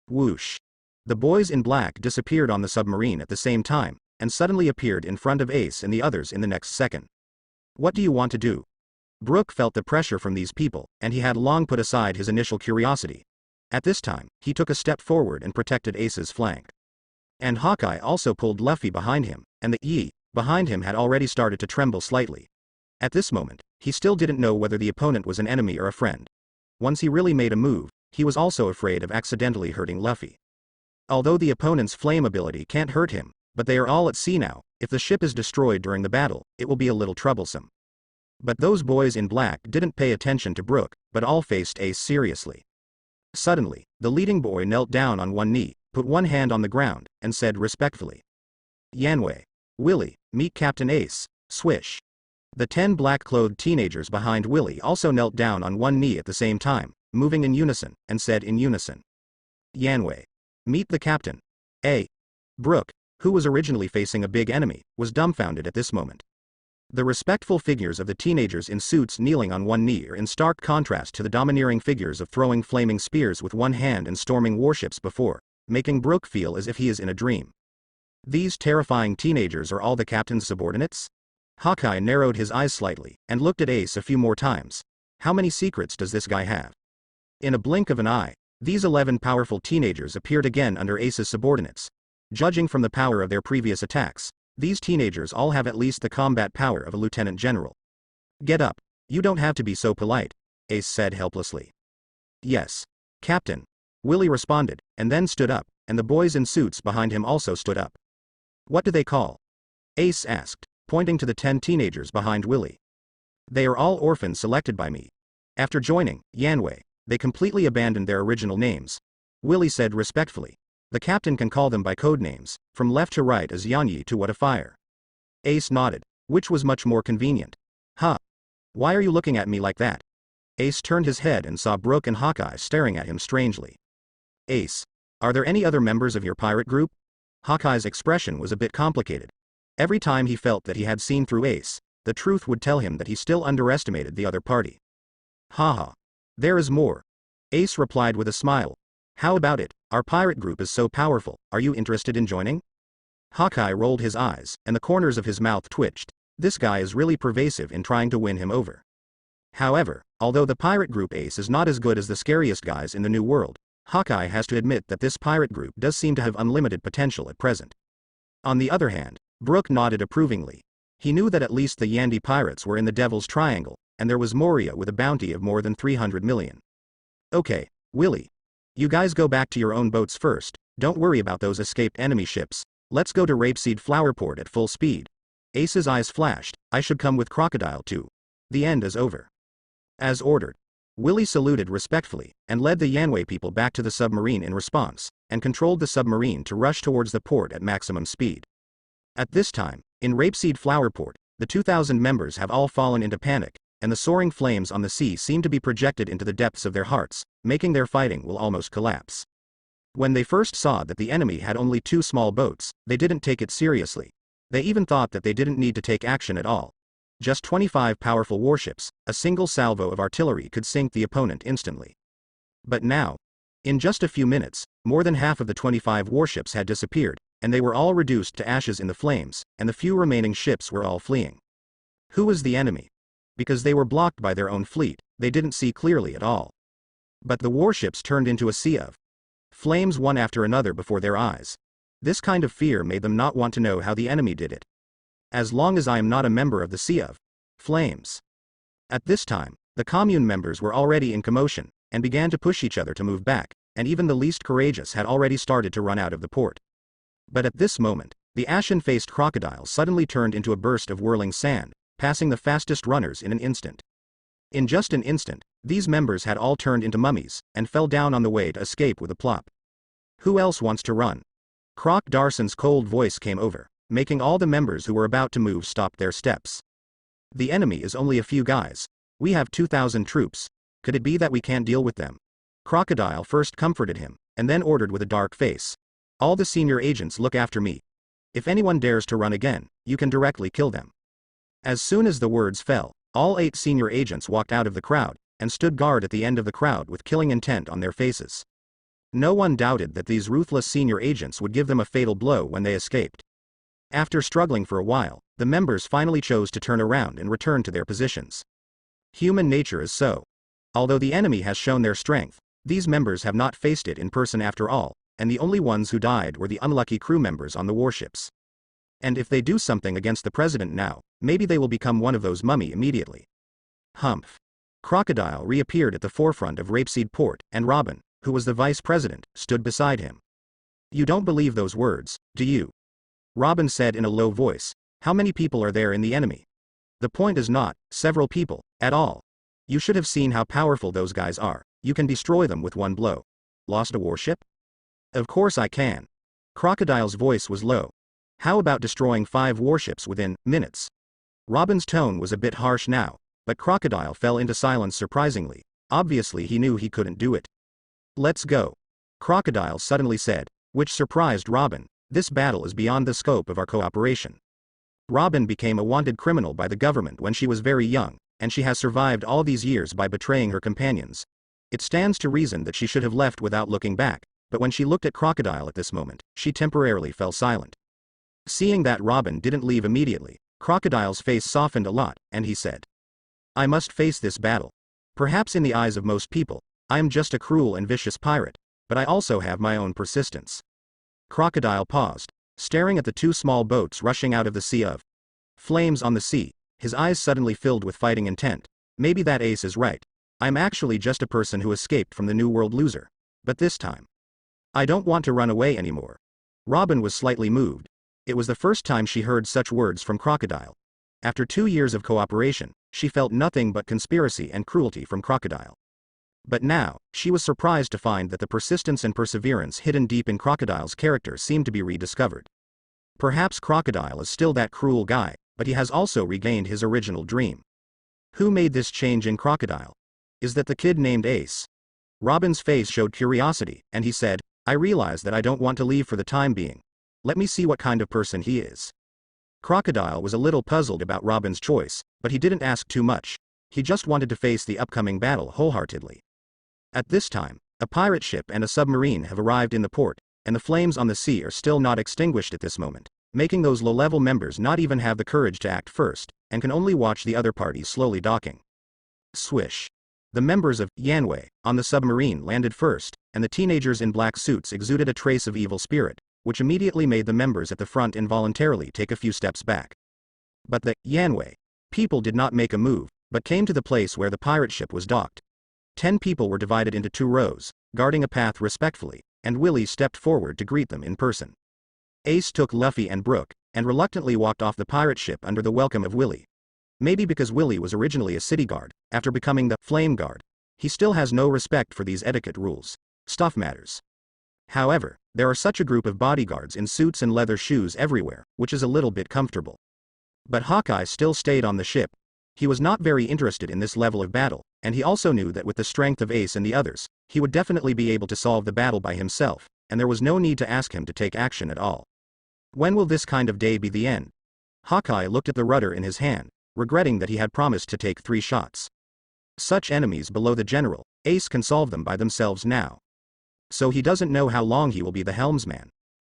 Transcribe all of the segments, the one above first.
Whoosh. The boys in black disappeared on the submarine at the same time, and suddenly appeared in front of Ace and the others in the next second. What do you want to do? Brook felt the pressure from these people, and he had long put aside his initial curiosity. At this time, he took a step forward and protected Ace's flank. And Hawkeye also pulled Luffy behind him, and the Yi behind him had already started to tremble slightly. At this moment, he still didn't know whether the opponent was an enemy or a friend. Once he really made a move, he was also afraid of accidentally hurting Luffy. Although the opponent's flame ability can't hurt him, but they are all at sea now, if the ship is destroyed during the battle, it will be a little troublesome. But those boys in black didn't pay attention to Brook, but all faced Ace seriously. Suddenly, the leading boy knelt down on one knee, put one hand on the ground, and said respectfully, "Yanwei. Willie, meet Captain Ace." Swish. The 10 black-clothed teenagers behind Willie also knelt down on one knee at the same time, moving in unison, and said in unison, "Yanwei. Meet the captain." Brook, who was originally facing a big enemy, was dumbfounded at this moment. The respectful figures of the teenagers in suits kneeling on one knee are in stark contrast to the domineering figures of throwing flaming spears with one hand and storming warships before, making Brook feel as if he is in a dream. These terrifying teenagers are all the captain's subordinates? Hawkeye narrowed his eyes slightly, and looked at Ace a few more times. How many secrets does this guy have? In a blink of an eye, these 11 powerful teenagers appeared again under Ace's subordinates. Judging from the power of their previous attacks, these teenagers all have at least the combat power of a lieutenant general. "Get up. You don't have to be so polite," Ace said helplessly. "Yes, Captain," Willie responded, and then stood up, and the boys in suits behind him also stood up. "What do they call?" Ace asked, pointing to the 10 teenagers behind Willie. "They are all orphans selected by me. After joining Yanwei, they completely abandoned their original names," Willie said respectfully. "The captain can call them by code names, from left to right as Yanyi to What a Fire." Ace nodded, which was much more convenient. "Huh. Why are you looking at me like that?" Ace turned his head and saw Brook and Hawkeye staring at him strangely. "Ace, are there any other members of your pirate group?" Hawkeye's expression was a bit complicated. Every time he felt that he had seen through Ace, the truth would tell him that he still underestimated the other party. "Haha. There is more," Ace replied with a smile. "How about it? Our pirate group is so powerful, are you interested in joining?" Hawkeye rolled his eyes, and the corners of his mouth twitched. This guy is really pervasive in trying to win him over. However, although the pirate group Ace is not as good as the scariest guys in the New World, Hawkeye has to admit that this pirate group does seem to have unlimited potential at present. On the other hand, Brook nodded approvingly. He knew that at least the Yandi pirates were in the Devil's Triangle, and there was Moria with a bounty of more than 300 million. "Okay, Willie. You guys go back to your own boats first, don't worry about those escaped enemy ships, let's go to Rapeseed Flowerport at full speed." Ace's eyes flashed. "I should come with Crocodile too. The end is over." As ordered. Willie saluted respectfully, and led the Yanwei people back to the submarine in response, and controlled the submarine to rush towards the port at maximum speed. At this time, in Rapeseed Flowerport, the 2,000 members have all fallen into panic, and the soaring flames on the sea seem to be projected into the depths of their hearts, making their fighting will almost collapse. When they first saw that the enemy had only 2 small boats, they didn't take it seriously. They even thought that they didn't need to take action at all. Just 25 powerful warships, a single salvo of artillery could sink the opponent instantly. But now, in just a few minutes, more than half of the 25 warships had disappeared, and they were all reduced to ashes in the flames, and the few remaining ships were all fleeing. Who was the enemy? Because they were blocked by their own fleet, they didn't see clearly at all. But the warships turned into a sea of flames one after another before their eyes. This kind of fear made them not want to know how the enemy did it. "As long as I am not a member of the Sea of Flames." At this time, the commune members were already in commotion, and began to push each other to move back, and even the least courageous had already started to run out of the port. But at this moment, the ashen-faced crocodile suddenly turned into a burst of whirling sand, passing the fastest runners in an instant. In just an instant, these members had all turned into mummies, and fell down on the way to escape with a plop. "Who else wants to run?" Croc Darson's cold voice came over, making all the members who were about to move stop their steps. "The enemy is only a few guys. We have 2,000 troops. Could it be that we can't deal with them?" Crocodile first comforted him, and then ordered with a dark face. "All the senior agents look after me. If anyone dares to run again, you can directly kill them." As soon as the words fell, all 8 senior agents walked out of the crowd, and stood guard at the end of the crowd with killing intent on their faces. No one doubted that these ruthless senior agents would give them a fatal blow when they escaped. After struggling for a while, the members finally chose to turn around and return to their positions. Human nature is so. Although the enemy has shown their strength, these members have not faced it in person after all, and the only ones who died were the unlucky crew members on the warships. And if they do something against the president now, maybe they will become one of those mummy immediately. Humph. Crocodile reappeared at the forefront of Rapeseed Port, and Robin, who was the vice president, stood beside him. You don't believe those words, do you? Robin said in a low voice. How many people are there in the enemy? The point is not, several people, at all. You should have seen how powerful those guys are. You can destroy them with one blow. Lost a warship? Of course I can. Crocodile's voice was low. How about destroying 5 warships within minutes? Robin's tone was a bit harsh now, but Crocodile fell into silence surprisingly. Obviously he knew he couldn't do it. Let's go. Crocodile suddenly said, which surprised Robin. This battle is beyond the scope of our cooperation. Robin became a wanted criminal by the government when she was very young, and she has survived all these years by betraying her companions. It stands to reason that she should have left without looking back, but when she looked at Crocodile at this moment, she temporarily fell silent. Seeing that Robin didn't leave immediately, Crocodile's face softened a lot, and he said, I must face this battle. Perhaps in the eyes of most people, I am just a cruel and vicious pirate, but I also have my own persistence. Crocodile paused, staring at the 2 small boats rushing out of the sea of flames on the sea, his eyes suddenly filled with fighting intent. Maybe that Ace is right. I'm actually just a person who escaped from the New World loser. But this time, I don't want to run away anymore. Robin was slightly moved. It was the first time she heard such words from Crocodile. After 2 years of cooperation, she felt nothing but conspiracy and cruelty from Crocodile. But now, she was surprised to find that the persistence and perseverance hidden deep in Crocodile's character seemed to be rediscovered. Perhaps Crocodile is still that cruel guy, but he has also regained his original dream. Who made this change in Crocodile? Is that the kid named Ace? Robin's face showed curiosity, and he said, I realize that I don't want to leave for the time being. Let me see what kind of person he is. Crocodile was a little puzzled about Robin's choice, but he didn't ask too much. He just wanted to face the upcoming battle wholeheartedly. At this time, a pirate ship and a submarine have arrived in the port, and the flames on the sea are still not extinguished at this moment, making those low-level members not even have the courage to act first, and can only watch the other parties slowly docking. Swish. The members of Yanwei on the submarine landed first, and the teenagers in black suits exuded a trace of evil spirit, which immediately made the members at the front involuntarily take a few steps back. But the Yanwei people did not make a move, but came to the place where the pirate ship was docked. 10 people were divided into 2 rows, guarding a path respectfully, and Willie stepped forward to greet them in person. Ace took Luffy and Brook, and reluctantly walked off the pirate ship under the welcome of Willie. Maybe because Willie was originally a city guard, after becoming the flame guard, he still has no respect for these etiquette rules. Stuff matters. However, there are such a group of bodyguards in suits and leather shoes everywhere, which is a little bit comfortable. But Hawkeye still stayed on the ship. He was not very interested in this level of battle, and he also knew that with the strength of Ace and the others, he would definitely be able to solve the battle by himself, and there was no need to ask him to take action at all. When will this kind of day be the end? Hawkeye looked at the rudder in his hand, regretting that he had promised to take 3 shots. Such enemies below the general, Ace can solve them by themselves now. So he doesn't know how long he will be the helmsman.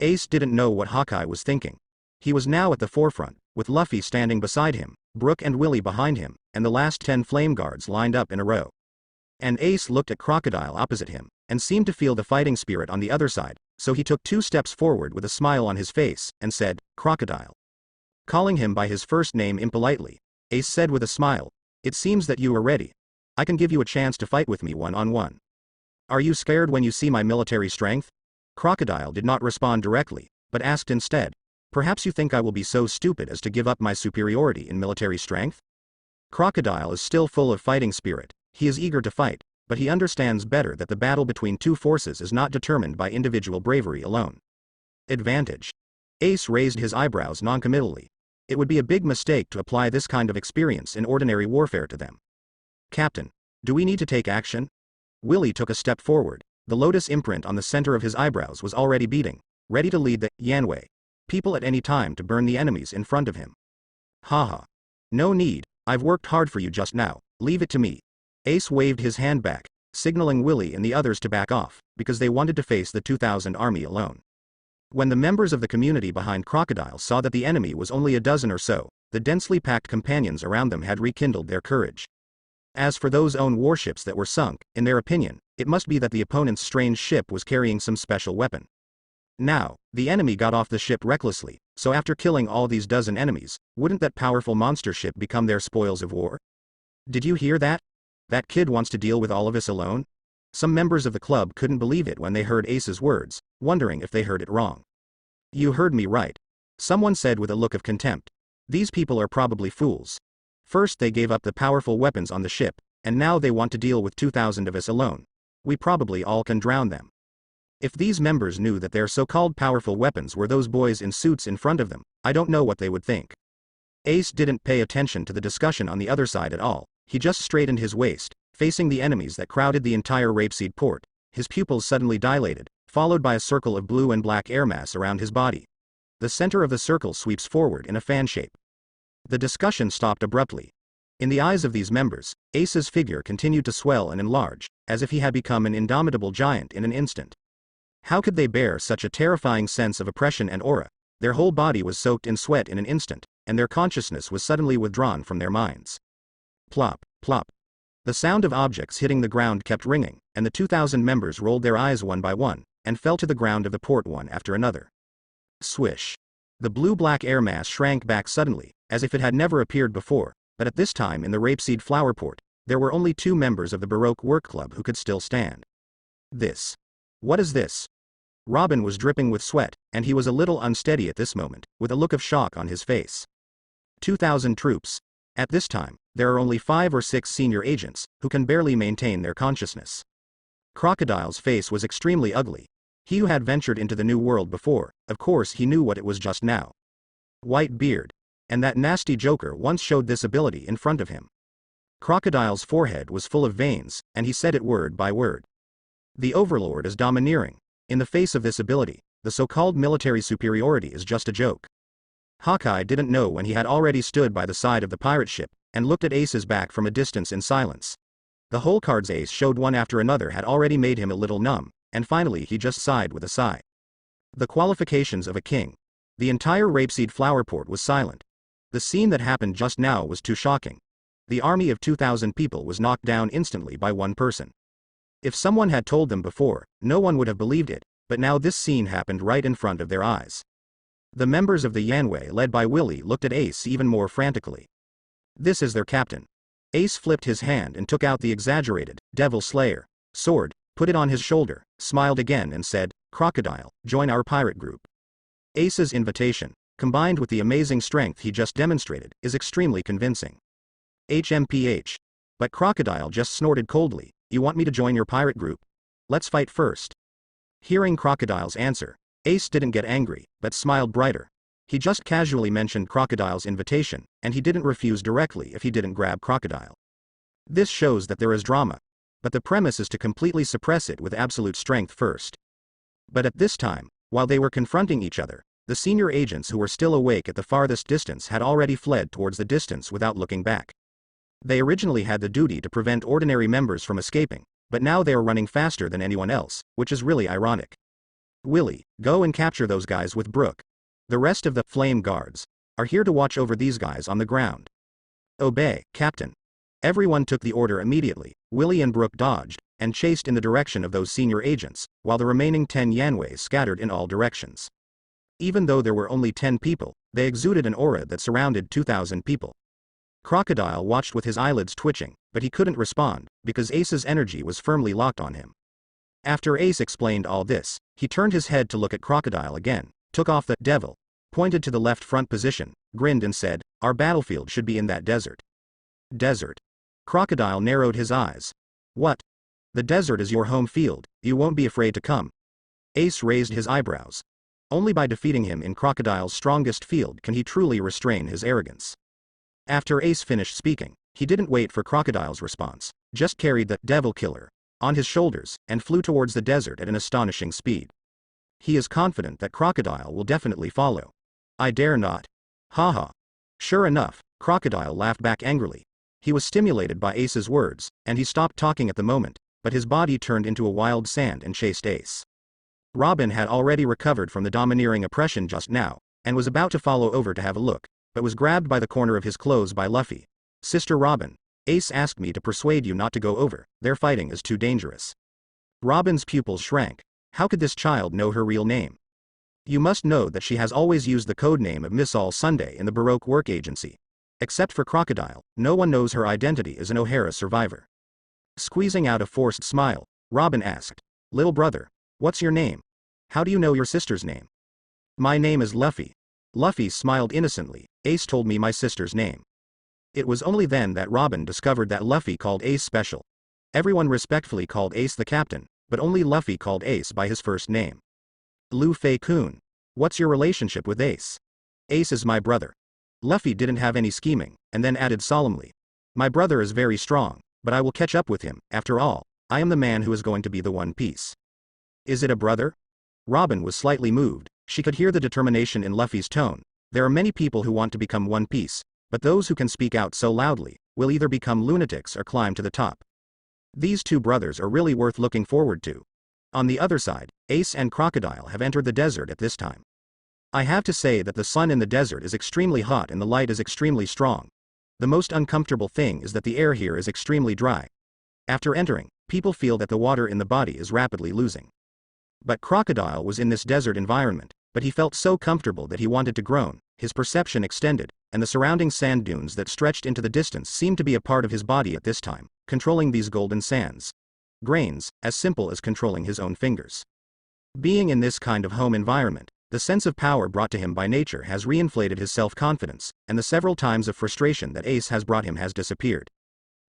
Ace didn't know what Hawkeye was thinking. He was now at the forefront, with Luffy standing beside him, Brook and Willie behind him, and the last 10 flame guards lined up in a row. And Ace looked at Crocodile opposite him, and seemed to feel the fighting spirit on the other side, so he took 2 steps forward with a smile on his face, and said, Crocodile. Calling him by his first name impolitely, Ace said with a smile, It seems that you are ready. I can give you a chance to fight with me one-on-one. Are you scared when you see my military strength? Crocodile did not respond directly, but asked instead, Perhaps you think I will be so stupid as to give up my superiority in military strength? Crocodile is still full of fighting spirit. He is eager to fight, but he understands better that the battle between 2 forces is not determined by individual bravery alone. Advantage. Ace raised his eyebrows noncommittally. It would be a big mistake to apply this kind of experience in ordinary warfare to them. Captain, do we need to take action? Willie took a step forward. The lotus imprint on the center of his eyebrows was already beating, ready to lead the Yanwei people at any time to burn the enemies in front of him. Haha. No need, I've worked hard for you just now, leave it to me. Ace waved his hand back, signaling Willy and the others to back off, because they wanted to face the 2,000 army alone. When the members of the community behind Crocodile saw that the enemy was only a dozen or so, the densely packed companions around them had rekindled their courage. As for those own warships that were sunk, in their opinion, it must be that the opponent's strange ship was carrying some special weapon. Now, the enemy got off the ship recklessly, so after killing all these dozen enemies, wouldn't that powerful monster ship become their spoils of war? Did you hear that? That kid wants to deal with all of us alone? Some members of the club couldn't believe it when they heard Ace's words, wondering if they heard it wrong. You heard me right. Someone said with a look of contempt. These people are probably fools. First they gave up the powerful weapons on the ship, and now they want to deal with 2,000 of us alone. We probably all can drown them. If these members knew that their so-called powerful weapons were those boys in suits in front of them, I don't know what they would think. Ace didn't pay attention to the discussion on the other side at all. He just straightened his waist, facing the enemies that crowded the entire rapeseed port. His pupils suddenly dilated, followed by a circle of blue and black air mass around his body. The center of the circle sweeps forward in a fan shape. The discussion stopped abruptly. In the eyes of these members, Ace's figure continued to swell and enlarge, as if he had become an indomitable giant in an instant. How could they bear such a terrifying sense of oppression and aura? Their whole body was soaked in sweat in an instant, and their consciousness was suddenly withdrawn from their minds. Plop, plop. The sound of objects hitting the ground kept ringing, and the 2,000 members rolled their eyes one by one, and fell to the ground of the port one after another. Swish. The blue-black air mass shrank back suddenly, as if it had never appeared before, but at this time in the rapeseed flower port, there were only 2 members of the Baroque Work Club who could still stand. This. What is this? Robin was dripping with sweat, and he was a little unsteady at this moment, with a look of shock on his face. 2,000 troops. At this time, there are only 5 or 6 senior agents, who can barely maintain their consciousness. Crocodile's face was extremely ugly. He who had ventured into the new world before, of course he knew what it was just now. White beard. And that nasty joker once showed this ability in front of him. Crocodile's forehead was full of veins, and he said it word by word. The Overlord is domineering. In the face of this ability, the so-called military superiority is just a joke. Hawkeye didn't know when he had already stood by the side of the pirate ship, and looked at Ace's back from a distance in silence. The whole cards Ace showed one after another had already made him a little numb, and finally he just sighed with a sigh. The qualifications of a king. The entire rapeseed flower port was silent. The scene that happened just now was too shocking. The army of 2,000 people was knocked down instantly by one person. If someone had told them before, no one would have believed it, but now this scene happened right in front of their eyes. The members of the Yanwei led by Willy looked at Ace even more frantically. This is their captain. Ace flipped his hand and took out the exaggerated, Devil Slayer, sword, put it on his shoulder, smiled again and said, Crocodile, join our pirate group. Ace's invitation, combined with the amazing strength he just demonstrated, is extremely convincing. HMPH. But Crocodile just snorted coldly, you want me to join your pirate group? Let's fight first. Hearing Crocodile's answer, Ace didn't get angry, but smiled brighter. He just casually mentioned Crocodile's invitation, and he didn't refuse directly if he didn't grab Crocodile. This shows that there is drama. But the premise is to completely suppress it with absolute strength first. But at this time, while they were confronting each other, the senior agents who were still awake at the farthest distance had already fled towards the distance without looking back. They originally had the duty to prevent ordinary members from escaping, but now they are running faster than anyone else, which is really ironic. Willy, go and capture those guys with Brooke. The rest of the Flame Guards are here to watch over these guys on the ground. Obey, Captain. Everyone took the order immediately. Willy and Brooke dodged, and chased in the direction of those senior agents, while the remaining 10 Yanweis scattered in all directions. Even though there were only 10 people, they exuded an aura that surrounded 2,000 people. Crocodile watched with his eyelids twitching, but he couldn't respond, because Ace's energy was firmly locked on him. After Ace explained all this, he turned his head to look at Crocodile again, took off the devil, pointed to the left front position, grinned and said, our battlefield should be in that desert. Desert. Crocodile narrowed his eyes. What? The desert is your home field, you won't be afraid to come. Ace raised his eyebrows. Only by defeating him in Crocodile's strongest field can he truly restrain his arrogance. After Ace finished speaking, he didn't wait for Crocodile's response, just carried the Devil Killer on his shoulders, and flew towards the desert at an astonishing speed. He is confident that Crocodile will definitely follow. I dare not. Haha. Sure enough, Crocodile laughed back angrily. He was stimulated by Ace's words, and he stopped talking at the moment, but his body turned into a wild sand and chased Ace. Robin had already recovered from the domineering oppression just now, and was about to follow over to have a look, but was grabbed by the corner of his clothes by Luffy. "Sister Robin, Ace asked me to persuade you not to go over, their fighting is too dangerous." Robin's pupils shrank. How could this child know her real name? "You must know that she has always used the code name of Miss All Sunday in the Baroque Work Agency. Except for Crocodile, no one knows her identity as an O'Hara survivor." Squeezing out a forced smile, Robin asked, "Little brother, what's your name? How do you know your sister's name?" "My name is Luffy." Luffy smiled innocently. "Ace told me my sister's name." It was only then that Robin discovered that Luffy called Ace special. Everyone respectfully called Ace the captain, but only Luffy called Ace by his first name. "Luffy-kun, what's your relationship with Ace?" "Ace is my brother." Luffy didn't have any scheming, and then added solemnly, "My brother is very strong, but I will catch up with him. After all, I am the man who is going to be the One Piece." "Is it a brother?" Robin was slightly moved. She could hear the determination in Luffy's tone. There are many people who want to become One Piece, but those who can speak out so loudly will either become lunatics or climb to the top. These two brothers are really worth looking forward to. On the other side, Ace and Crocodile have entered the desert at this time. I have to say that the sun in the desert is extremely hot and the light is extremely strong. The most uncomfortable thing is that the air here is extremely dry. After entering, people feel that the water in the body is rapidly losing. But Crocodile was in this desert environment, but he felt so comfortable that he wanted to groan. His perception extended, and the surrounding sand dunes that stretched into the distance seemed to be a part of his body at this time, controlling these golden sands. Grains, as simple as controlling his own fingers. Being in this kind of home environment, the sense of power brought to him by nature has reinflated his self-confidence, and the several times of frustration that Ace has brought him has disappeared.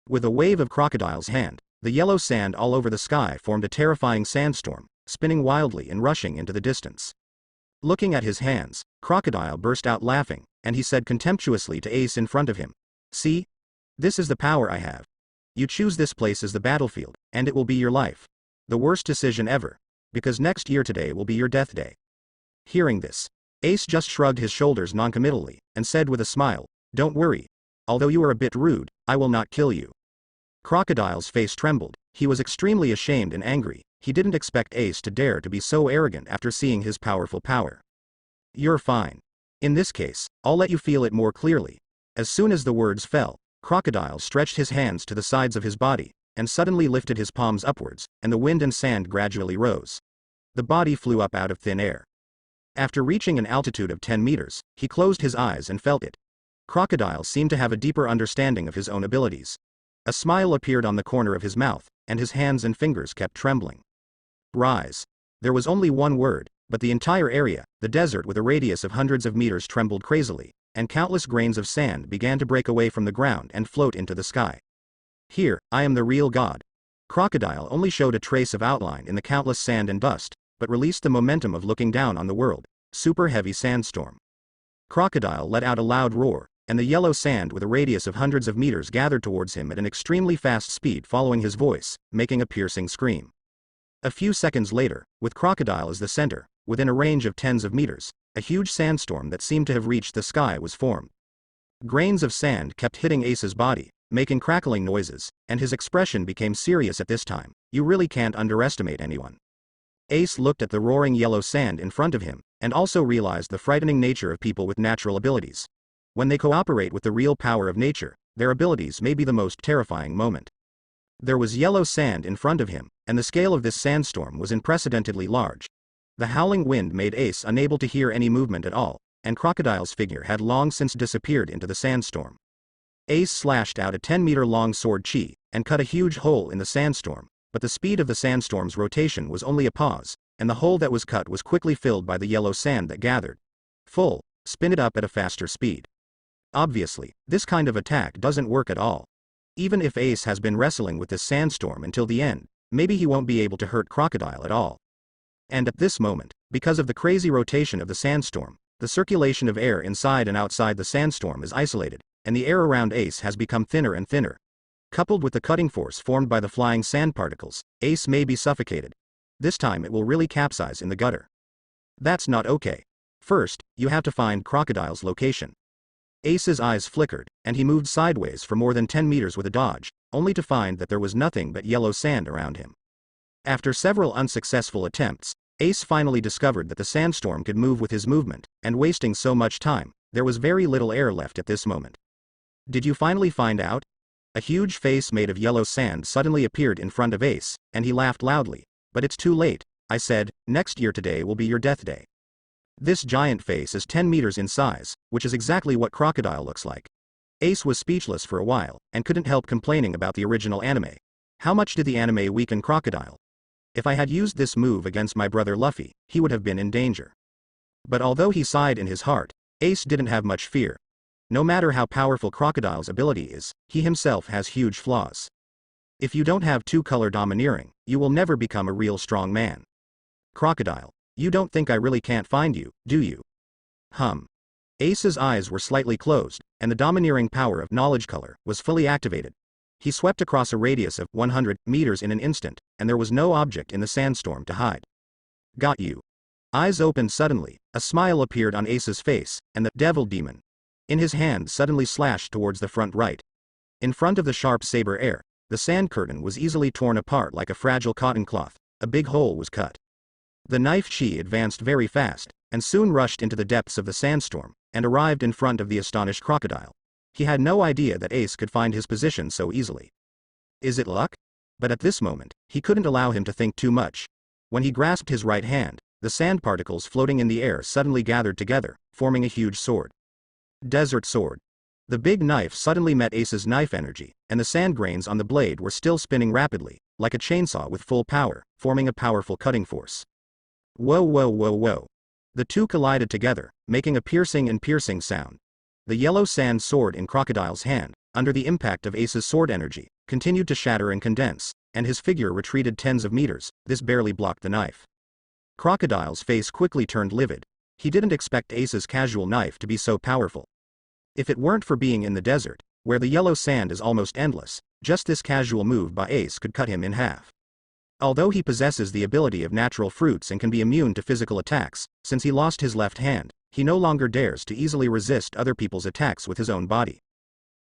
With a wave of Crocodile's hand, the yellow sand all over the sky formed a terrifying sandstorm, spinning wildly and rushing into the distance. Looking at his hands, Crocodile burst out laughing, and he said contemptuously to Ace in front of him, "See? This is the power I have. You choose this place as the battlefield, and it will be your life. The worst decision ever. Because next year today will be your death day." Hearing this, Ace just shrugged his shoulders noncommittally, and said with a smile, "Don't worry. Although you are a bit rude, I will not kill you." Crocodile's face trembled. He was extremely ashamed and angry. He didn't expect Ace to dare to be so arrogant after seeing his powerful power. "You're fine. In this case, I'll let you feel it more clearly." As soon as the words fell, Crocodile stretched his hands to the sides of his body, and suddenly lifted his palms upwards, and the wind and sand gradually rose. The body flew up out of thin air. After reaching an altitude of 10 meters, he closed his eyes and felt it. Crocodile seemed to have a deeper understanding of his own abilities. A smile appeared on the corner of his mouth, and his hands and fingers kept trembling. "Rise." There was only one word, but the entire area, the desert with a radius of hundreds of meters, trembled crazily, and countless grains of sand began to break away from the ground and float into the sky. "Here, I am the real god." Crocodile only showed a trace of outline in the countless sand and dust, but released the momentum of looking down on the world. Super heavy sandstorm. Crocodile let out a loud roar, and the yellow sand with a radius of hundreds of meters gathered towards him at an extremely fast speed following his voice, making a piercing scream. A few seconds later, with Crocodile as the center, within a range of tens of meters, a huge sandstorm that seemed to have reached the sky was formed. Grains of sand kept hitting Ace's body, making crackling noises, and his expression became serious at this time. You really can't underestimate anyone. Ace looked at the roaring yellow sand in front of him, and also realized the frightening nature of people with natural abilities. When they cooperate with the real power of nature, their abilities may be the most terrifying moment. There was yellow sand in front of him, and the scale of this sandstorm was unprecedentedly large. The howling wind made Ace unable to hear any movement at all, and Crocodile's figure had long since disappeared into the sandstorm. Ace slashed out a 10-meter-long sword chi, and cut a huge hole in the sandstorm, but the speed of the sandstorm's rotation was only a pause, and the hole that was cut was quickly filled by the yellow sand that gathered. Spin it up at a faster speed. Obviously, this kind of attack doesn't work at all. Even if Ace has been wrestling with this sandstorm until the end, maybe he won't be able to hurt Crocodile at all. And at this moment, because of the crazy rotation of the sandstorm, the circulation of air inside and outside the sandstorm is isolated, and the air around Ace has become thinner and thinner. Coupled with the cutting force formed by the flying sand particles, Ace may be suffocated. This time it will really capsize in the gutter. That's not okay. First, you have to find Crocodile's location. Ace's eyes flickered, and he moved sideways for more than 10 meters with a dodge, only to find that there was nothing but yellow sand around him. After several unsuccessful attempts, Ace finally discovered that the sandstorm could move with his movement, and wasting so much time, there was very little air left at this moment. Did you finally find out? A huge face made of yellow sand suddenly appeared in front of Ace, and he laughed loudly. But it's too late, I said, next year today will be your death day. This giant face is 10 meters in size, which is exactly what Crocodile looks like. Ace was speechless for a while, and couldn't help complaining about the original anime. How much did the anime weaken Crocodile? If I had used this move against my brother Luffy, he would have been in danger. But although he sighed in his heart, Ace didn't have much fear. No matter how powerful Crocodile's ability is, he himself has huge flaws. If you don't have two-color domineering, you will never become a real strong man. Crocodile, you don't think I really can't find you, do you? Ace's eyes were slightly closed, and the domineering power of knowledge color was fully activated. He swept across a radius of 100 meters in an instant, and there was no object in the sandstorm to hide. Got you. Eyes opened suddenly, a smile appeared on Ace's face, and the devil demon in his hand suddenly slashed towards the front right. In front of the sharp saber air, the sand curtain was easily torn apart like a fragile cotton cloth. A big hole was cut. The knife chi advanced very fast, and soon rushed into the depths of the sandstorm, and arrived in front of the astonished Crocodile. He had no idea that Ace could find his position so easily. Is it luck? But at this moment, he couldn't allow him to think too much. When he grasped his right hand, the sand particles floating in the air suddenly gathered together, forming a huge sword. Desert sword. The big knife suddenly met Ace's knife energy, and the sand grains on the blade were still spinning rapidly, like a chainsaw with full power, forming a powerful cutting force. Whoa whoa whoa whoa. The two collided together, making a piercing sound. The yellow sand sword in Crocodile's hand, under the impact of Ace's sword energy, continued to shatter and condense, and his figure retreated tens of meters. This barely blocked the knife. Crocodile's face quickly turned livid. He didn't expect Ace's casual knife to be so powerful. If it weren't for being in the desert, where the yellow sand is almost endless, just this casual move by Ace could cut him in half. Although he possesses the ability of natural fruits and can be immune to physical attacks, since he lost his left hand, he no longer dares to easily resist other people's attacks with his own body.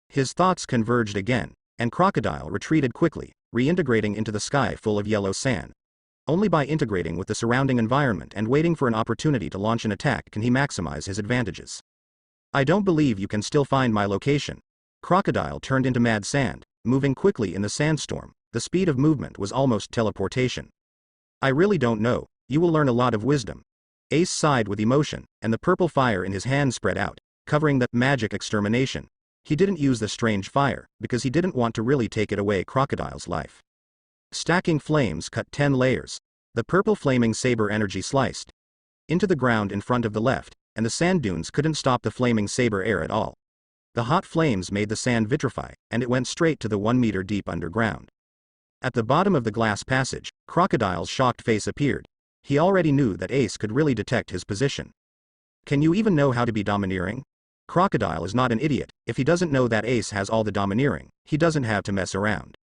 His thoughts converged again, and Crocodile retreated quickly, reintegrating into the sky full of yellow sand. Only by integrating with the surrounding environment and waiting for an opportunity to launch an attack can he maximize his advantages. I don't believe you can still find my location. Crocodile turned into mad sand, moving quickly in the sandstorm. The speed of movement was almost teleportation. I really don't know, you will learn a lot of wisdom. Ace sighed with emotion, and the purple fire in his hand spread out, covering the magic extermination. He didn't use the strange fire, because he didn't want to really take it away Crocodile's life. Stacking flames cut 10 layers. The purple flaming saber energy sliced into the ground in front of the left, and the sand dunes couldn't stop the flaming saber air at all. The hot flames made the sand vitrify, and it went straight to the 1 meter deep underground. At the bottom of the glass passage, Crocodile's shocked face appeared. He already knew that Ace could really detect his position. Can you even know how to be domineering? Crocodile is not an idiot. If he doesn't know that Ace has all the domineering, he doesn't have to mess around.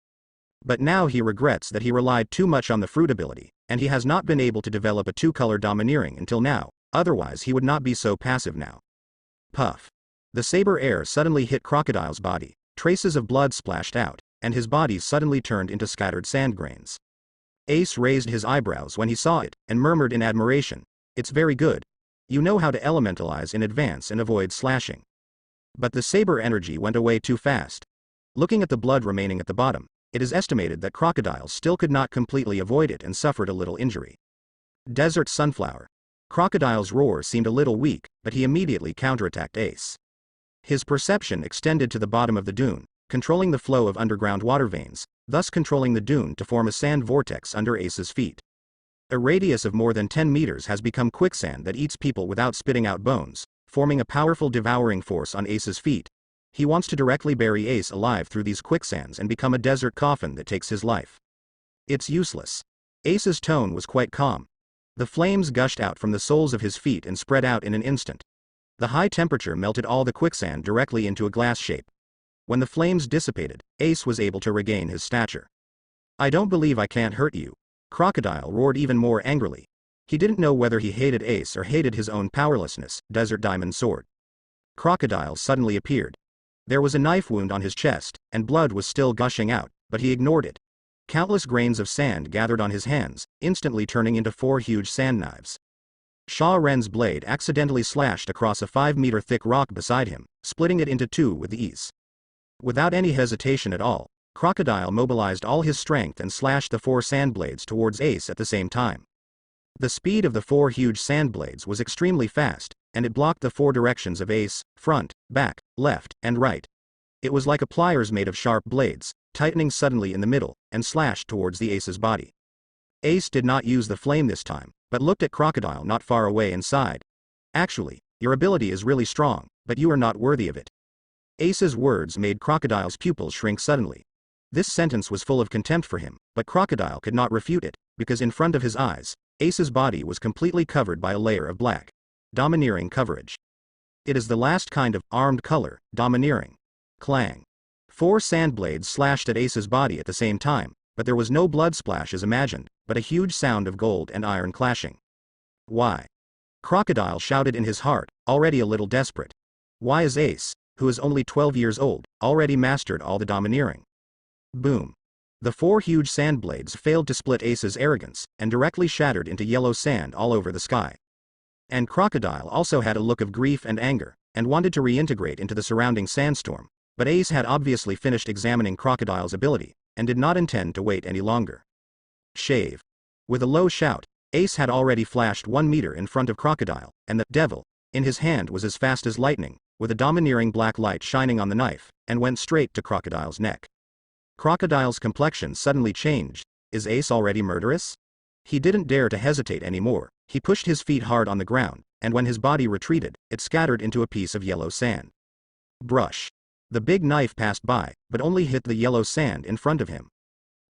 But now he regrets that he relied too much on the fruit ability, and he has not been able to develop a two-color domineering until now, otherwise he would not be so passive now. Puff. The saber air suddenly hit Crocodile's body, traces of blood splashed out, and his body suddenly turned into scattered sand grains. Ace raised his eyebrows when he saw it, and murmured in admiration, "It's very good. You know how to elementalize in advance and avoid slashing." But the saber energy went away too fast. Looking at the blood remaining at the bottom, it is estimated that Crocodile still could not completely avoid it and suffered a little injury. Desert sunflower. Crocodile's roar seemed a little weak, but he immediately counterattacked Ace. His perception extended to the bottom of the dune, controlling the flow of underground water veins, thus controlling the dune to form a sand vortex under Ace's feet. A radius of more than 10 meters has become quicksand that eats people without spitting out bones, forming a powerful devouring force on Ace's feet. He wants to directly bury Ace alive through these quicksands and become a desert coffin that takes his life. It's useless. Ace's tone was quite calm. The flames gushed out from the soles of his feet and spread out in an instant. The high temperature melted all the quicksand directly into a glass shape. When the flames dissipated, Ace was able to regain his stature. I don't believe I can't hurt you. Crocodile roared even more angrily. He didn't know whether he hated Ace or hated his own powerlessness. Desert Diamond Sword. Crocodile suddenly appeared. There was a knife wound on his chest, and blood was still gushing out, but he ignored it. Countless grains of sand gathered on his hands, instantly turning into 4 huge sand knives. Sha Ren's blade accidentally slashed across a 5-meter thick rock beside him, splitting it into 2 with ease. Without any hesitation at all, Crocodile mobilized all his strength and slashed the 4 sand blades towards Ace at the same time. The speed of the 4 huge sand blades was extremely fast, and it blocked the 4 directions of Ace: front, back, left, and right. It was like a pliers made of sharp blades, tightening suddenly in the middle, and slashed towards the Ace's body. Ace did not use the flame this time, but looked at Crocodile not far away and sighed. "Actually, your ability is really strong, but you are not worthy of it." Ace's words made Crocodile's pupils shrink suddenly. This sentence was full of contempt for him, but Crocodile could not refute it, because in front of his eyes, Ace's body was completely covered by a layer of black, domineering coverage. It is the last kind of armed color, domineering. Clang. 4 sand blades slashed at Ace's body at the same time, but there was no blood splash as imagined, but a huge sound of gold and iron clashing. "Why?" Crocodile shouted in his heart, already a little desperate. "Why is Ace, who is only 12 years old, already mastered all the domineering?" Boom. The 4 huge sand blades failed to split Ace's arrogance, and directly shattered into yellow sand all over the sky. And Crocodile also had a look of grief and anger, and wanted to reintegrate into the surrounding sandstorm, but Ace had obviously finished examining Crocodile's ability, and did not intend to wait any longer. Shave. With a low shout, Ace had already flashed 1 meter in front of Crocodile, and the devil in his hand was as fast as lightning, with a domineering black light shining on the knife, and went straight to Crocodile's neck. Crocodile's complexion suddenly changed. Is Ace already murderous? He didn't dare to hesitate anymore. He pushed his feet hard on the ground, and when his body retreated, it scattered into a piece of yellow sand. Brush. The big knife passed by, but only hit the yellow sand in front of him.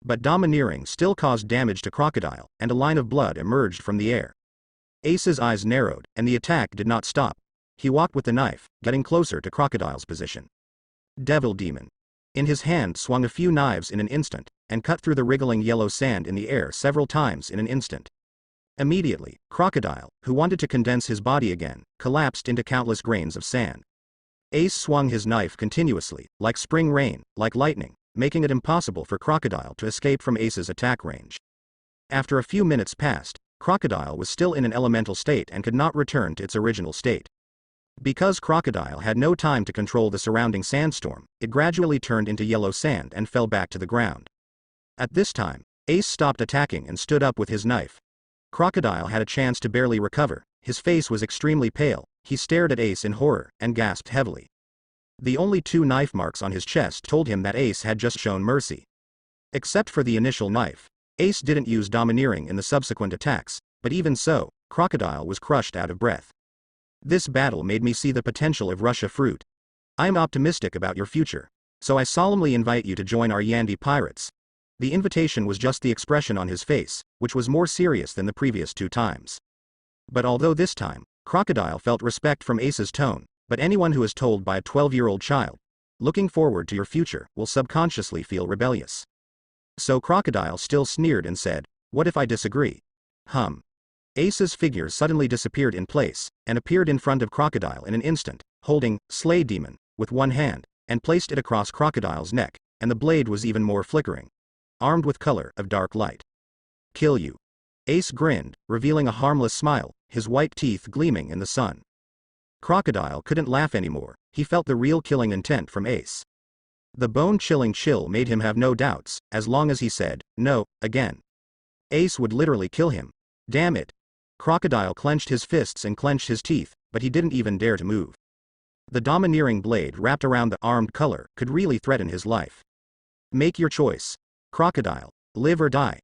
But domineering still caused damage to Crocodile, and a line of blood emerged from the air. Ace's eyes narrowed, and the attack did not stop. He walked with the knife, getting closer to Crocodile's position. Devil Demon. In his hand swung a few knives in an instant, and cut through the wriggling yellow sand in the air several times in an instant. Immediately, Crocodile, who wanted to condense his body again, collapsed into countless grains of sand. Ace swung his knife continuously, like spring rain, like lightning, making it impossible for Crocodile to escape from Ace's attack range. After a few minutes passed, Crocodile was still in an elemental state and could not return to its original state. Because Crocodile had no time to control the surrounding sandstorm, it gradually turned into yellow sand and fell back to the ground. At this time, Ace stopped attacking and stood up with his knife. Crocodile had a chance to barely recover. His face was extremely pale. He stared at Ace in horror, and gasped heavily. The only 2 knife marks on his chest told him that Ace had just shown mercy. Except for the initial knife, Ace didn't use domineering in the subsequent attacks, but even so, Crocodile was crushed out of breath. This battle made me see the potential of Russia fruit. I am optimistic about your future, so I solemnly invite you to join our Yandi pirates. The invitation was just the expression on his face, which was more serious than the previous 2 times. But although this time, Crocodile felt respect from Ace's tone, but anyone who is told by a 12-year-old child, "Looking forward to your future," will subconsciously feel rebellious. So Crocodile still sneered and said, "What if I disagree?" Ace's figure suddenly disappeared in place, and appeared in front of Crocodile in an instant, holding Slay Demon with one hand, and placed it across Crocodile's neck, and the blade was even more flickering, armed with color of dark light. "Kill you." Ace grinned, revealing a harmless smile, his white teeth gleaming in the sun. Crocodile couldn't laugh anymore. He felt the real killing intent from Ace. The bone-chilling chill made him have no doubts, as long as he said, "No," again. Ace would literally kill him. Damn it. Crocodile clenched his fists and clenched his teeth, but he didn't even dare to move. The domineering blade wrapped around the armed color could really threaten his life. "Make your choice. Crocodile. Live or die."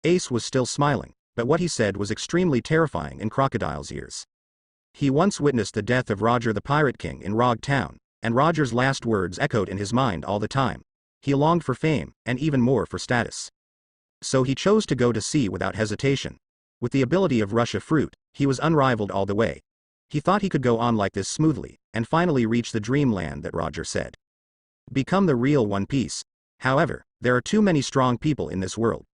Ace was still smiling, but what he said was extremely terrifying in Crocodile's ears. He once witnessed the death of Roger the Pirate King in Rog Town, and Roger's last words echoed in his mind all the time. He longed for fame, and even more for status. So he chose to go to sea without hesitation. With the ability of Russia fruit, he was unrivaled all the way. He thought he could go on like this smoothly, and finally reach the dreamland that Roger said. Become the real One Piece. However, there are too many strong people in this world.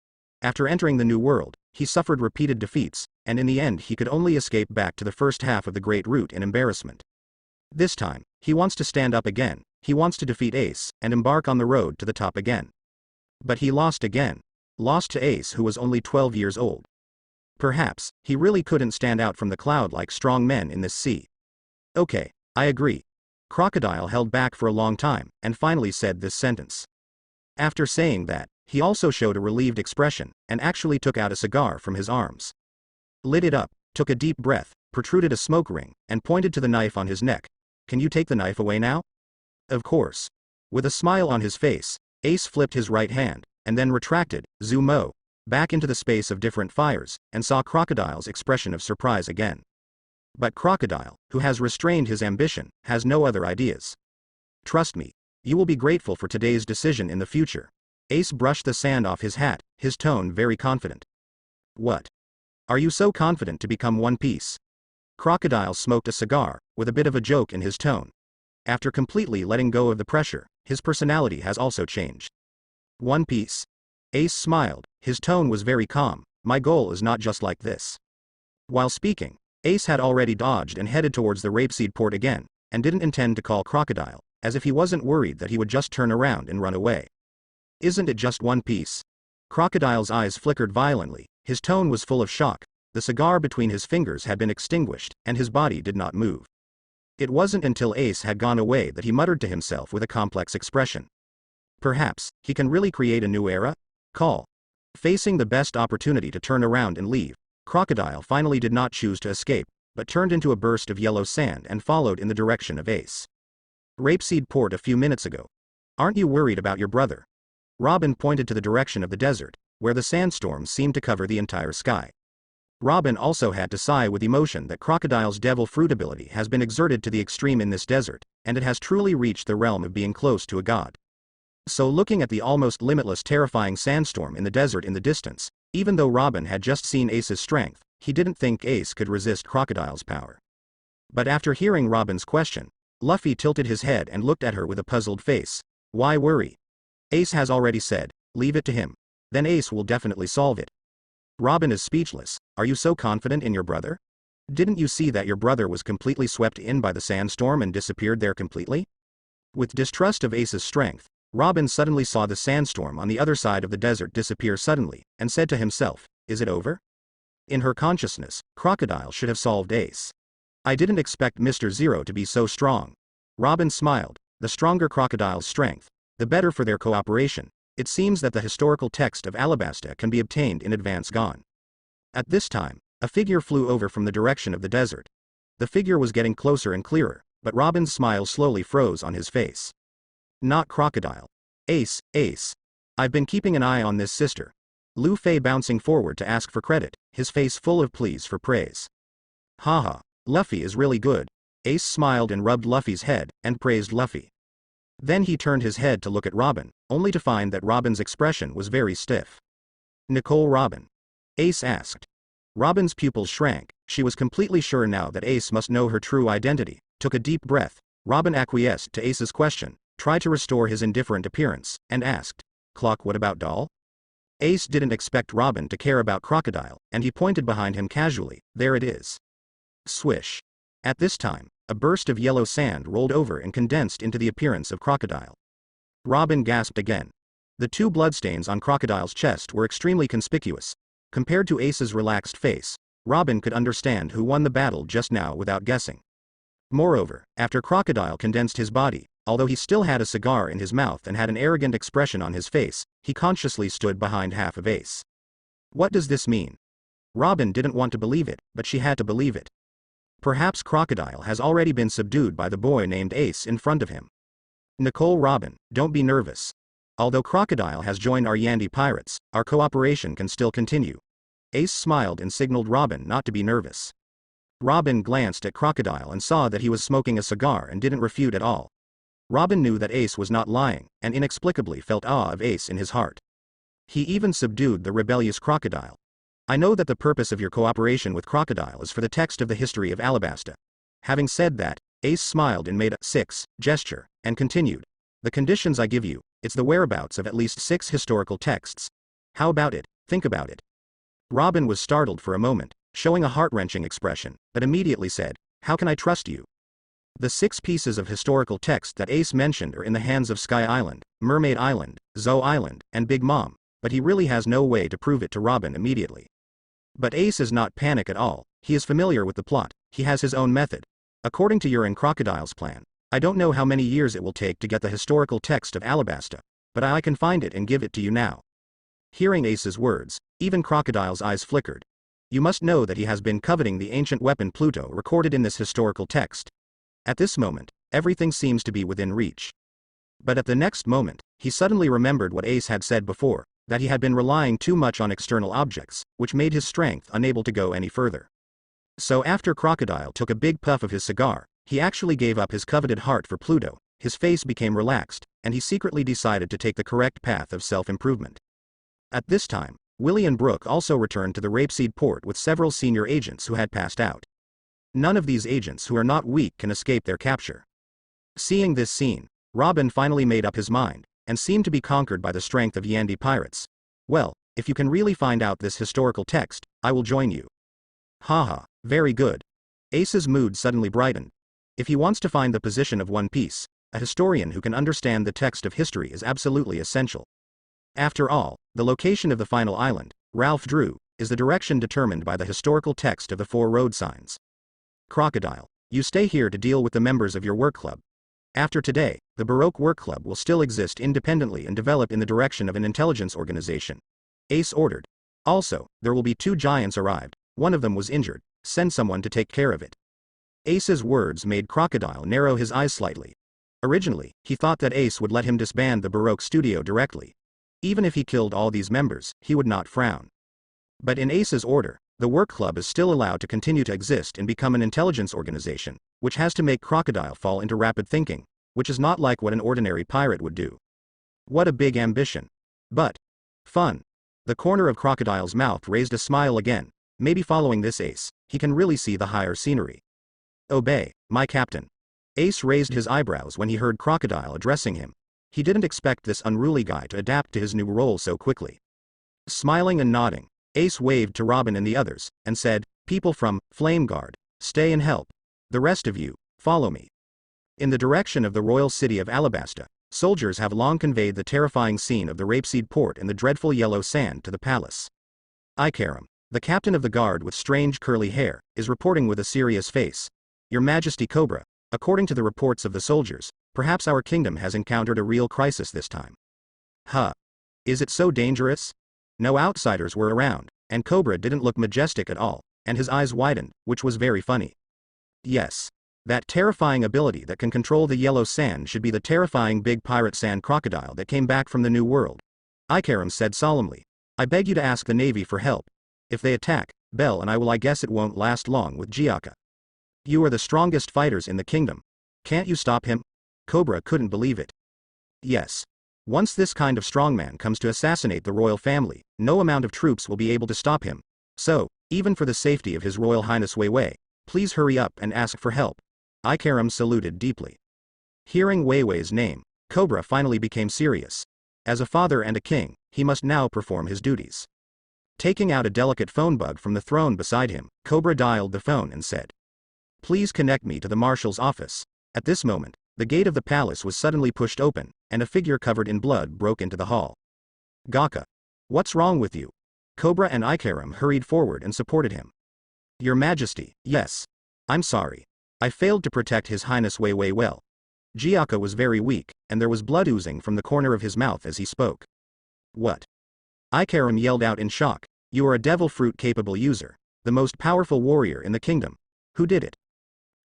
After entering the new world, he suffered repeated defeats, and in the end he could only escape back to the first half of the Great Route in embarrassment. This time, he wants to stand up again. He wants to defeat Ace, and embark on the road to the top again. But he lost again. Lost to Ace, who was only 12 years old. Perhaps, he really couldn't stand out from the crowd like strong men in this sea. Okay, I agree. Crocodile held back for a long time, and finally said this sentence. After saying that, he also showed a relieved expression, and actually took out a cigar from his arms. Lit it up, took a deep breath, protruded a smoke ring, and pointed to the knife on his neck. Can you take the knife away now? Of course. With a smile on his face, Ace flipped his right hand, and then retracted, zoom-o, back into the space of different fires, and saw Crocodile's expression of surprise again. But Crocodile, who has restrained his ambition, has no other ideas. Trust me. You will be grateful for today's decision in the future. Ace brushed the sand off his hat, his tone very confident. What? Are you so confident to become One Piece? Crocodile smoked a cigar, with a bit of a joke in his tone. After completely letting go of the pressure, his personality has also changed. One Piece? Ace smiled, his tone was very calm. My goal is not just like this. While speaking, Ace had already dodged and headed towards the rapeseed port again, and didn't intend to call Crocodile, as if he wasn't worried that he would just turn around and run away. Isn't it just One Piece? Crocodile's eyes flickered violently, his tone was full of shock. The cigar between his fingers had been extinguished, and his body did not move. It wasn't until Ace had gone away that he muttered to himself with a complex expression. Perhaps, he can really create a new era? Call. Facing the best opportunity to turn around and leave, Crocodile finally did not choose to escape, but turned into a burst of yellow sand and followed in the direction of Ace. Rapeseed Port a few minutes ago. Aren't you worried about your brother? Robin pointed to the direction of the desert, where the sandstorms seemed to cover the entire sky. Robin also had to sigh with emotion that Crocodile's devil fruit ability has been exerted to the extreme in this desert, and it has truly reached the realm of being close to a god. So looking at the almost limitless terrifying sandstorm in the desert in the distance, even though Robin had just seen Ace's strength, he didn't think Ace could resist Crocodile's power. But after hearing Robin's question, Luffy tilted his head and looked at her with a puzzled face. Why worry? Ace has already said, leave it to him. Then Ace will definitely solve it. Robin is speechless. Are you so confident in your brother? Didn't you see that your brother was completely swept in by the sandstorm and disappeared there completely? With distrust of Ace's strength, Robin suddenly saw the sandstorm on the other side of the desert disappear suddenly, and said to himself, is it over? In her consciousness, Crocodile should have solved Ace. I didn't expect Mr. Zero to be so strong. Robin smiled. The stronger Crocodile's strength, the better for their cooperation. It seems that the historical text of Alabasta can be obtained in advance gone. At this time, a figure flew over from the direction of the desert. The figure was getting closer and clearer, but Robin's smile slowly froze on his face. Not Crocodile. Ace, Ace. I've been keeping an eye on this sister. Luffy bouncing forward to ask for credit, his face full of pleas for praise. Haha, Luffy is really good. Ace smiled and rubbed Luffy's head, and praised Luffy. Then he turned his head to look at Robin, only to find that Robin's expression was very stiff. Nicole Robin? Ace asked. Robin's pupils shrank, she was completely sure now that Ace must know her true identity. Took a deep breath, Robin acquiesced to Ace's question, tried to restore his indifferent appearance, and asked, Clock, what about doll? Ace didn't expect Robin to care about Crocodile, and he pointed behind him casually, there it is. Swish. At this time, a burst of yellow sand rolled over and condensed into the appearance of Crocodile. Robin gasped again. The two bloodstains on Crocodile's chest were extremely conspicuous. Compared to Ace's relaxed face, Robin could understand who won the battle just now without guessing. Moreover, after Crocodile condensed his body, although he still had a cigar in his mouth and had an arrogant expression on his face, he consciously stood behind half of Ace. What does this mean? Robin didn't want to believe it, but she had to believe it. Perhaps Crocodile has already been subdued by the boy named Ace in front of him. Nicole Robin, don't be nervous. Although Crocodile has joined our Yandi pirates, our cooperation can still continue. Ace smiled and signaled Robin not to be nervous. Robin glanced at Crocodile and saw that he was smoking a cigar and didn't refute at all. Robin knew that Ace was not lying, and inexplicably felt awe of Ace in his heart. He even subdued the rebellious Crocodile. I know that the purpose of your cooperation with Crocodile is for the text of the history of Alabasta. Having said that, Ace smiled and made a 6 gesture, and continued. The conditions I give you, it's the whereabouts of at least 6 historical texts. How about it? Think about it. Robin was startled for a moment, showing a heart-wrenching expression, but immediately said, how can I trust you? The 6 pieces of historical text that Ace mentioned are in the hands of Sky Island, Mermaid Island, Zoe Island, and Big Mom, but he really has no way to prove it to Robin immediately. But Ace is not panic at all, he is familiar with the plot, he has his own method. According to your and Crocodile's plan, I don't know how many years it will take to get the historical text of Alabasta, but I can find it and give it to you now. Hearing Ace's words, even Crocodile's eyes flickered. You must know that he has been coveting the ancient weapon Pluto recorded in this historical text. At this moment, everything seems to be within reach. But at the next moment, he suddenly remembered what Ace had said before, that he had been relying too much on external objects, which made his strength unable to go any further. So after Crocodile took a big puff of his cigar, he actually gave up his coveted heart for Pluto, his face became relaxed, and he secretly decided to take the correct path of self-improvement. At this time, Willie and Brooke also returned to the Rapeseed port with several senior agents who had passed out. None of these agents who are not weak can escape their capture. Seeing this scene, Robin finally made up his mind, and seemed to be conquered by the strength of Yandi pirates. Well, if you can really find out this historical text, I will join you. Haha, very good. Ace's mood suddenly brightened. If he wants to find the position of One Piece, a historian who can understand the text of history is absolutely essential. After all, the location of the final island, Ralph drew, is the direction determined by the historical text of the 4 road signs. Crocodile, you stay here to deal with the members of your work club. After today, the Baroque Work Club will still exist independently and develop in the direction of an intelligence organization. Ace ordered. Also, there will be 2 giants arrived, one of them was injured, send someone to take care of it. Ace's words made Crocodile narrow his eyes slightly. Originally, he thought that Ace would let him disband the Baroque studio directly. Even if he killed all these members, he would not frown. But in Ace's order, the work club is still allowed to continue to exist and become an intelligence organization, which has to make Crocodile fall into rapid thinking, which is not like what an ordinary pirate would do. What a big ambition. But fun. The corner of Crocodile's mouth raised a smile again. Maybe following this Ace, he can really see the higher scenery. Obey, my captain. Ace raised his eyebrows when he heard Crocodile addressing him. He didn't expect this unruly guy to adapt to his new role so quickly. Smiling and nodding, Ace waved to Robin and the others, and said, people from Flame Guard, stay and help. The rest of you, follow me. In the direction of the royal city of Alabasta, soldiers have long conveyed the terrifying scene of the Rapeseed port and the dreadful yellow sand to the palace. Ikaram, the captain of the guard with strange curly hair, is reporting with a serious face. Your Majesty Cobra, according to the reports of the soldiers, perhaps our kingdom has encountered a real crisis this time. Huh. Is it so dangerous? No outsiders were around, and Cobra didn't look majestic at all, and his eyes widened, which was very funny. Yes. That terrifying ability that can control the yellow sand should be the terrifying big pirate sand crocodile that came back from the New World. Ikaram said solemnly. I beg you to ask the Navy for help. If they attack, Bell and I guess it won't last long with Giaka. You are the strongest fighters in the kingdom. Can't you stop him? Cobra couldn't believe it. Yes. Once this kind of strongman comes to assassinate the royal family, no amount of troops will be able to stop him. So, even for the safety of His Royal Highness Weiwei, please hurry up and ask for help. Ikaram saluted deeply. Hearing Weiwei's name, Cobra finally became serious. As a father and a king, he must now perform his duties. Taking out a delicate phone bug from the throne beside him, Cobra dialed the phone and said, please connect me to the marshal's office. At this moment, the gate of the palace was suddenly pushed open, and a figure covered in blood broke into the hall. Gaka. What's wrong with you? Cobra and Ikaram hurried forward and supported him. Your Majesty, yes. I'm sorry. I failed to protect His Highness Weiwei well. Giaka was very weak, and there was blood oozing from the corner of his mouth as he spoke. What? Ikaram yelled out in shock. You are a devil fruit capable user, the most powerful warrior in the kingdom. Who did it?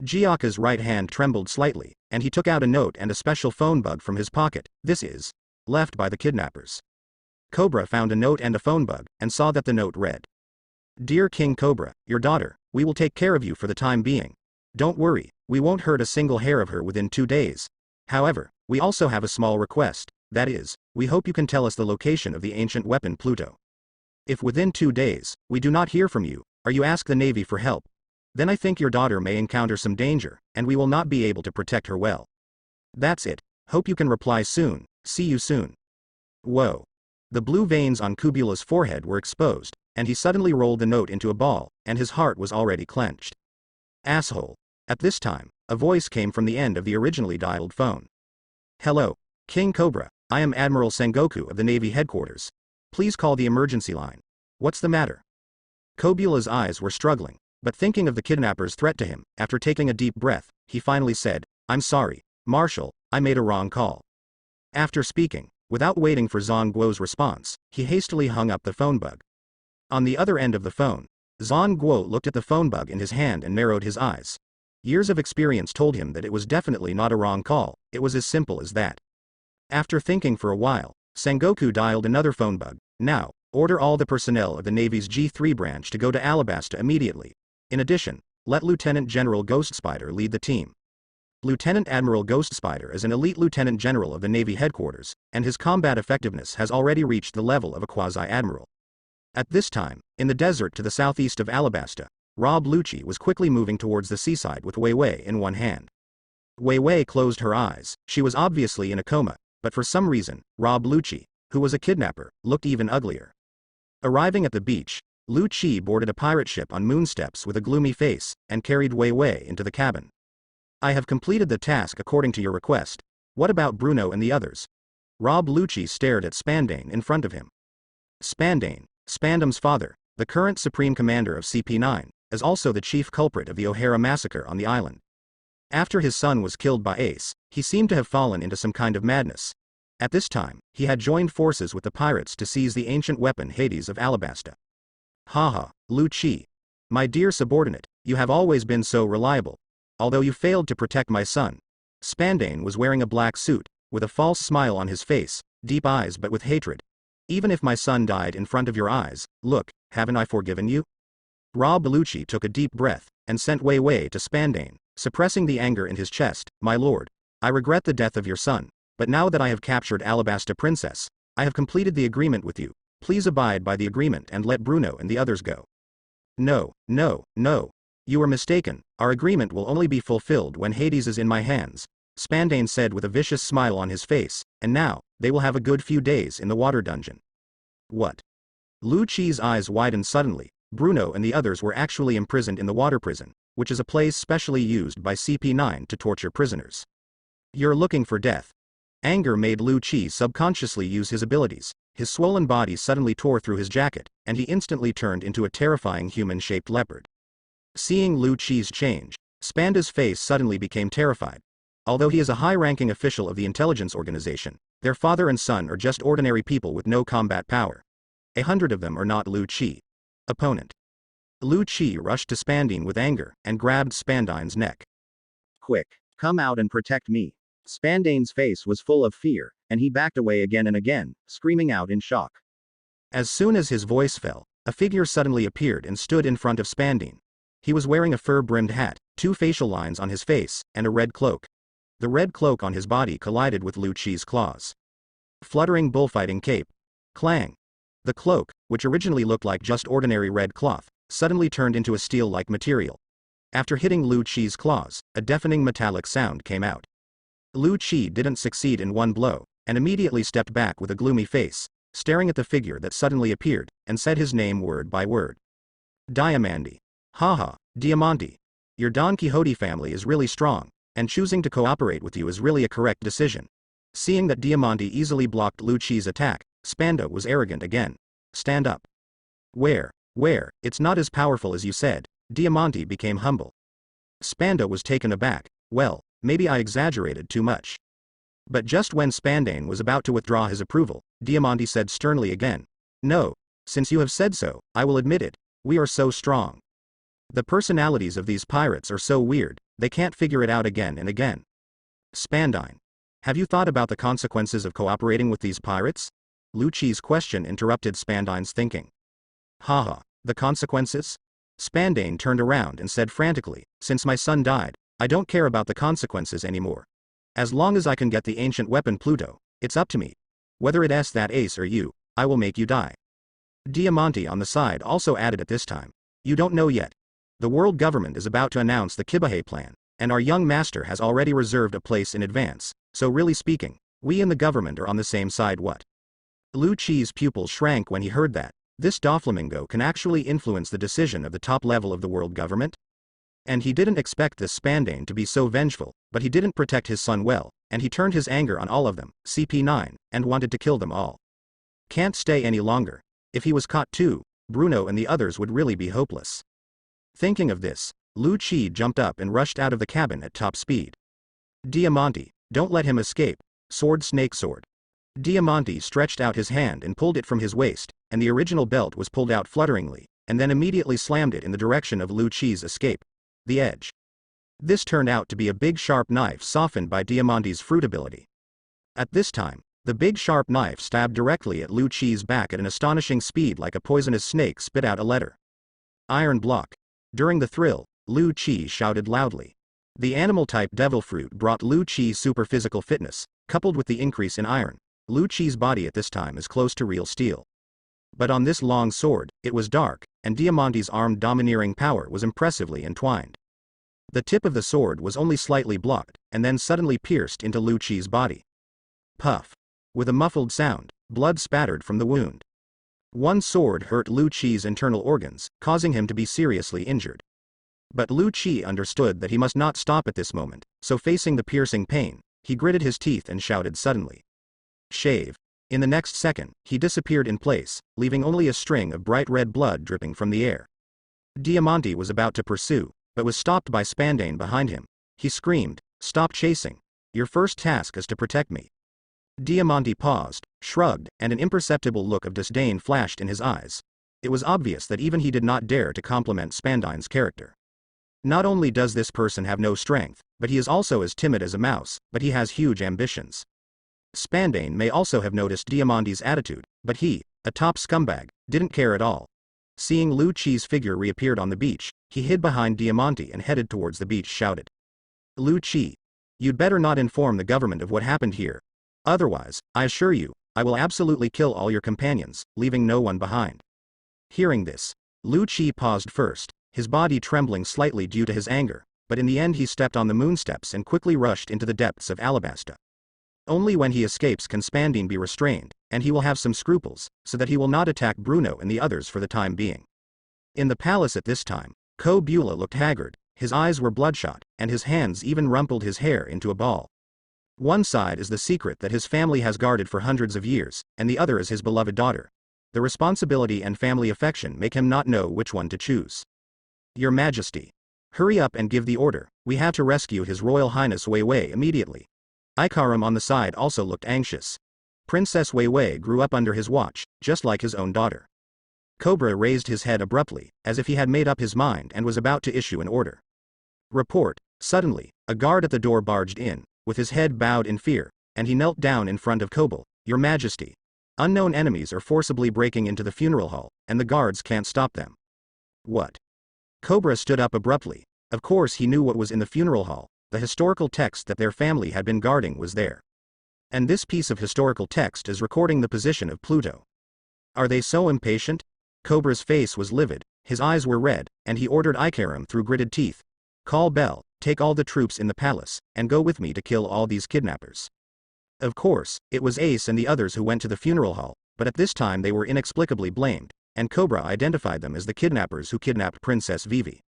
Giaka's right hand trembled slightly, and he took out a note and a special phone bug from his pocket. This is left by the kidnappers. Cobra found a note and a phone bug, and saw that the note read, Dear King Cobra, your daughter, we will take care of you for the time being. Don't worry, we won't hurt a single hair of her within 2 days. However, we also have a small request, that is, we hope you can tell us the location of the ancient weapon Pluto. If within 2 days, we do not hear from you, or you ask the Navy for help, then I think your daughter may encounter some danger, and we will not be able to protect her well. That's it, hope you can reply soon, see you soon. Whoa. The blue veins on Kubula's forehead were exposed, and he suddenly rolled the note into a ball, and his heart was already clenched. Asshole. At this time, a voice came from the end of the originally dialed phone. Hello, King Cobra, I am Admiral Sengoku of the Navy headquarters. Please call the emergency line. What's the matter? Kobula's eyes were struggling, but thinking of the kidnapper's threat to him, after taking a deep breath, he finally said, I'm sorry, Marshal, I made a wrong call. After speaking, without waiting for Zhang Guo's response, he hastily hung up the phone bug. On the other end of the phone, Zhang Guo looked at the phone bug in his hand and narrowed his eyes. Years of experience told him that it was definitely not a wrong call, it was as simple as that. After thinking for a while, Sengoku dialed another phone bug. Now, order all the personnel of the Navy's G3 branch to go to Alabasta immediately. In addition, let Lieutenant General Ghost Spider lead the team. Lieutenant Admiral Ghost Spider is an elite lieutenant general of the Navy headquarters, and his combat effectiveness has already reached the level of a quasi-admiral. At this time, in the desert to the southeast of Alabasta, Rob Lucci was quickly moving towards the seaside with Wei Wei in one hand. Wei Wei closed her eyes, she was obviously in a coma, but for some reason, Rob Lucci, who was a kidnapper, looked even uglier. Arriving at the beach, Lucci boarded a pirate ship on moonsteps with a gloomy face, and carried Wei Wei into the cabin. I have completed the task according to your request. What about Bruno and the others? Rob Lucci stared at Spandane in front of him. Spandane, Spandam's father, the current supreme commander of CP9, is also the chief culprit of the O'Hara massacre on the island. After his son was killed by Ace, he seemed to have fallen into some kind of madness. At this time, he had joined forces with the pirates to seize the ancient weapon Hades of Alabasta. Haha, Lucci. My dear subordinate, you have always been so reliable. Although you failed to protect my son. Spandane was wearing a black suit, with a false smile on his face, deep eyes but with hatred. Even if my son died in front of your eyes, look, haven't I forgiven you? Rob Lucci took a deep breath, and sent Wei Wei to Spandane, suppressing the anger in his chest. My lord, I regret the death of your son, but now that I have captured Alabasta Princess, I have completed the agreement with you. Please abide by the agreement and let Bruno and the others go. No, no, no. You are mistaken, our agreement will only be fulfilled when Hades is in my hands, Spandane said with a vicious smile on his face, and now, they will have a good few days in the water dungeon. What? Lucci's eyes widened suddenly. Bruno and the others were actually imprisoned in the water prison, which is a place specially used by CP9 to torture prisoners. You're looking for death. Anger made Lucci subconsciously use his abilities. His swollen body suddenly tore through his jacket, and he instantly turned into a terrifying human-shaped leopard. Seeing Lucci's change, Spanda's face suddenly became terrified. Although he is a high-ranking official of the intelligence organization, their father and son are just ordinary people with no combat power. 100 of them are not Lucci. Opponent. Lucci rushed to Spandane with anger, and grabbed Spandane's neck. Quick, come out and protect me. Spandane's face was full of fear, and he backed away again and again, screaming out in shock. As soon as his voice fell, a figure suddenly appeared and stood in front of Spandane. He was wearing a fur-brimmed hat, 2 facial lines on his face, and a red cloak. The red cloak on his body collided with Lucci's claws. Fluttering bullfighting cape. Clang. The cloak, which originally looked like just ordinary red cloth, suddenly turned into a steel-like material. After hitting Lucci's claws, a deafening metallic sound came out. Lucci didn't succeed in one blow, and immediately stepped back with a gloomy face, staring at the figure that suddenly appeared, and said his name word by word. Diamandi. Haha, Diamante. Your Don Quixote family is really strong, and choosing to cooperate with you is really a correct decision. Seeing that Diamante easily blocked Lucci's attack, Spanda was arrogant again. Stand up. Where, it's not as powerful as you said. Diamante became humble. Spanda was taken aback. Well, maybe I exaggerated too much. But just when Spandane was about to withdraw his approval, Diamante said sternly again. No, since you have said so, I will admit it. We are so strong. The personalities of these pirates are so weird, they can't figure it out again and again. Spandane. Have you thought about the consequences of cooperating with these pirates? Lucci's question interrupted Spandane's thinking. Haha, the consequences? Spandane turned around and said frantically, since my son died, I don't care about the consequences anymore. As long as I can get the ancient weapon Pluto, it's up to me. Whether it's that Ace or you, I will make you die. Diamante on the side also added at this time. You don't know yet. The world government is about to announce the Kibahe plan, and our young master has already reserved a place in advance, so really speaking, we and the government are on the same side. What? Lucci's pupil shrank when he heard that. This Doflamingo can actually influence the decision of the top level of the world government? And he didn't expect this Spandane to be so vengeful, but he didn't protect his son well, and he turned his anger on all of them, CP9, and wanted to kill them all. Can't stay any longer. If he was caught too, Bruno and the others would really be hopeless. Thinking of this, Lu Qi jumped up and rushed out of the cabin at top speed. Diamante, don't let him escape. Sword, snake sword. Diamante stretched out his hand and pulled it from his waist, and the original belt was pulled out flutteringly, and then immediately slammed it in the direction of Lu Qi's escape. The edge. This turned out to be a big sharp knife softened by Diamante's fruit ability. At this time, the big sharp knife stabbed directly at Lu Qi's back at an astonishing speed like a poisonous snake spit out a letter. Iron block. During the thrill, Lu Qi shouted loudly. The animal-type devil fruit brought Lu Qi's super physical fitness, coupled with the increase in iron. Lu Qi's body at this time is close to real steel. But on this long sword, it was dark, and Diamante's armed domineering power was impressively entwined. The tip of the sword was only slightly blocked, and then suddenly pierced into Lu Qi's body. Puff. With a muffled sound, blood spattered from the wound. One sword hurt Lu Qi's internal organs, causing him to be seriously injured. But Lu Qi understood that he must not stop at this moment, so facing the piercing pain, he gritted his teeth and shouted suddenly. Shave. In the next second, he disappeared in place, leaving only a string of bright red blood dripping from the air. Diamante was about to pursue, but was stopped by Spandane behind him. He screamed, "Stop chasing. Your first task is to protect me." Diamante paused, shrugged, and an imperceptible look of disdain flashed in his eyes. It was obvious that even he did not dare to compliment Spandane's character. Not only does this person have no strength, but he is also as timid as a mouse, but he has huge ambitions. Spandane may also have noticed Diamante's attitude, but he, a top scumbag, didn't care at all. Seeing Lu Qi's figure reappeared on the beach, he hid behind Diamante and headed towards the beach shouted. Lu Qi. You'd better not inform the government of what happened here. Otherwise, I assure you, I will absolutely kill all your companions, leaving no one behind. Hearing this, Lu Qi paused first, his body trembling slightly due to his anger, but in the end he stepped on the moon steps and quickly rushed into the depths of Alabasta. Only when he escapes can Spandane be restrained, and he will have some scruples, so that he will not attack Bruno and the others for the time being. In the palace at this time, Ko Beulah looked haggard, his eyes were bloodshot, and his hands even rumpled his hair into a ball. One side is the secret that his family has guarded for hundreds of years, and the other is his beloved daughter. The responsibility and family affection make him not know which one to choose. Your Majesty. Hurry up and give the order, we have to rescue His Royal Highness Wei Wei immediately. Ikaram on the side also looked anxious. Princess Wei Wei grew up under his watch, just like his own daughter. Cobra raised his head abruptly, as if he had made up his mind and was about to issue an order. Report. Suddenly, a guard at the door barged in, with his head bowed in fear, and he knelt down in front of Koble. Your Majesty. Unknown enemies are forcibly breaking into the funeral hall, and the guards can't stop them. What? Cobra stood up abruptly. Of course he knew what was in the funeral hall. The historical text that their family had been guarding was there. And this piece of historical text is recording the position of Pluto. Are they so impatient? Cobra's face was livid, his eyes were red, and he ordered Ikaram through gritted teeth. Call Bell, take all the troops in the palace, and go with me to kill all these kidnappers. Of course, it was Ace and the others who went to the funeral hall, but at this time they were inexplicably blamed, and Cobra identified them as the kidnappers who kidnapped Princess Vivi.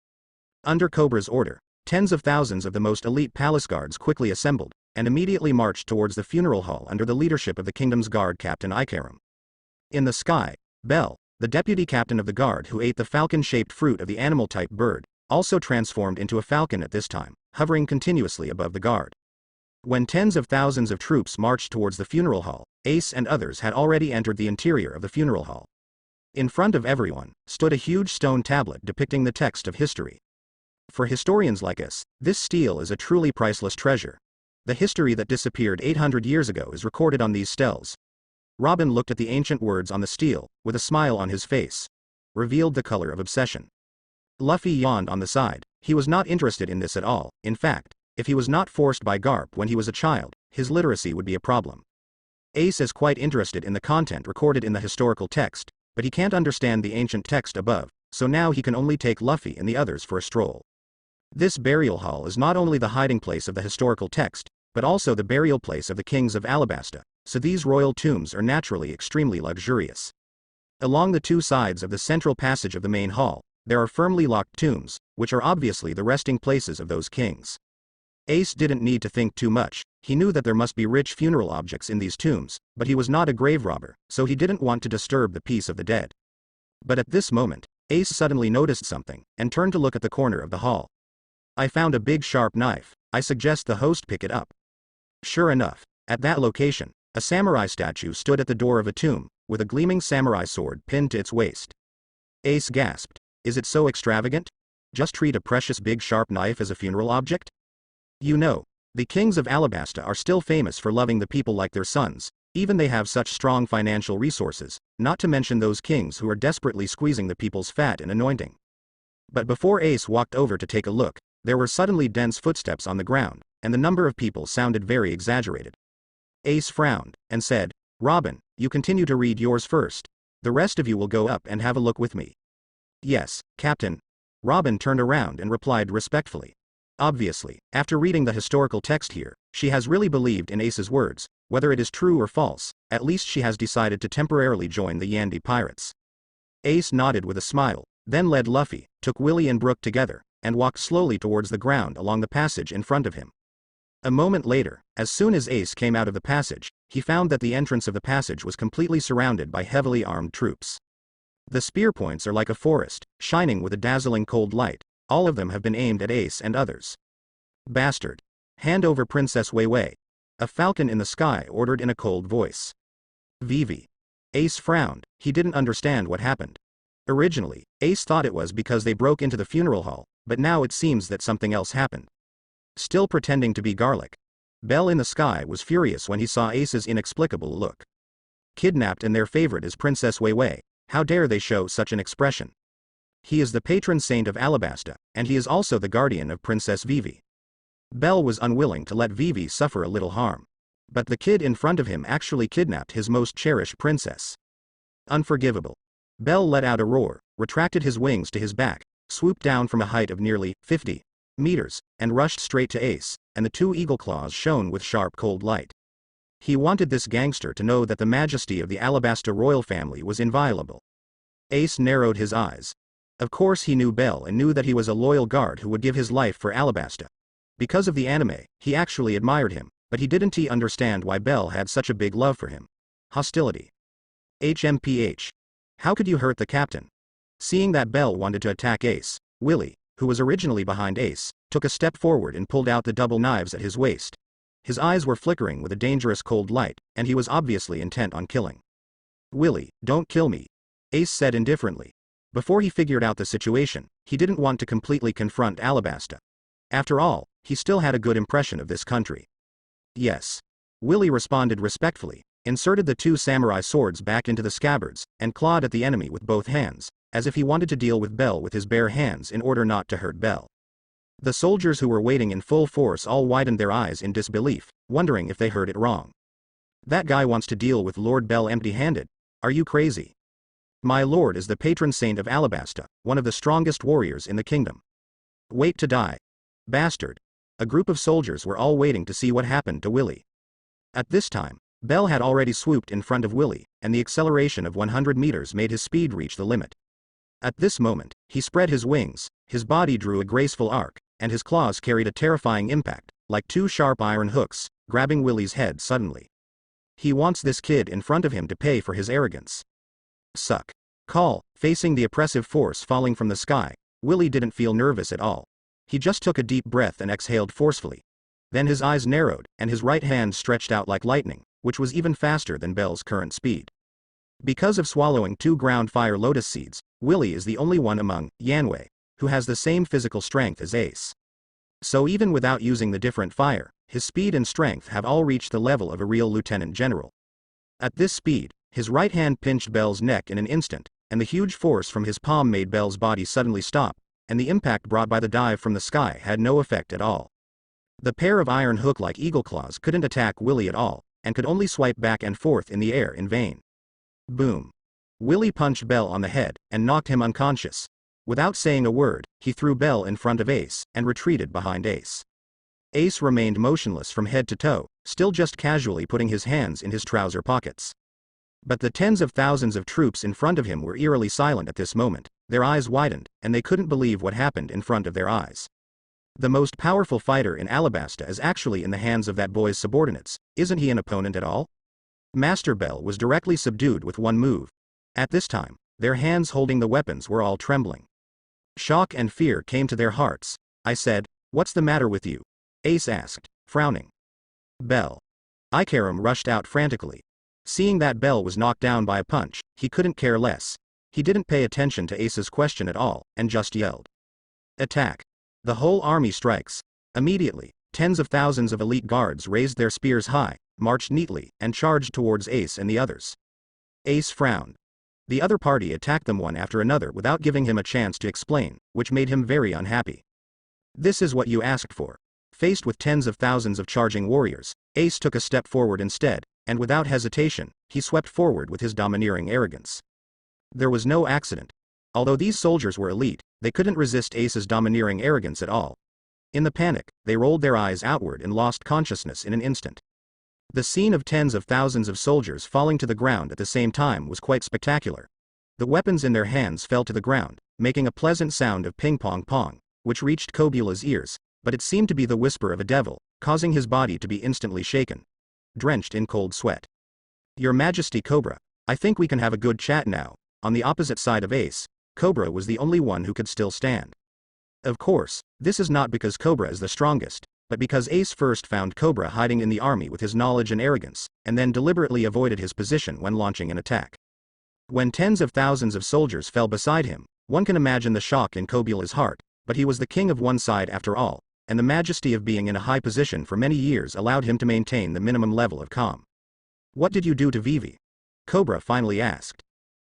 Under Cobra's order, tens of thousands of the most elite palace guards quickly assembled, and immediately marched towards the funeral hall under the leadership of the kingdom's guard captain Ikaram. In the sky, Bell, the deputy captain of the guard who ate the falcon-shaped fruit of the animal-type bird, also transformed into a falcon at this time, hovering continuously above the guard. When tens of thousands of troops marched towards the funeral hall, Ace and others had already entered the interior of the funeral hall. In front of everyone, stood a huge stone tablet depicting the text of history. For historians like us, this stele is a truly priceless treasure. The history that disappeared 800 years ago is recorded on these steles. Robin looked at the ancient words on the stele, with a smile on his face. Revealed the color of obsession. Luffy yawned on the side. He was not interested in this at all. In fact, if he was not forced by Garp when he was a child, his literacy would be a problem. Ace is quite interested in the content recorded in the historical text, but he can't understand the ancient text above, so now he can only take Luffy and the others for a stroll. This burial hall is not only the hiding place of the historical text, but also the burial place of the kings of Alabasta, so these royal tombs are naturally extremely luxurious. Along the two sides of the central passage of the main hall, there are firmly locked tombs, which are obviously the resting places of those kings. Ace didn't need to think too much. He knew that there must be rich funeral objects in these tombs, but he was not a grave robber, so he didn't want to disturb the peace of the dead. But at this moment, Ace suddenly noticed something, and turned to look at the corner of the hall. I found a big sharp knife. I suggest the host pick it up. Sure enough, at that location, a samurai statue stood at the door of a tomb, with a gleaming samurai sword pinned to its waist. Ace gasped. Is it so extravagant? Just treat a precious big sharp knife as a funeral object? You know, the kings of Alabasta are still famous for loving the people like their sons, even they have such strong financial resources, not to mention those kings who are desperately squeezing the people's fat and anointing. But before Ace walked over to take a look, there were suddenly dense footsteps on the ground, and the number of people sounded very exaggerated. Ace frowned, and said, Robin, you continue to read yours first. The rest of you will go up and have a look with me. Yes, Captain. Robin turned around and replied respectfully. Obviously, after reading the historical text here, she has really believed in Ace's words, whether it is true or false, at least she has decided to temporarily join the Yandi pirates. Ace nodded with a smile, then led Luffy, took Willy and Brook together, and walked slowly towards the ground along the passage in front of him. A moment later, as soon as Ace came out of the passage, he found that the entrance of the passage was completely surrounded by heavily armed troops. The spear points are like a forest, shining with a dazzling cold light. All of them have been aimed at Ace and others. Bastard. Hand over Princess Wei Wei. A falcon in the sky ordered in a cold voice. Vivi. Ace frowned. He didn't understand what happened. Originally, Ace thought it was because they broke into the funeral hall, but now it seems that something else happened. Still pretending to be garlic. Bell in the sky was furious when he saw Ace's inexplicable look. Kidnapped and their favorite is Princess Wei Wei. How dare they show such an expression? He is the patron saint of Alabasta, and he is also the guardian of Princess Vivi. Bell was unwilling to let Vivi suffer a little harm. But the kid in front of him actually kidnapped his most cherished princess. Unforgivable. Bell let out a roar, retracted his wings to his back, swooped down from a height of nearly 50 meters, and rushed straight to Ace, and the two eagle claws shone with sharp cold light. He wanted this gangster to know that the majesty of the Alabasta royal family was inviolable. Ace narrowed his eyes. Of course he knew Bell and knew that he was a loyal guard who would give his life for Alabasta. Because of the anime, he actually admired him, but he didn't understand why Bell had such a big love for him. Hostility. HMPH. How could you hurt the captain? Seeing that Bell wanted to attack Ace, Willy, who was originally behind Ace, took a step forward and pulled out the double knives at his waist. His eyes were flickering with a dangerous cold light, and he was obviously intent on killing. Willy, don't kill me, Ace said indifferently. Before he figured out the situation, he didn't want to completely confront Alabasta. After all, he still had a good impression of this country. Yes. Willy responded respectfully, inserted the two samurai swords back into the scabbards, and clawed at the enemy with both hands, as if he wanted to deal with Bell with his bare hands in order not to hurt Bell. The soldiers who were waiting in full force all widened their eyes in disbelief, wondering if they heard it wrong. That guy wants to deal with Lord Bell empty-handed. Are you crazy? My lord is the patron saint of Alabasta, one of the strongest warriors in the kingdom. Wait to die. Bastard. A group of soldiers were all waiting to see what happened to Willy. At this time, Bell had already swooped in front of Willy, and the acceleration of 100 meters made his speed reach the limit. At this moment, he spread his wings, his body drew a graceful arc, and his claws carried a terrifying impact, like two sharp iron hooks, grabbing Willy's head suddenly. He wants this kid in front of him to pay for his arrogance. Suck. Call. Facing the oppressive force falling from the sky, Willy didn't feel nervous at all. He just took a deep breath and exhaled forcefully. Then his eyes narrowed, and his right hand stretched out like lightning, which was even faster than Bell's current speed. Because of swallowing 2 ground fire lotus seeds, Willy is the only one among Yanwei who has the same physical strength as Ace. So even without using the different fire, his speed and strength have all reached the level of a real lieutenant general. At this speed, his right hand pinched Bell's neck in an instant, and the huge force from his palm made Bell's body suddenly stop, and the impact brought by the dive from the sky had no effect at all. The pair of iron hook-like eagle claws couldn't attack Willy at all, and could only swipe back and forth in the air in vain. Boom. Willy punched Bell on the head, and knocked him unconscious. Without saying a word, he threw Bell in front of Ace, and retreated behind Ace. Ace remained motionless from head to toe, still just casually putting his hands in his trouser pockets. But the tens of thousands of troops in front of him were eerily silent at this moment. Their eyes widened, and they couldn't believe what happened in front of their eyes. The most powerful fighter in Alabasta is actually in the hands of that boy's subordinates. Isn't he an opponent at all? Master Bell was directly subdued with one move. At this time, their hands holding the weapons were all trembling. Shock and fear came to their hearts. I said, "What's the matter with you?" Ace asked, frowning. Bell. Ikaram rushed out frantically. Seeing that Bell was knocked down by a punch, he couldn't care less. He didn't pay attention to Ace's question at all, and just yelled. Attack. The whole army strikes. Immediately, tens of thousands of elite guards raised their spears high, marched neatly, and charged towards Ace and the others. Ace frowned. The other party attacked them one after another without giving him a chance to explain, which made him very unhappy. This is what you asked for. Faced with tens of thousands of charging warriors, Ace took a step forward instead, and without hesitation, he swept forward with his domineering arrogance. There was no accident. Although these soldiers were elite, they couldn't resist Ace's domineering arrogance at all. In the panic, they rolled their eyes outward and lost consciousness in an instant. The scene of tens of thousands of soldiers falling to the ground at the same time was quite spectacular. The weapons in their hands fell to the ground, making a pleasant sound of ping-pong-pong, which reached Kobula's ears, but it seemed to be the whisper of a devil, causing his body to be instantly shaken. Drenched in cold sweat. Your Majesty Cobra, I think we can have a good chat now. On the opposite side of Ace, Cobra was the only one who could still stand. Of course, this is not because Cobra is the strongest, but because Ace first found Cobra hiding in the army with his knowledge and arrogance, and then deliberately avoided his position when launching an attack. When tens of thousands of soldiers fell beside him, one can imagine the shock in Kobula's heart, but he was the king of one side after all, and the majesty of being in a high position for many years allowed him to maintain the minimum level of calm. What did you do to Vivi? Cobra finally asked.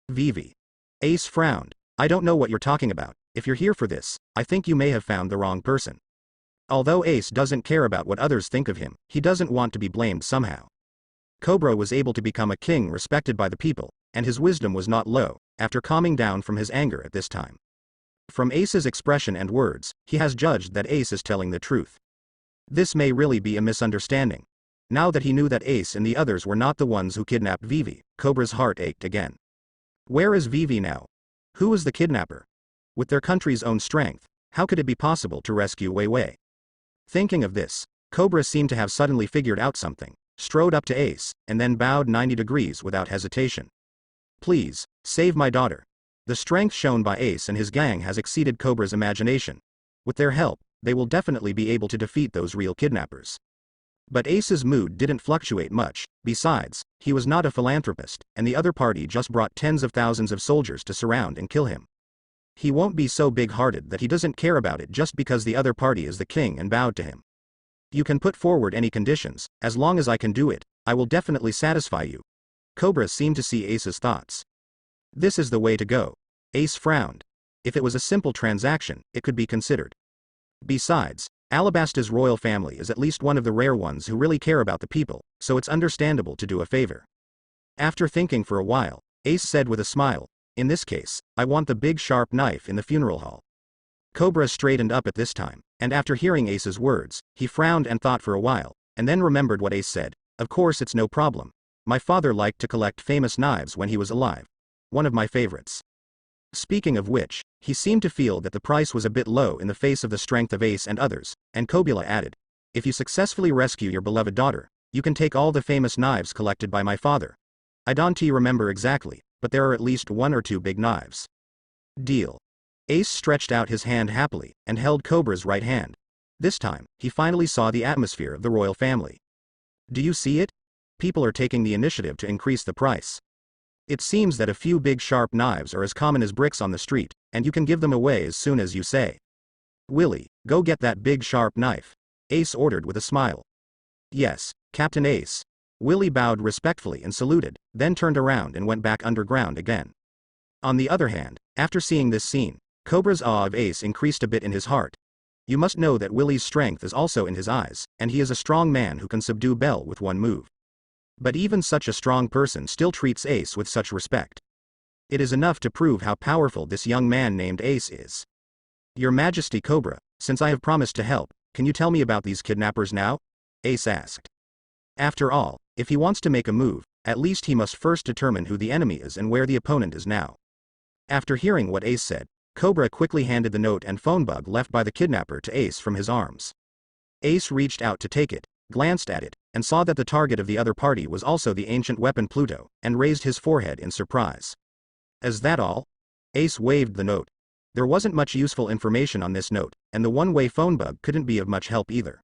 Vivi. Ace frowned. I don't know what you're talking about. If you're here for this, I think you may have found the wrong person. Although Ace doesn't care about what others think of him, he doesn't want to be blamed somehow. Cobra was able to become a king respected by the people, and his wisdom was not low, after calming down from his anger at this time. From Ace's expression and words, he has judged that Ace is telling the truth. This may really be a misunderstanding. Now that he knew that Ace and the others were not the ones who kidnapped Vivi, Cobra's heart ached again. Where is Vivi now? Who was the kidnapper? With their country's own strength, how could it be possible to rescue Wei Wei? Thinking of this, Cobra seemed to have suddenly figured out something, strode up to Ace, and then bowed 90 degrees without hesitation. Please, save my daughter. The strength shown by Ace and his gang has exceeded Cobra's imagination. With their help, they will definitely be able to defeat those real kidnappers. But Ace's mood didn't fluctuate much. Besides, he was not a philanthropist, and the other party just brought tens of thousands of soldiers to surround and kill him. He won't be so big-hearted that he doesn't care about it just because the other party is the king and bowed to him. You can put forward any conditions, as long as I can do it, I will definitely satisfy you. Cobra seemed to see Ace's thoughts. This is the way to go. Ace frowned. If it was a simple transaction, it could be considered. Besides, Alabasta's royal family is at least one of the rare ones who really care about the people, so it's understandable to do a favor. After thinking for a while, Ace said with a smile, in this case, I want the big sharp knife in the funeral hall. Cobra straightened up at this time, and after hearing Ace's words, he frowned and thought for a while, and then remembered what Ace said. Of course it's no problem. My father liked to collect famous knives when he was alive. One of my favorites. Speaking of which, he seemed to feel that the price was a bit low in the face of the strength of Ace and others, and Kobula added, if you successfully rescue your beloved daughter, you can take all the famous knives collected by my father. I don't remember exactly, but there are at least 1 or 2 big knives. Deal. Ace stretched out his hand happily, and held Cobra's right hand. This time, he finally saw the atmosphere of the royal family. Do you see it? People are taking the initiative to increase the price. It seems that a few big sharp knives are as common as bricks on the street, and you can give them away as soon as you say. Willie, go get that big sharp knife. Ace ordered with a smile. Yes, Captain Ace. Willie bowed respectfully and saluted, then turned around and went back underground again. On the other hand, after seeing this scene, Cobra's awe of Ace increased a bit in his heart. You must know that Willie's strength is also in his eyes, and he is a strong man who can subdue Bell with one move. But even such a strong person still treats Ace with such respect. It is enough to prove how powerful this young man named Ace is. Your Majesty Cobra, since I have promised to help, can you tell me about these kidnappers now? Ace asked. After all, if he wants to make a move, at least he must first determine who the enemy is and where the opponent is now. After hearing what Ace said, Cobra quickly handed the note and phone bug left by the kidnapper to Ace from his arms. Ace reached out to take it, glanced at it, and saw that the target of the other party was also the ancient weapon Pluto, and raised his forehead in surprise. Is that all? Ace waved the note. There wasn't much useful information on this note, and the one-way phone bug couldn't be of much help either.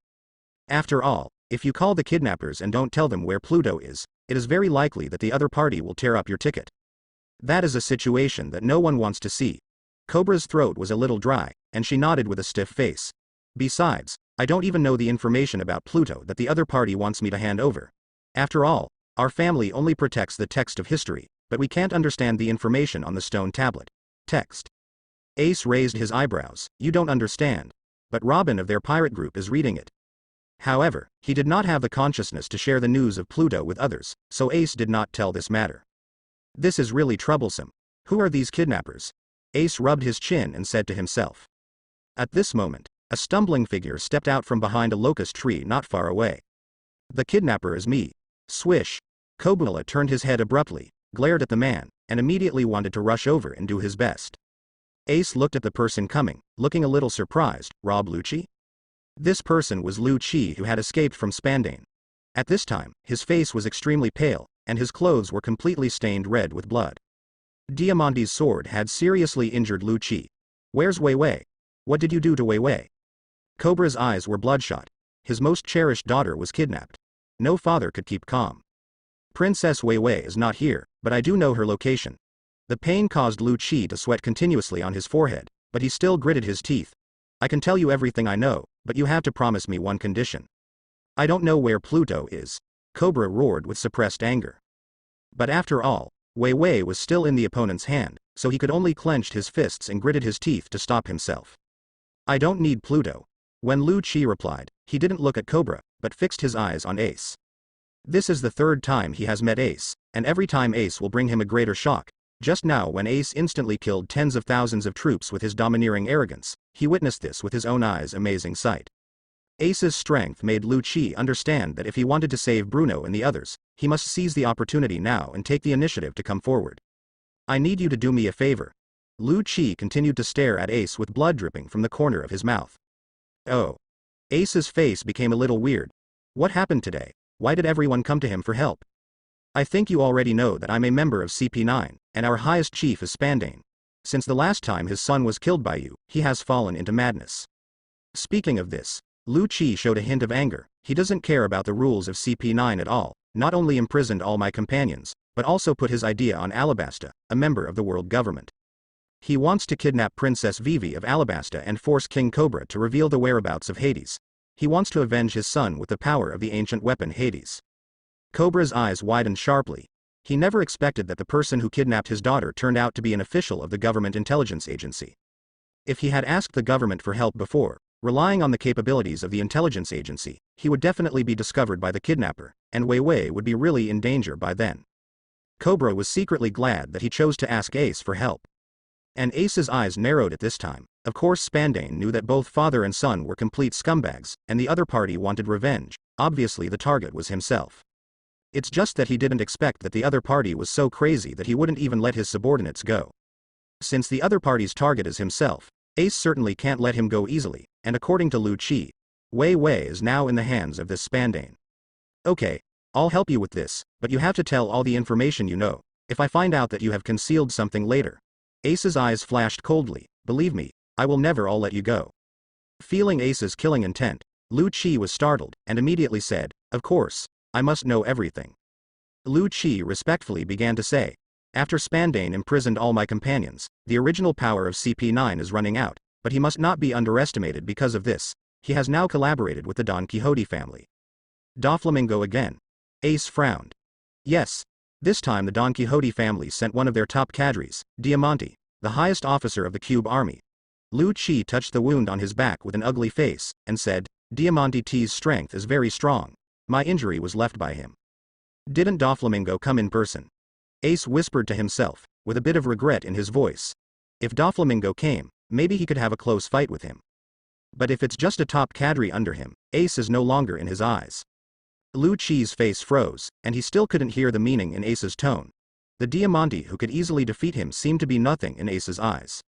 After all, if you call the kidnappers and don't tell them where Pluto is, it is very likely that the other party will tear up your ticket. That is a situation that no one wants to see. Cobra's throat was a little dry, and she nodded with a stiff face. Besides, I don't even know the information about Pluto that the other party wants me to hand over. After all, our family only protects the text of history, but we can't understand the information on the stone tablet. Text. Ace raised his eyebrows. You don't understand. But Robin of their pirate group is reading it. However, he did not have the consciousness to share the news of Pluto with others, so Ace did not tell this matter. This is really troublesome. Who are these kidnappers? Ace rubbed his chin and said to himself. At this moment, a stumbling figure stepped out from behind a locust tree not far away. The kidnapper is me. Swish. Kobula turned his head abruptly, glared at the man, and immediately wanted to rush over and do his best. Ace looked at the person coming, looking a little surprised. Rob Lucci? This person was Lu Chi, who had escaped from Spandane. At this time, his face was extremely pale, and his clothes were completely stained red with blood. Diamante's sword had seriously injured Lu Chi. Where's Wei Wei? What did you do to Wei Wei? Cobra's eyes were bloodshot. His most cherished daughter was kidnapped. No father could keep calm. Princess Wei Wei is not here, but I do know her location. The pain caused Lu Chi to sweat continuously on his forehead, but he still gritted his teeth. I can tell you everything I know, but you have to promise me one condition. I don't know where Pluto is. Cobra roared with suppressed anger. But after all, Wei Wei was still in the opponent's hand, so he could only clench his fists and gritted his teeth to stop himself. I don't need Pluto. When Lu Chi replied, he didn't look at Cobra, but fixed his eyes on Ace. This is the third time he has met Ace, and every time Ace will bring him a greater shock. Just now when Ace instantly killed tens of thousands of troops with his domineering arrogance, he witnessed this with his own eyes, amazing sight. Ace's strength made Lu Chi understand that if he wanted to save Bruno and the others, he must seize the opportunity now and take the initiative to come forward. I need you to do me a favor. Lu Chi continued to stare at Ace with blood dripping from the corner of his mouth. Oh. Ace's face became a little weird. What happened today? Why did everyone come to him for help? I think you already know that I'm a member of CP9, and our highest chief is Spandane. Since the last time his son was killed by you, he has fallen into madness. Speaking of this, Lu Chi showed a hint of anger. He doesn't care about the rules of CP9 at all, not only imprisoned all my companions, but also put his idea on Alabasta, a member of the world government. He wants to kidnap Princess Vivi of Alabasta and force King Cobra to reveal the whereabouts of Hades. He wants to avenge his son with the power of the ancient weapon Hades. Cobra's eyes widened sharply. He never expected that the person who kidnapped his daughter turned out to be an official of the government intelligence agency. If he had asked the government for help before, relying on the capabilities of the intelligence agency, he would definitely be discovered by the kidnapper, and Wei Wei would be really in danger by then. Cobra was secretly glad that he chose to ask Ace for help. And Ace's eyes narrowed at this time. Of course Spandane knew that both father and son were complete scumbags, and the other party wanted revenge. Obviously the target was himself. It's just that he didn't expect that the other party was so crazy that he wouldn't even let his subordinates go. Since the other party's target is himself, Ace certainly can't let him go easily, and according to Lu Chi, Wei Wei is now in the hands of this Spandane. Okay, I'll help you with this, but you have to tell all the information you know. If I find out that you have concealed something later. Ace's eyes flashed coldly. Believe me, I will never all let you go. Feeling Ace's killing intent, Lu Chi was startled, and immediately said, of course, I must know everything. Lu Chi respectfully began to say, after Spandane imprisoned all my companions, the original power of CP9 is running out, but he must not be underestimated because of this. He has now collaborated with the Don Quixote family. Doflamingo again. Ace frowned. Yes. This time the Don Quixote family sent one of their top cadres, Diamante, the highest officer of the Cube army. Lu Chi touched the wound on his back with an ugly face, and said, Diamante's strength is very strong. My injury was left by him. Didn't Doflamingo come in person? Ace whispered to himself, with a bit of regret in his voice. If Doflamingo came, maybe he could have a close fight with him. But if it's just a top cadre under him, Ace is no longer in his eyes. Lu Chi's face froze, and he still couldn't hear the meaning in Ace's tone. The Diamante who could easily defeat him seemed to be nothing in Ace's eyes.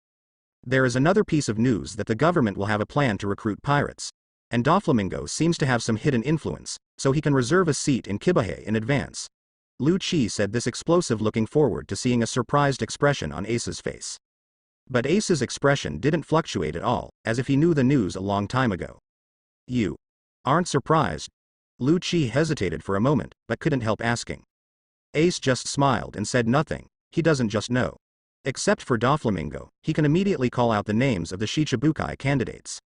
There is another piece of news that the government will have a plan to recruit pirates. And Doflamingo seems to have some hidden influence, so he can reserve a seat in Kibahe in advance. Lu Chi said this explosive, looking forward to seeing a surprised expression on Ace's face. But Ace's expression didn't fluctuate at all, as if he knew the news a long time ago. You aren't surprised? Lu Chi hesitated for a moment, but couldn't help asking. Ace just smiled and said nothing. He doesn't just know. Except for Doflamingo, he can immediately call out the names of the Shichibukai candidates.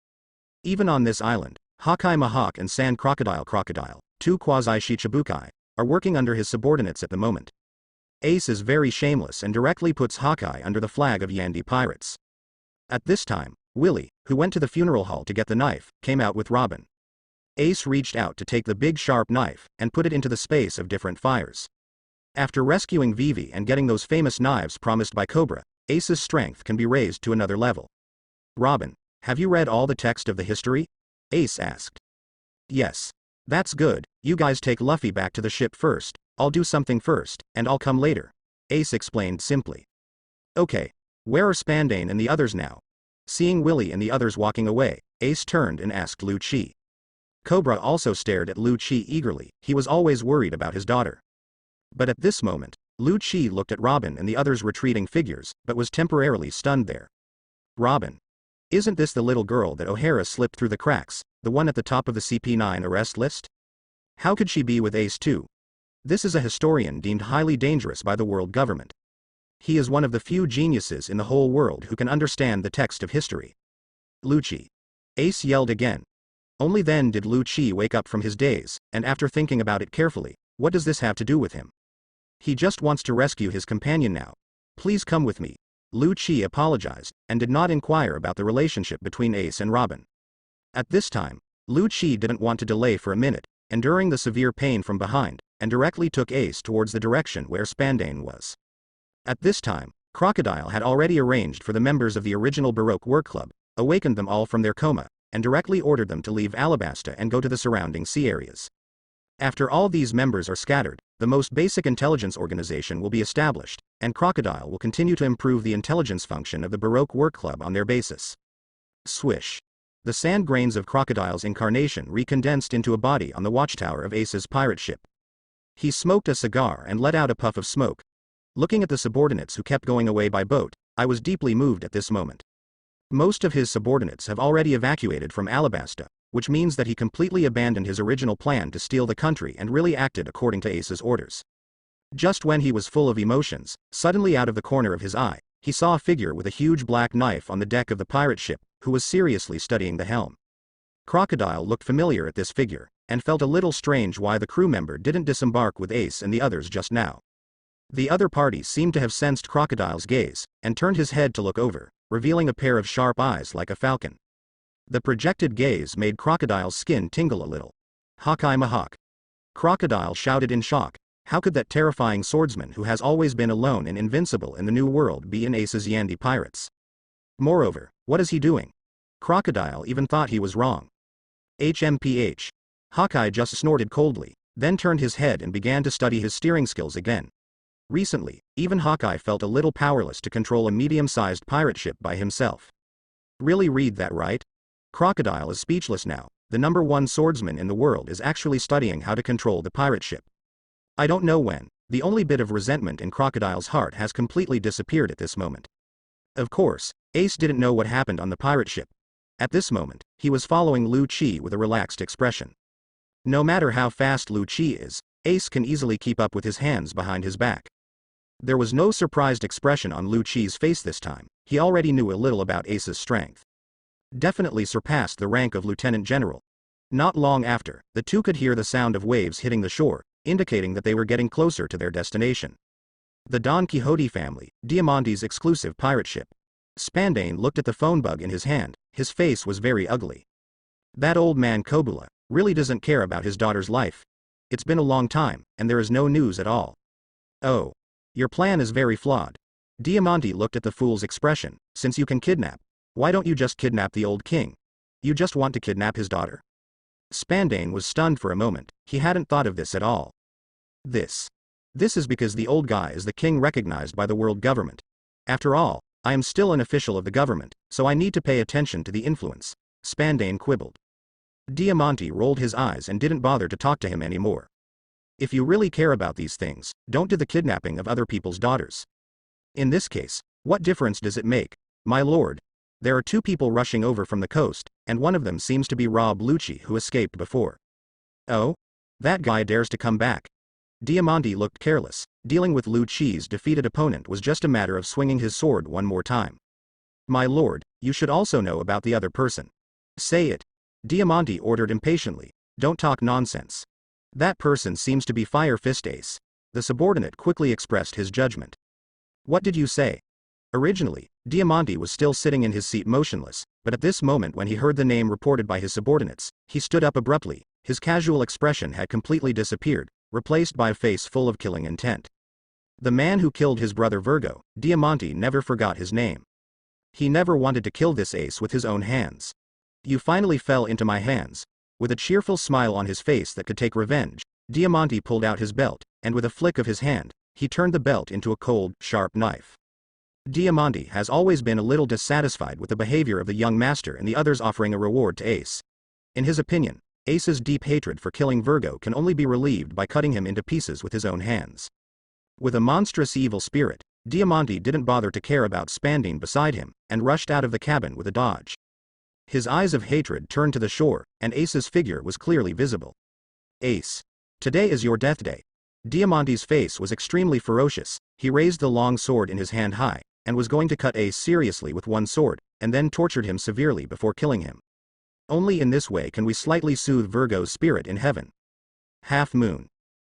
Even on this island, Hakai Mahawk and Sand Crocodile, two quasi-Shichibukai, are working under his subordinates at the moment. Ace is very shameless and directly puts Hakai under the flag of Yandi pirates. At this time, Willie, who went to the funeral hall to get the knife, came out with Robin. Ace reached out to take the big sharp knife and put it into the space of different fires. After rescuing Vivi and getting those famous knives promised by Cobra, Ace's strength can be raised to another level. Robin, have you read all the text of the history? Ace asked. Yes. That's good, you guys take Luffy back to the ship first, I'll do something first, and I'll come later. Ace explained simply. Okay. Where are Spandane and the others now? Seeing Willie and the others walking away, Ace turned and asked Lu Chi. Cobra also stared at Lu Chi eagerly, he was always worried about his daughter. But at this moment, Lu Chi looked at Robin and the others' retreating figures, but was temporarily stunned there. Robin. Isn't this the little girl that O'Hara slipped through the cracks, the one at the top of the CP9 arrest list? How could she be with Ace too? This is a historian deemed highly dangerous by the world government. He is one of the few geniuses in the whole world who can understand the text of history. Lu Chi. Ace yelled again. Only then did Lu Chi wake up from his daze, and after thinking about it carefully, what does this have to do with him? He just wants to rescue his companion now. Please come with me. Lu Chi apologized, and did not inquire about the relationship between Ace and Robin. At this time, Lu Chi didn't want to delay for a minute, enduring the severe pain from behind, and directly took Ace towards the direction where Spandane was. At this time, Crocodile had already arranged for the members of the original Baroque Work Club, awakened them all from their coma, and directly ordered them to leave Alabasta and go to the surrounding sea areas. After all these members are scattered, the most basic intelligence organization will be established, and Crocodile will continue to improve the intelligence function of the Baroque Work Club on their basis. Swish. The sand grains of Crocodile's incarnation recondensed into a body on the watchtower of Ace's pirate ship. He smoked a cigar and let out a puff of smoke. Looking at the subordinates who kept going away by boat, I was deeply moved at this moment. Most of his subordinates have already evacuated from Alabasta, which means that he completely abandoned his original plan to steal the country and really acted according to Ace's orders. Just when he was full of emotions, suddenly out of the corner of his eye, he saw a figure with a huge black knife on the deck of the pirate ship, who was seriously studying the helm. Crocodile looked familiar at this figure, and felt a little strange why the crew member didn't disembark with Ace and the others just now. The other parties seemed to have sensed Crocodile's gaze, and turned his head to look over, revealing a pair of sharp eyes like a falcon. The projected gaze made Crocodile's skin tingle a little. Hakai Mahawk. Crocodile shouted in shock. How could that terrifying swordsman who has always been alone and invincible in the New World be in Ace's Yandi pirates? Moreover, what is he doing? Crocodile even thought he was wrong. HMPH. Hakai just snorted coldly, then turned his head and began to study his steering skills again. Recently, even Hakai felt a little powerless to control a medium-sized pirate ship by himself. Really read that right? Crocodile is speechless now. The #1 swordsman in the world is actually studying how to control the pirate ship. I don't know when, the only bit of resentment in Crocodile's heart has completely disappeared at this moment. Of course, Ace didn't know what happened on the pirate ship. At this moment, he was following Lu Chi with a relaxed expression. No matter how fast Lu Chi is, Ace can easily keep up with his hands behind his back. There was no surprised expression on Lu Chi's face this time. He already knew a little about Ace's strength. Definitely surpassed the rank of Lieutenant General. Not long after, the two could hear the sound of waves hitting the shore, indicating that they were getting closer to their destination. The Don Quixote family, Diamante's exclusive pirate ship. Spandane looked at the phone bug in his hand. His face was very ugly. That old man Kobula really doesn't care about his daughter's life. It's been a long time, and there is no news at all. Oh. Your plan is very flawed. Diamante looked at the fool's expression. Since you can kidnap, why don't you just kidnap the old king? You just want to kidnap his daughter? Spandane was stunned for a moment. He hadn't thought of this at all. This This is because the old guy is the king recognized by the world government. After all, I am still an official of the government, so I need to pay attention to the influence, Spandane quibbled. Diamante rolled his eyes and didn't bother to talk to him anymore. If you really care about these things, don't do the kidnapping of other people's daughters. In this case, what difference does it make, my lord? There are 2 people rushing over from the coast, and one of them seems to be Rob Lucci, who escaped before. Oh? That guy dares to come back. Diamante looked careless. Dealing with Lucci's defeated opponent was just a matter of swinging his sword one more time. My lord, you should also know about the other person. Say it. Diamante ordered impatiently. Don't talk nonsense. That person seems to be Fire Fist Ace. The subordinate quickly expressed his judgment. What did you say? Originally, Diamante was still sitting in his seat motionless, but at this moment when he heard the name reported by his subordinates, he stood up abruptly. His casual expression had completely disappeared, replaced by a face full of killing intent. The man who killed his brother Virgo, Diamante never forgot his name. He never wanted to kill this ace with his own hands. You finally fell into my hands. With a cheerful smile on his face that could take revenge, Diamante pulled out his belt, and with a flick of his hand, he turned the belt into a cold, sharp knife. Diamante has always been a little dissatisfied with the behavior of the young master and the others offering a reward to Ace. In his opinion, Ace's deep hatred for killing Virgo can only be relieved by cutting him into pieces with his own hands. With a monstrous evil spirit, Diamante didn't bother to care about Spandane beside him, and rushed out of the cabin with a dodge. His eyes of hatred turned to the shore, and Ace's figure was clearly visible. Ace. Today is your death day. Diamante's face was extremely ferocious. He raised the long sword in his hand high, and was going to cut Ace seriously with one sword, and then tortured him severely before killing him. Only in this way can we slightly soothe Virgo's spirit in heaven. Half moon.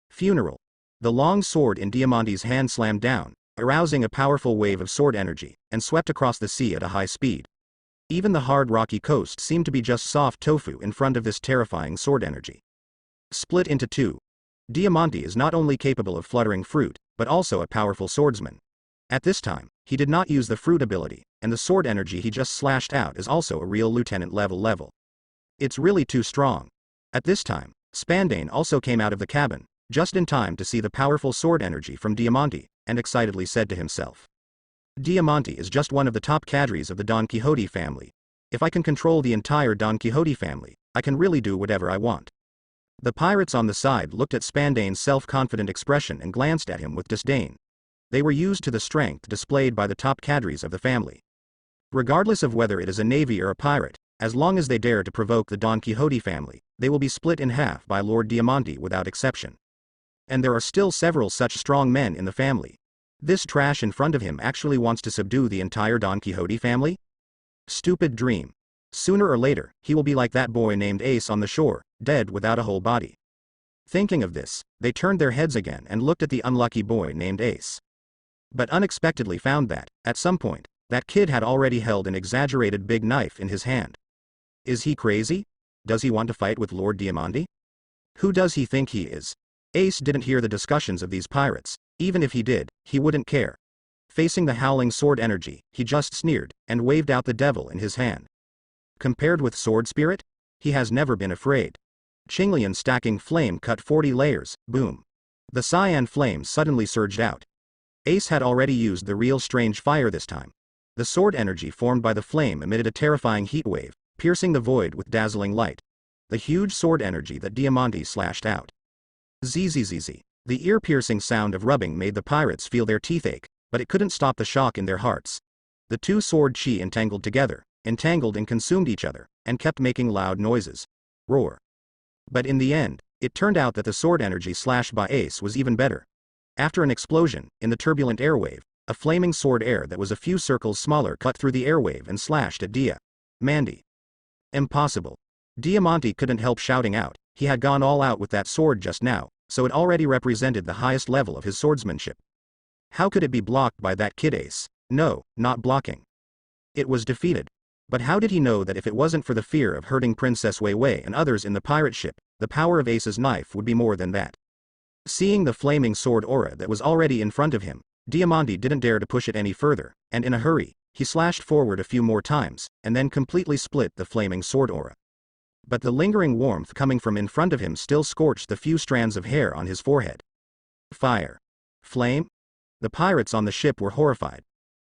Funeral. The long sword in Diamante's hand slammed down, arousing a powerful wave of sword energy, and swept across the sea at a high speed. Even the hard rocky coast seemed to be just soft tofu in front of this terrifying sword energy. Split into 2. Diamante is not only capable of fluttering fruit, but also a powerful swordsman. At this time, he did not use the fruit ability, and the sword energy he just slashed out is also a real lieutenant level. It's really too strong. At this time, Spandane also came out of the cabin, just in time to see the powerful sword energy from Diamante, and excitedly said to himself. Diamante is just one of the top cadres of the Don Quixote family. If I can control the entire Don Quixote family, I can really do whatever I want. The pirates on the side looked at Spandane's self-confident expression and glanced at him with disdain. They were used to the strength displayed by the top cadres of the family. Regardless of whether it is a navy or a pirate, as long as they dare to provoke the Don Quixote family, they will be split in half by Lord Diamante without exception. And there are still several such strong men in the family. This trash in front of him actually wants to subdue the entire Don Quixote family? Stupid dream. Sooner or later, he will be like that boy named Ace on the shore, dead without a whole body. Thinking of this, they turned their heads again and looked at the unlucky boy named Ace. But unexpectedly found that, at some point, that kid had already held an exaggerated big knife in his hand. Is he crazy? Does he want to fight with Lord Diamante? Who does he think he is? Ace didn't hear the discussions of these pirates. Even if he did, he wouldn't care. Facing the howling sword energy, he just sneered, and waved out the devil in his hand. Compared with sword spirit? He has never been afraid. Qinglian stacking flame cut 40 layers, boom. The cyan flame suddenly surged out. Ace had already used the real strange fire this time. The sword energy formed by the flame emitted a terrifying heat wave, piercing the void with dazzling light. The huge sword energy that Diamante slashed out. Zzz. The ear-piercing sound of rubbing made the pirates feel their teeth ache, but it couldn't stop the shock in their hearts. The two sword chi entangled together, entangled and consumed each other, and kept making loud noises. Roar. But in the end, it turned out that the sword energy slashed by Ace was even better. After an explosion, in the turbulent airwave, a flaming sword air that was a few circles smaller cut through the airwave and slashed at Diamante. Impossible. Diamante couldn't help shouting out. He had gone all out with that sword just now, so it already represented the highest level of his swordsmanship. How could it be blocked by that kid Ace? No, not blocking. It was defeated. But how did he know that if it wasn't for the fear of hurting Princess Wei Wei and others in the pirate ship, the power of Ace's knife would be more than that? Seeing the flaming sword aura that was already in front of him, Diamante didn't dare to push it any further, and in a hurry, he slashed forward a few more times, and then completely split the flaming sword aura. But the lingering warmth coming from in front of him still scorched the few strands of hair on his forehead. Fire. Flame? The pirates on the ship were horrified.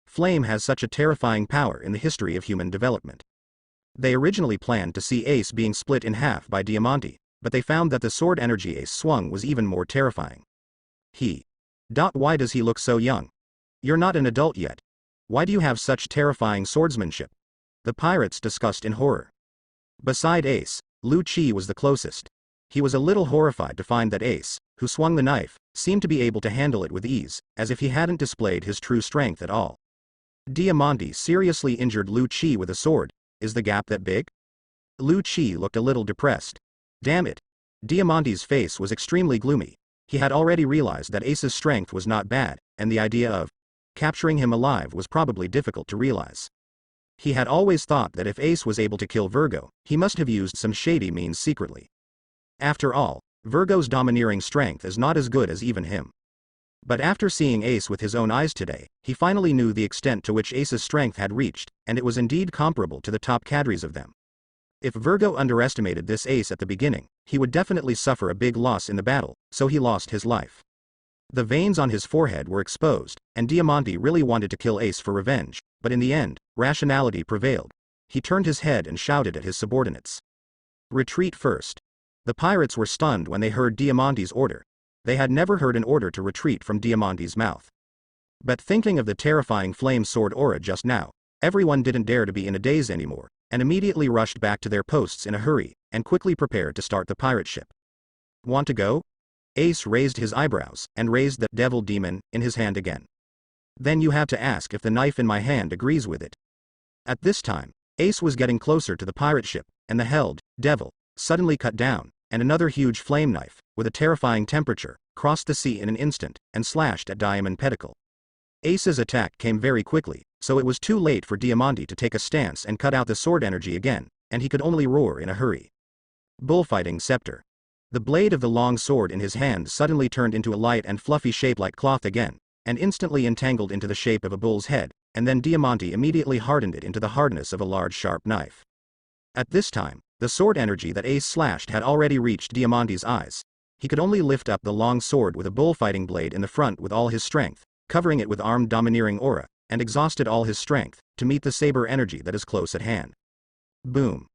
Flame has such a terrifying power in the history of human development. They originally planned to see Ace being split in half by Diamante, but they found that the sword energy Ace swung was even more terrifying. Why does he look so young? You're not an adult yet. Why do you have such terrifying swordsmanship? The pirates discussed in horror. Beside Ace, Lu Chi was the closest. He was a little horrified to find that Ace, who swung the knife, seemed to be able to handle it with ease, as if he hadn't displayed his true strength at all. Diamante seriously injured Lu Chi with a sword. Is the gap that big? Lu Chi looked a little depressed. Damn it. Diamante's face was extremely gloomy. He had already realized that Ace's strength was not bad, and the idea of capturing him alive was probably difficult to realize. He had always thought that if Ace was able to kill Virgo, he must have used some shady means secretly. After all, Virgo's domineering strength is not as good as even him. But after seeing Ace with his own eyes today, he finally knew the extent to which Ace's strength had reached, and it was indeed comparable to the top cadres of them. If Virgo underestimated this Ace at the beginning, he would definitely suffer a big loss in the battle, so he lost his life. The veins on his forehead were exposed, and Diamante really wanted to kill Ace for revenge, but in the end, rationality prevailed. He turned his head and shouted at his subordinates. Retreat first. The pirates were stunned when they heard Diamante's order. They had never heard an order to retreat from Diamante's mouth. But thinking of the terrifying flame sword aura just now, everyone didn't dare to be in a daze anymore, and immediately rushed back to their posts in a hurry, and quickly prepared to start the pirate ship. Want to go? Ace raised his eyebrows, and raised the devil demon in his hand again. Then you have to ask if the knife in my hand agrees with it. At this time, Ace was getting closer to the pirate ship, and the held devil suddenly cut down, and another huge flame knife, with a terrifying temperature, crossed the sea in an instant, and slashed at Diamond Pedicle. Ace's attack came very quickly, so it was too late for Diamante to take a stance and cut out the sword energy again, and he could only roar in a hurry. Bullfighting scepter. The blade of the long sword in his hand suddenly turned into a light and fluffy shape like cloth again, and instantly entangled into the shape of a bull's head, and then Diamante immediately hardened it into the hardness of a large sharp knife. At this time, the sword energy that Ace slashed had already reached Diamante's eyes. He could only lift up the long sword with a bullfighting blade in the front with all his strength, covering it with armed domineering aura, and exhausted all his strength, to meet the saber energy that is close at hand. Boom.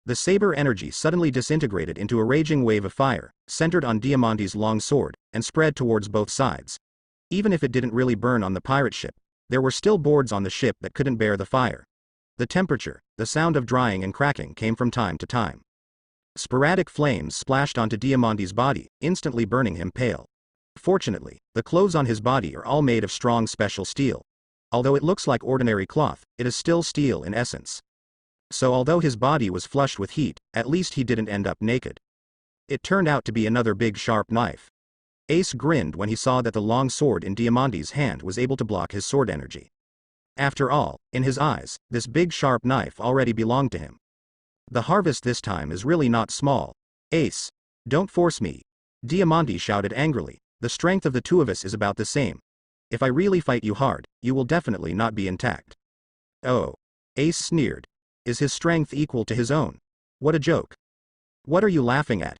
The saber energy suddenly disintegrated into a raging wave of fire, centered on Diamante's long sword, and spread towards both sides. Even if it didn't really burn on the pirate ship, there were still boards on the ship that couldn't bear the fire. The temperature, the sound of drying and cracking came from time to time. Sporadic flames splashed onto Diamante's body, instantly burning him pale. Fortunately, the clothes on his body are all made of strong special steel. Although it looks like ordinary cloth, it is still steel in essence. So although his body was flushed with heat, at least he didn't end up naked. It turned out to be another big sharp knife. Ace grinned when he saw that the long sword in Diamante's hand was able to block his sword energy. After all, in his eyes, this big sharp knife already belonged to him. The harvest this time is really not small. Ace, don't force me. Diamante shouted angrily. The strength of the two of us is about the same. If I really fight you hard, you will definitely not be intact. Oh. Ace sneered. Is his strength equal to his own? What a joke. What are you laughing at?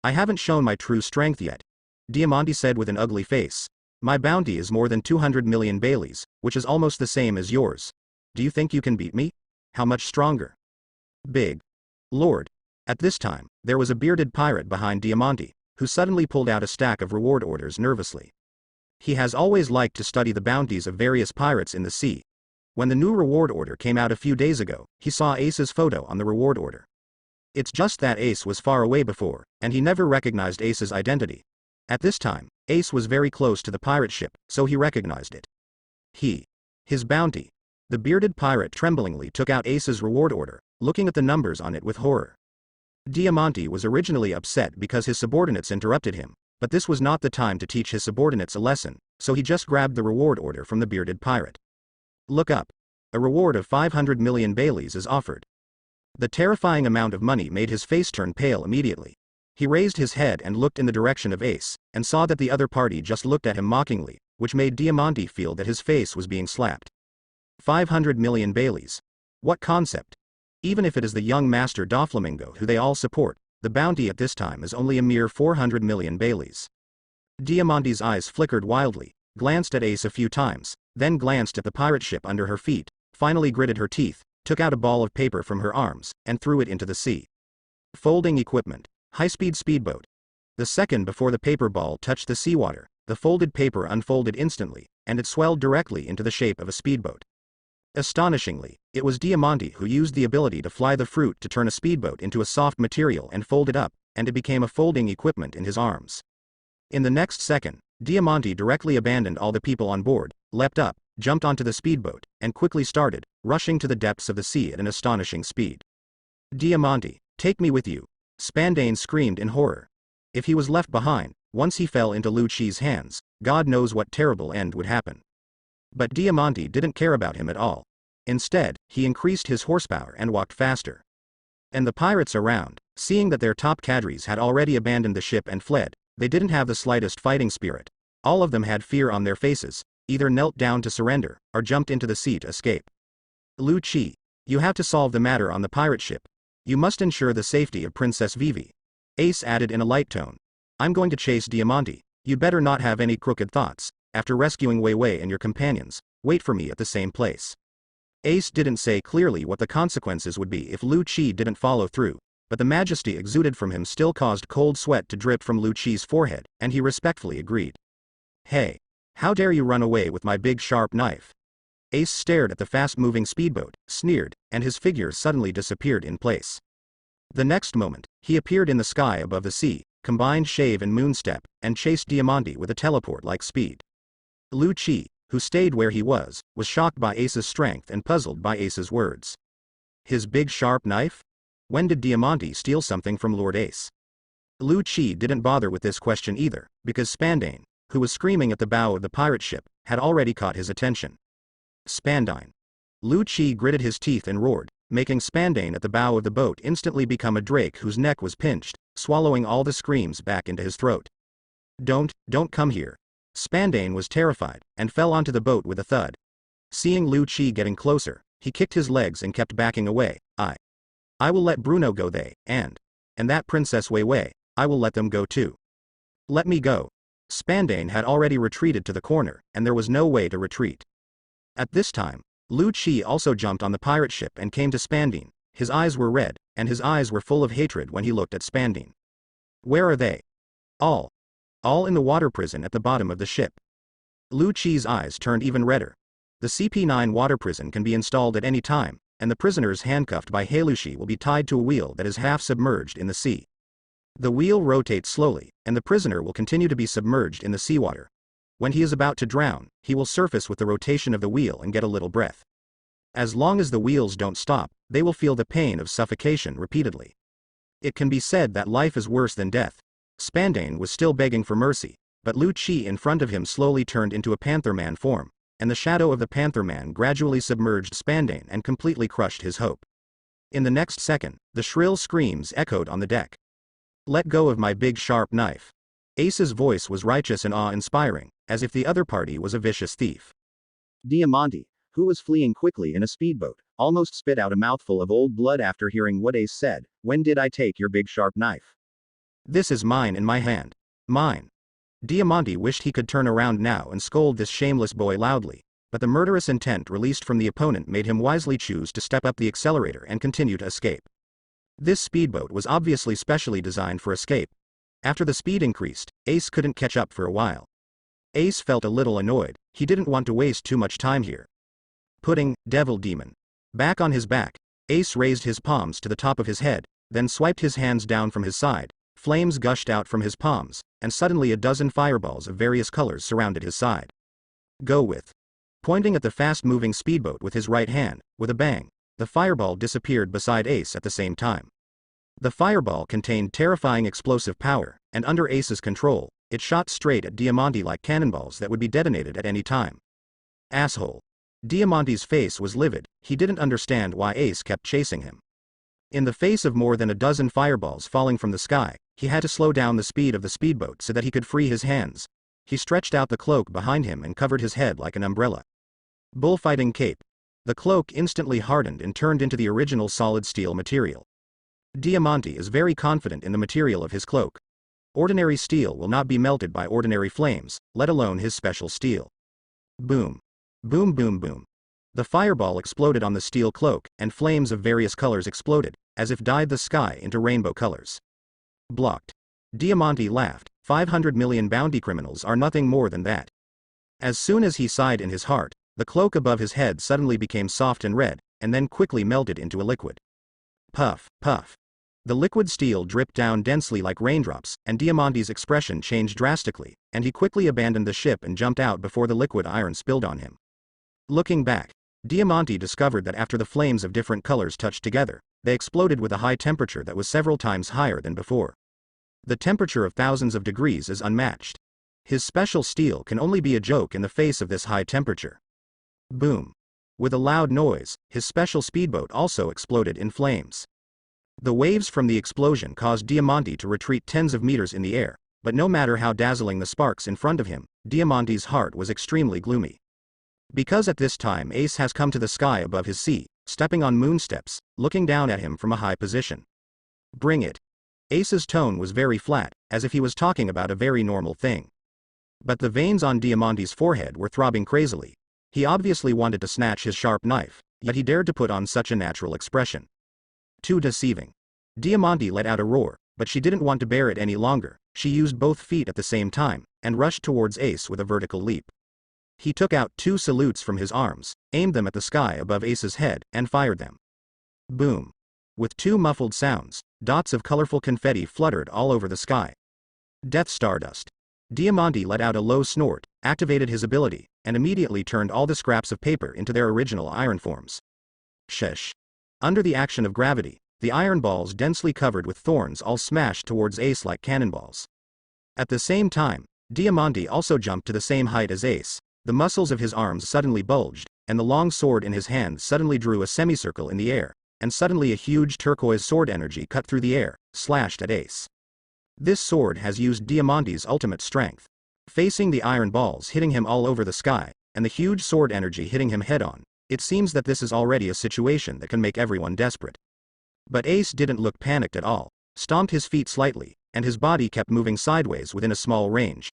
I haven't shown my true strength yet. Diamante said with an ugly face. My bounty is more than 200 million Baileys, which is almost the same as yours. Do you think you can beat me? How much stronger? Big Lord. At this time, there was a bearded pirate behind Diamante, who suddenly pulled out a stack of reward orders nervously. He has always liked to study the bounties of various pirates in the sea. When the new reward order came out a few days ago, he saw Ace's photo on the reward order. It's just that Ace was far away before, and he never recognized Ace's identity. At this time, Ace was very close to the pirate ship, so he recognized it. His bounty. The bearded pirate tremblingly took out Ace's reward order, looking at the numbers on it with horror. Diamante was originally upset because his subordinates interrupted him, but this was not the time to teach his subordinates a lesson, so he just grabbed the reward order from the bearded pirate. Look up. A reward of 500 million Baileys is offered. The terrifying amount of money made his face turn pale immediately. He raised his head and looked in the direction of Ace, and saw that the other party just looked at him mockingly, which made Diamante feel that his face was being slapped. 500 million Baileys. What concept? Even if it is the young master Doflamingo who they all support, the bounty at this time is only a mere 400 million Baileys. Diamante's eyes flickered wildly. glanced at Ace a few times, then glanced at the pirate ship under her feet, finally gritted her teeth, took out a ball of paper from her arms, and threw it into the sea. Folding equipment. High-speed speedboat. The second before the paper ball touched the seawater, the folded paper unfolded instantly, and it swelled directly into the shape of a speedboat. Astonishingly, it was Diamante who used the ability to fly the fruit to turn a speedboat into a soft material and fold it up, and it became a folding equipment in his arms. In the next second, Diamante directly abandoned all the people on board, leapt up, jumped onto the speedboat, and quickly started, rushing to the depths of the sea at an astonishing speed. Diamante, take me with you! Spandane screamed in horror. If he was left behind, once he fell into Lu Chi's hands, God knows what terrible end would happen. But Diamante didn't care about him at all. Instead, he increased his horsepower and walked faster. And the pirates around, seeing that their top cadres had already abandoned the ship and fled, they didn't have the slightest fighting spirit. All of them had fear on their faces, either knelt down to surrender, or jumped into the sea to escape. Lu Chi, you have to solve the matter on the pirate ship. You must ensure the safety of Princess Vivi. Ace added in a light tone. I'm going to chase Diamante. You'd better not have any crooked thoughts. After rescuing Wei Wei and your companions, wait for me at the same place. Ace didn't say clearly what the consequences would be if Lu Chi didn't follow through, but the majesty exuded from him still caused cold sweat to drip from Lu Chi's forehead, and he respectfully agreed. Hey! How dare you run away with my big sharp knife? Ace stared at the fast-moving speedboat, sneered, and his figure suddenly disappeared in place. The next moment, he appeared in the sky above the sea, combined shave and moonstep, and chased Diamante with a teleport-like speed. Lu Chi, who stayed where he was shocked by Ace's strength and puzzled by Ace's words. His big sharp knife? When did Diamante steal something from Lord Ace? Lu Chi didn't bother with this question either, because Spandane, who was screaming at the bow of the pirate ship, had already caught his attention. Spandine. Lu Chi gritted his teeth and roared, making Spandane at the bow of the boat instantly become a drake whose neck was pinched, swallowing all the screams back into his throat. Don't come here. Spandane was terrified, and fell onto the boat with a thud. Seeing Lu Chi getting closer, he kicked his legs and kept backing away. I will let Bruno go and that Princess Wei Wei, I will let them go too. Let me go. Spandane had already retreated to the corner, and there was no way to retreat. At this time, Lu Chi also jumped on the pirate ship and came to Spandane. His eyes were red, and his eyes were full of hatred when he looked at Spandane. Where are they? All in the water prison at the bottom of the ship. Lu Chi's eyes turned even redder. The CP9 water prison can be installed at any time, and the prisoners handcuffed by Heilushi will be tied to a wheel that is half submerged in the sea. The wheel rotates slowly, and the prisoner will continue to be submerged in the seawater. When he is about to drown, he will surface with the rotation of the wheel and get a little breath. As long as the wheels don't stop, they will feel the pain of suffocation repeatedly. It can be said that life is worse than death. Spandane was still begging for mercy, but Lu Chi in front of him slowly turned into a Panther Man form, and the shadow of the Panther Man gradually submerged Spandane and completely crushed his hope. In the next second, the shrill screams echoed on the deck. Let go of my big sharp knife. Ace's voice was righteous and awe-inspiring, as if the other party was a vicious thief. Diamante, who was fleeing quickly in a speedboat, almost spit out a mouthful of old blood after hearing what Ace said. When did I take your big sharp knife? This is mine in my hand. Mine. Diamante wished he could turn around now and scold this shameless boy loudly, but the murderous intent released from the opponent made him wisely choose to step up the accelerator and continue to escape. This speedboat was obviously specially designed for escape. After the speed increased, Ace couldn't catch up for a while. Ace felt a little annoyed. He didn't want to waste too much time here. Putting Devil Demon back on his back, Ace raised his palms to the top of his head, then swiped his hands down from his side. Flames gushed out from his palms, and suddenly a dozen fireballs of various colors surrounded his side. Go with. Pointing at the fast-moving speedboat with his right hand, with a bang, the fireball disappeared beside Ace at the same time. The fireball contained terrifying explosive power, and under Ace's control, it shot straight at Diamante like cannonballs that would be detonated at any time. Asshole. Diamante's face was livid. He didn't understand why Ace kept chasing him. In the face of more than a dozen fireballs falling from the sky, he had to slow down the speed of the speedboat so that he could free his hands. He stretched out the cloak behind him and covered his head like an umbrella. Bullfighting cape. The cloak instantly hardened and turned into the original solid steel material. Diamante is very confident in the material of his cloak. Ordinary steel will not be melted by ordinary flames, let alone his special steel. Boom. Boom boom boom. The fireball exploded on the steel cloak, and flames of various colors exploded, as if dyed the sky into rainbow colors. Blocked. Diamante laughed. 500 million bounty criminals are nothing more than that. As soon as he sighed in his heart, the cloak above his head suddenly became soft and red, and then quickly melted into a liquid. Puff, puff. The liquid steel dripped down densely like raindrops, and Diamante's expression changed drastically, and he quickly abandoned the ship and jumped out before the liquid iron spilled on him. Looking back, Diamante discovered that after the flames of different colors touched together, they exploded with a high temperature that was several times higher than before. The temperature of thousands of degrees is unmatched. His special steel can only be a joke in the face of this high temperature. Boom. With a loud noise, his special speedboat also exploded in flames. The waves from the explosion caused Diamante to retreat tens of meters in the air, but no matter how dazzling the sparks in front of him, Diamante's heart was extremely gloomy. Because at this time Ace has come to the sky above his sea, stepping on moon steps, looking down at him from a high position. Bring it. Ace's tone was very flat, as if he was talking about a very normal thing. But the veins on Diamante's forehead were throbbing crazily. He obviously wanted to snatch his sharp knife, yet he dared to put on such a natural expression. Too deceiving. Diamante let out a roar, but she didn't want to bear it any longer. She used both feet at the same time, and rushed towards Ace with a vertical leap. He took out 2 salutes from his arms, aimed them at the sky above Ace's head, and fired them. Boom. With 2 muffled sounds, dots of colorful confetti fluttered all over the sky. Death stardust. Diamante let out a low snort, activated his ability, and immediately turned all the scraps of paper into their original iron forms. Sheesh. Under the action of gravity, the iron balls densely covered with thorns all smashed towards Ace like cannonballs. At the same time, Diamante also jumped to the same height as Ace. The muscles of his arms suddenly bulged, and the long sword in his hand suddenly drew a semicircle in the air, and suddenly a huge turquoise sword energy cut through the air, slashed at Ace. This sword has used Diamante's ultimate strength. Facing the iron balls hitting him all over the sky, and the huge sword energy hitting him head-on, it seems that this is already a situation that can make everyone desperate. But Ace didn't look panicked at all, stomped his feet slightly, and his body kept moving sideways within a small range.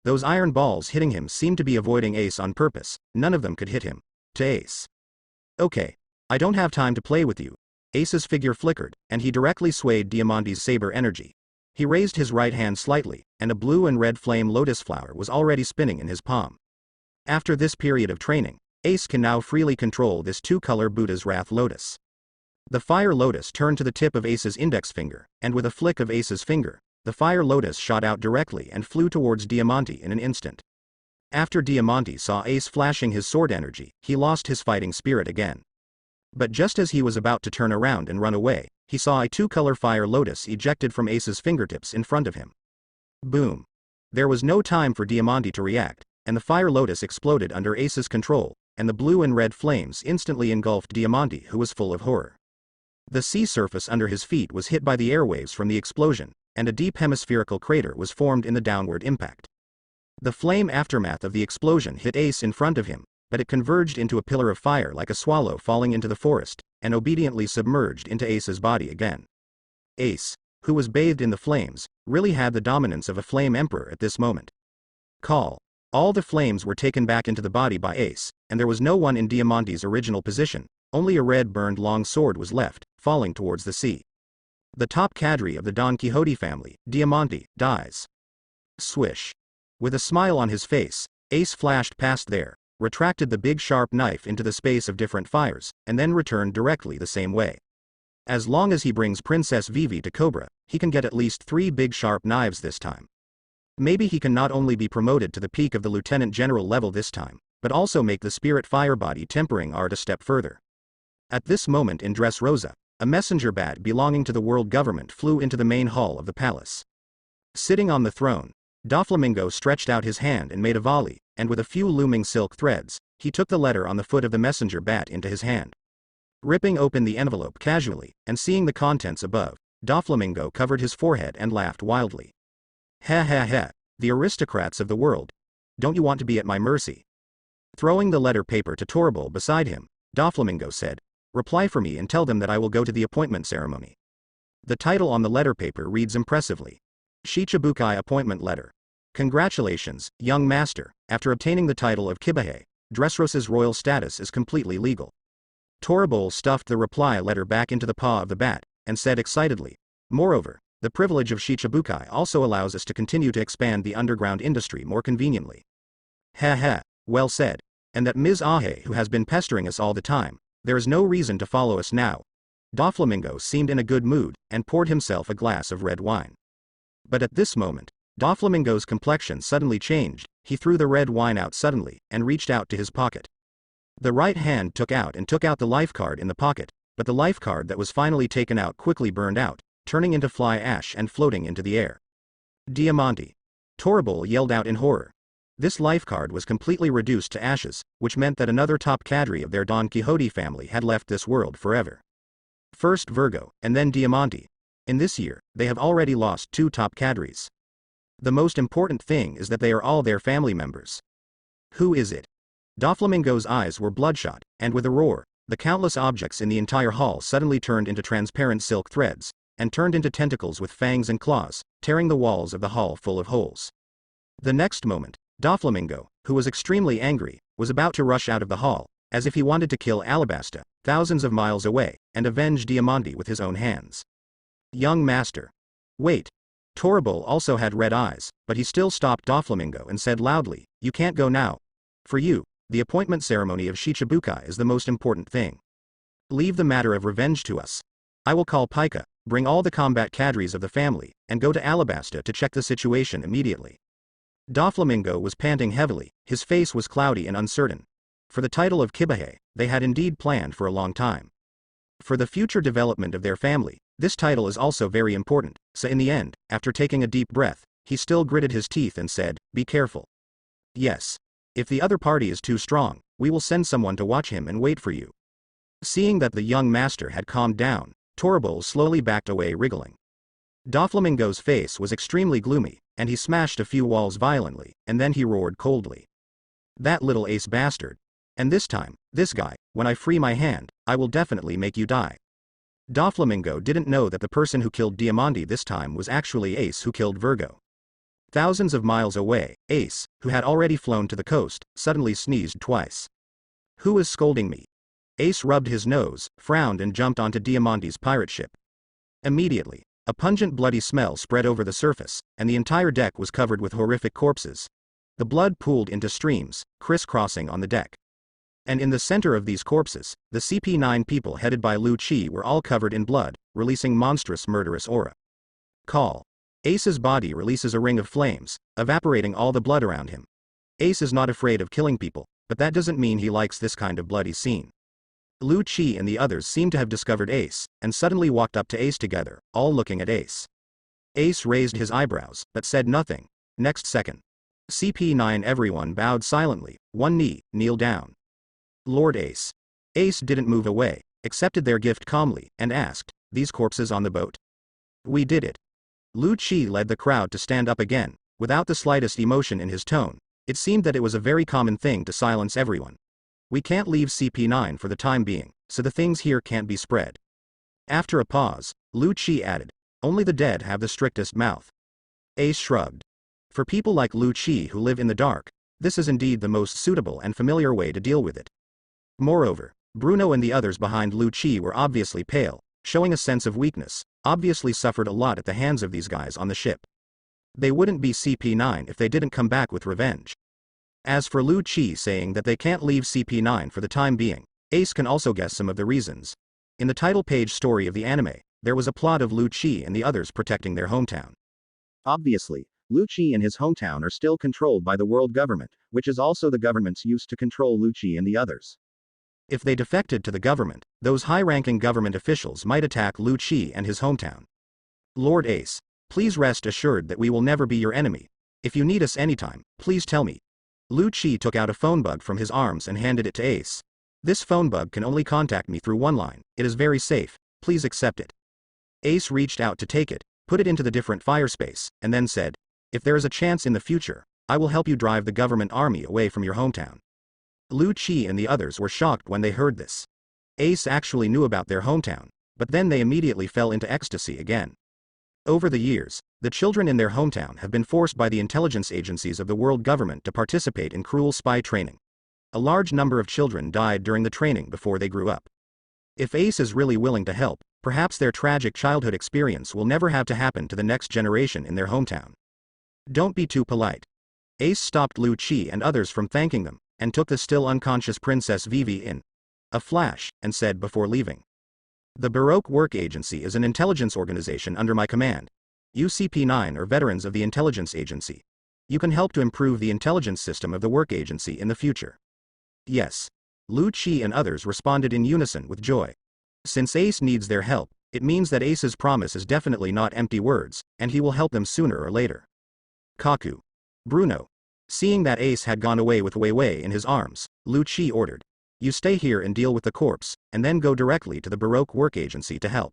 Those iron balls hitting him seemed to be avoiding Ace on purpose. None of them could hit him. To Ace. Okay. I don't have time to play with you. Ace's figure flickered, and he directly swayed Diamante's saber energy. He raised his right hand slightly, and a blue and red flame lotus flower was already spinning in his palm. After this period of training, Ace can now freely control this 2-color Buddha's Wrath lotus. The fire lotus turned to the tip of Ace's index finger, and with a flick of Ace's finger, the fire lotus shot out directly and flew towards Diamante in an instant. After Diamante saw Ace flashing his sword energy, he lost his fighting spirit again. But just as he was about to turn around and run away, he saw a 2-color fire lotus ejected from Ace's fingertips in front of him. Boom. There was no time for Diamante to react, and the fire lotus exploded under Ace's control, and the blue and red flames instantly engulfed Diamante, who was full of horror. The sea surface under his feet was hit by the airwaves from the explosion, and a deep hemispherical crater was formed in the downward impact. The flame aftermath of the explosion hit Ace in front of him, but it converged into a pillar of fire like a swallow falling into the forest, and obediently submerged into Ace's body again. Ace, who was bathed in the flames, really had the dominance of a flame emperor at this moment. Call. All the flames were taken back into the body by Ace, and there was no one in Diamante's original position. Only a red burned long sword was left, falling towards the sea. The top cadre of the Don Quixote family, Diamante, dies. Swish. With a smile on his face, Ace flashed past there, retracted the big sharp knife into the space of different fires, and then returned directly the same way. As long as he brings Princess Vivi to Cobra, he can get at least 3 big sharp knives this time. Maybe he can not only be promoted to the peak of the lieutenant general level this time, but also make the spirit fire body tempering art a step further. At this moment in Dressrosa, a messenger bat belonging to the world government flew into the main hall of the palace. Sitting on the throne, Doflamingo stretched out his hand and made a volley, and with a few looming silk threads, he took the letter on the foot of the messenger bat into his hand. Ripping open the envelope casually, and seeing the contents above, Doflamingo covered his forehead and laughed wildly. Ha ha ha, the aristocrats of the world. Don't you want to be at my mercy? Throwing the letter paper to Torval beside him, Doflamingo said, reply for me and tell them that I will go to the appointment ceremony. The title on the letter paper reads impressively. Shichibukai appointment letter. Congratulations, young master, after obtaining the title of Kibahei, Dressrosa's royal status is completely legal. Toribol stuffed the reply letter back into the paw of the bat, and said excitedly, moreover, the privilege of Shichibukai also allows us to continue to expand the underground industry more conveniently. Heh, well said. And that Ms. Ahe who has been pestering us all the time, there is no reason to follow us now. Doflamingo seemed in a good mood, and poured himself a glass of red wine. But at this moment, Doflamingo's complexion suddenly changed, he threw the red wine out suddenly, and reached out to his pocket. The right hand took out the life card in the pocket, but the life card that was finally taken out quickly burned out, turning into fly ash and floating into the air. Diamante! Toribol yelled out in horror. This life card was completely reduced to ashes, which meant that another top cadre of their Don Quixote family had left this world forever. First Virgo, and then Diamante. In this year, they have already lost 2 top cadres. The most important thing is that they are all their family members. Who is it? Doflamingo's eyes were bloodshot, and with a roar, the countless objects in the entire hall suddenly turned into transparent silk threads, and turned into tentacles with fangs and claws, tearing the walls of the hall full of holes. The next moment, Doflamingo, who was extremely angry, was about to rush out of the hall, as if he wanted to kill Alabasta, thousands of miles away, and avenge Diamante with his own hands. Young master. Wait. Toribol also had red eyes, but he still stopped Doflamingo and said loudly, you can't go now. For you, the appointment ceremony of Shichibukai is the most important thing. Leave the matter of revenge to us. I will call Pika, bring all the combat cadres of the family, and go to Alabasta to check the situation immediately. Doflamingo was panting heavily, his face was cloudy and uncertain. For the title of Kibahei, they had indeed planned for a long time. For the future development of their family, this title is also very important, so in the end, after taking a deep breath, he still gritted his teeth and said, be careful. Yes. If the other party is too strong, we will send someone to watch him and wait for you. Seeing that the young master had calmed down, Toribol slowly backed away wriggling. Doflamingo's face was extremely gloomy, and he smashed a few walls violently, and then he roared coldly. That little ace bastard. And this time, this guy, when I free my hand, I will definitely make you die. Doflamingo didn't know that the person who killed Diamante this time was actually Ace who killed Virgo. Thousands of miles away, Ace, who had already flown to the coast, suddenly sneezed twice. Who is scolding me? Ace rubbed his nose, frowned and jumped onto Diamante's pirate ship. Immediately, a pungent bloody smell spread over the surface, and the entire deck was covered with horrific corpses. The blood pooled into streams, crisscrossing on the deck. And in the center of these corpses, the CP9 people headed by Lu Chi were all covered in blood, releasing monstrous murderous aura. Call. Ace's body releases a ring of flames, evaporating all the blood around him. Ace is not afraid of killing people, but that doesn't mean he likes this kind of bloody scene. Lu Chi and the others seem to have discovered Ace, and suddenly walked up to Ace together, all looking at Ace. Ace raised his eyebrows, but said nothing. Next second. CP9 everyone bowed silently, one knee, kneel down. Lord Ace. Ace didn't move away, accepted their gift calmly, and asked, these corpses on the boat? We did it. Lu Chi led the crowd to stand up again, without the slightest emotion in his tone. It seemed that it was a very common thing to silence everyone. We can't leave CP9 for the time being, so the things here can't be spread. After a pause, Lu Chi added, only the dead have the strictest mouth. Ace shrugged. For people like Lu Chi who live in the dark, this is indeed the most suitable and familiar way to deal with it. Moreover, Bruno and the others behind Lu Chi were obviously pale, showing a sense of weakness, obviously suffered a lot at the hands of these guys on the ship. They wouldn't be CP9 if they didn't come back with revenge. As for Lu Chi saying that they can't leave CP9 for the time being, Ace can also guess some of the reasons. In the title page story of the anime, there was a plot of Lu Chi and the others protecting their hometown. Obviously, Lu Chi and his hometown are still controlled by the world government, which is also the government's used to control Lu Chi and the others. If they defected to the government, those high-ranking government officials might attack Lu Chi and his hometown. Lord Ace, please rest assured that we will never be your enemy. If you need us anytime, please tell me. Lu Chi took out a phone bug from his arms and handed it to Ace. This phone bug can only contact me through one line, it is very safe, please accept it. Ace reached out to take it, put it into the different fire space, and then said, if there is a chance in the future, I will help you drive the government army away from your hometown. Lu Chi and the others were shocked when they heard this. Ace actually knew about their hometown, but then they immediately fell into ecstasy again. Over the years, the children in their hometown have been forced by the intelligence agencies of the world government to participate in cruel spy training. A large number of children died during the training before they grew up. If Ace is really willing to help, perhaps their tragic childhood experience will never have to happen to the next generation in their hometown. Don't be too polite. Ace stopped Lu Chi and others from thanking them, and took the still unconscious Princess Vivi in a flash, and said before leaving. The Baroque Work Agency is an intelligence organization under my command. UCP-9 are veterans of the intelligence agency. You can help to improve the intelligence system of the work agency in the future. Yes. Lu Chi and others responded in unison with joy. Since Ace needs their help, it means that Ace's promise is definitely not empty words, and he will help them sooner or later. Kaku. Bruno. Seeing that Ace had gone away with Wei Wei in his arms, Lu Chi ordered, "You stay here and deal with the corpse, and then go directly to the Baroque Work Agency to help."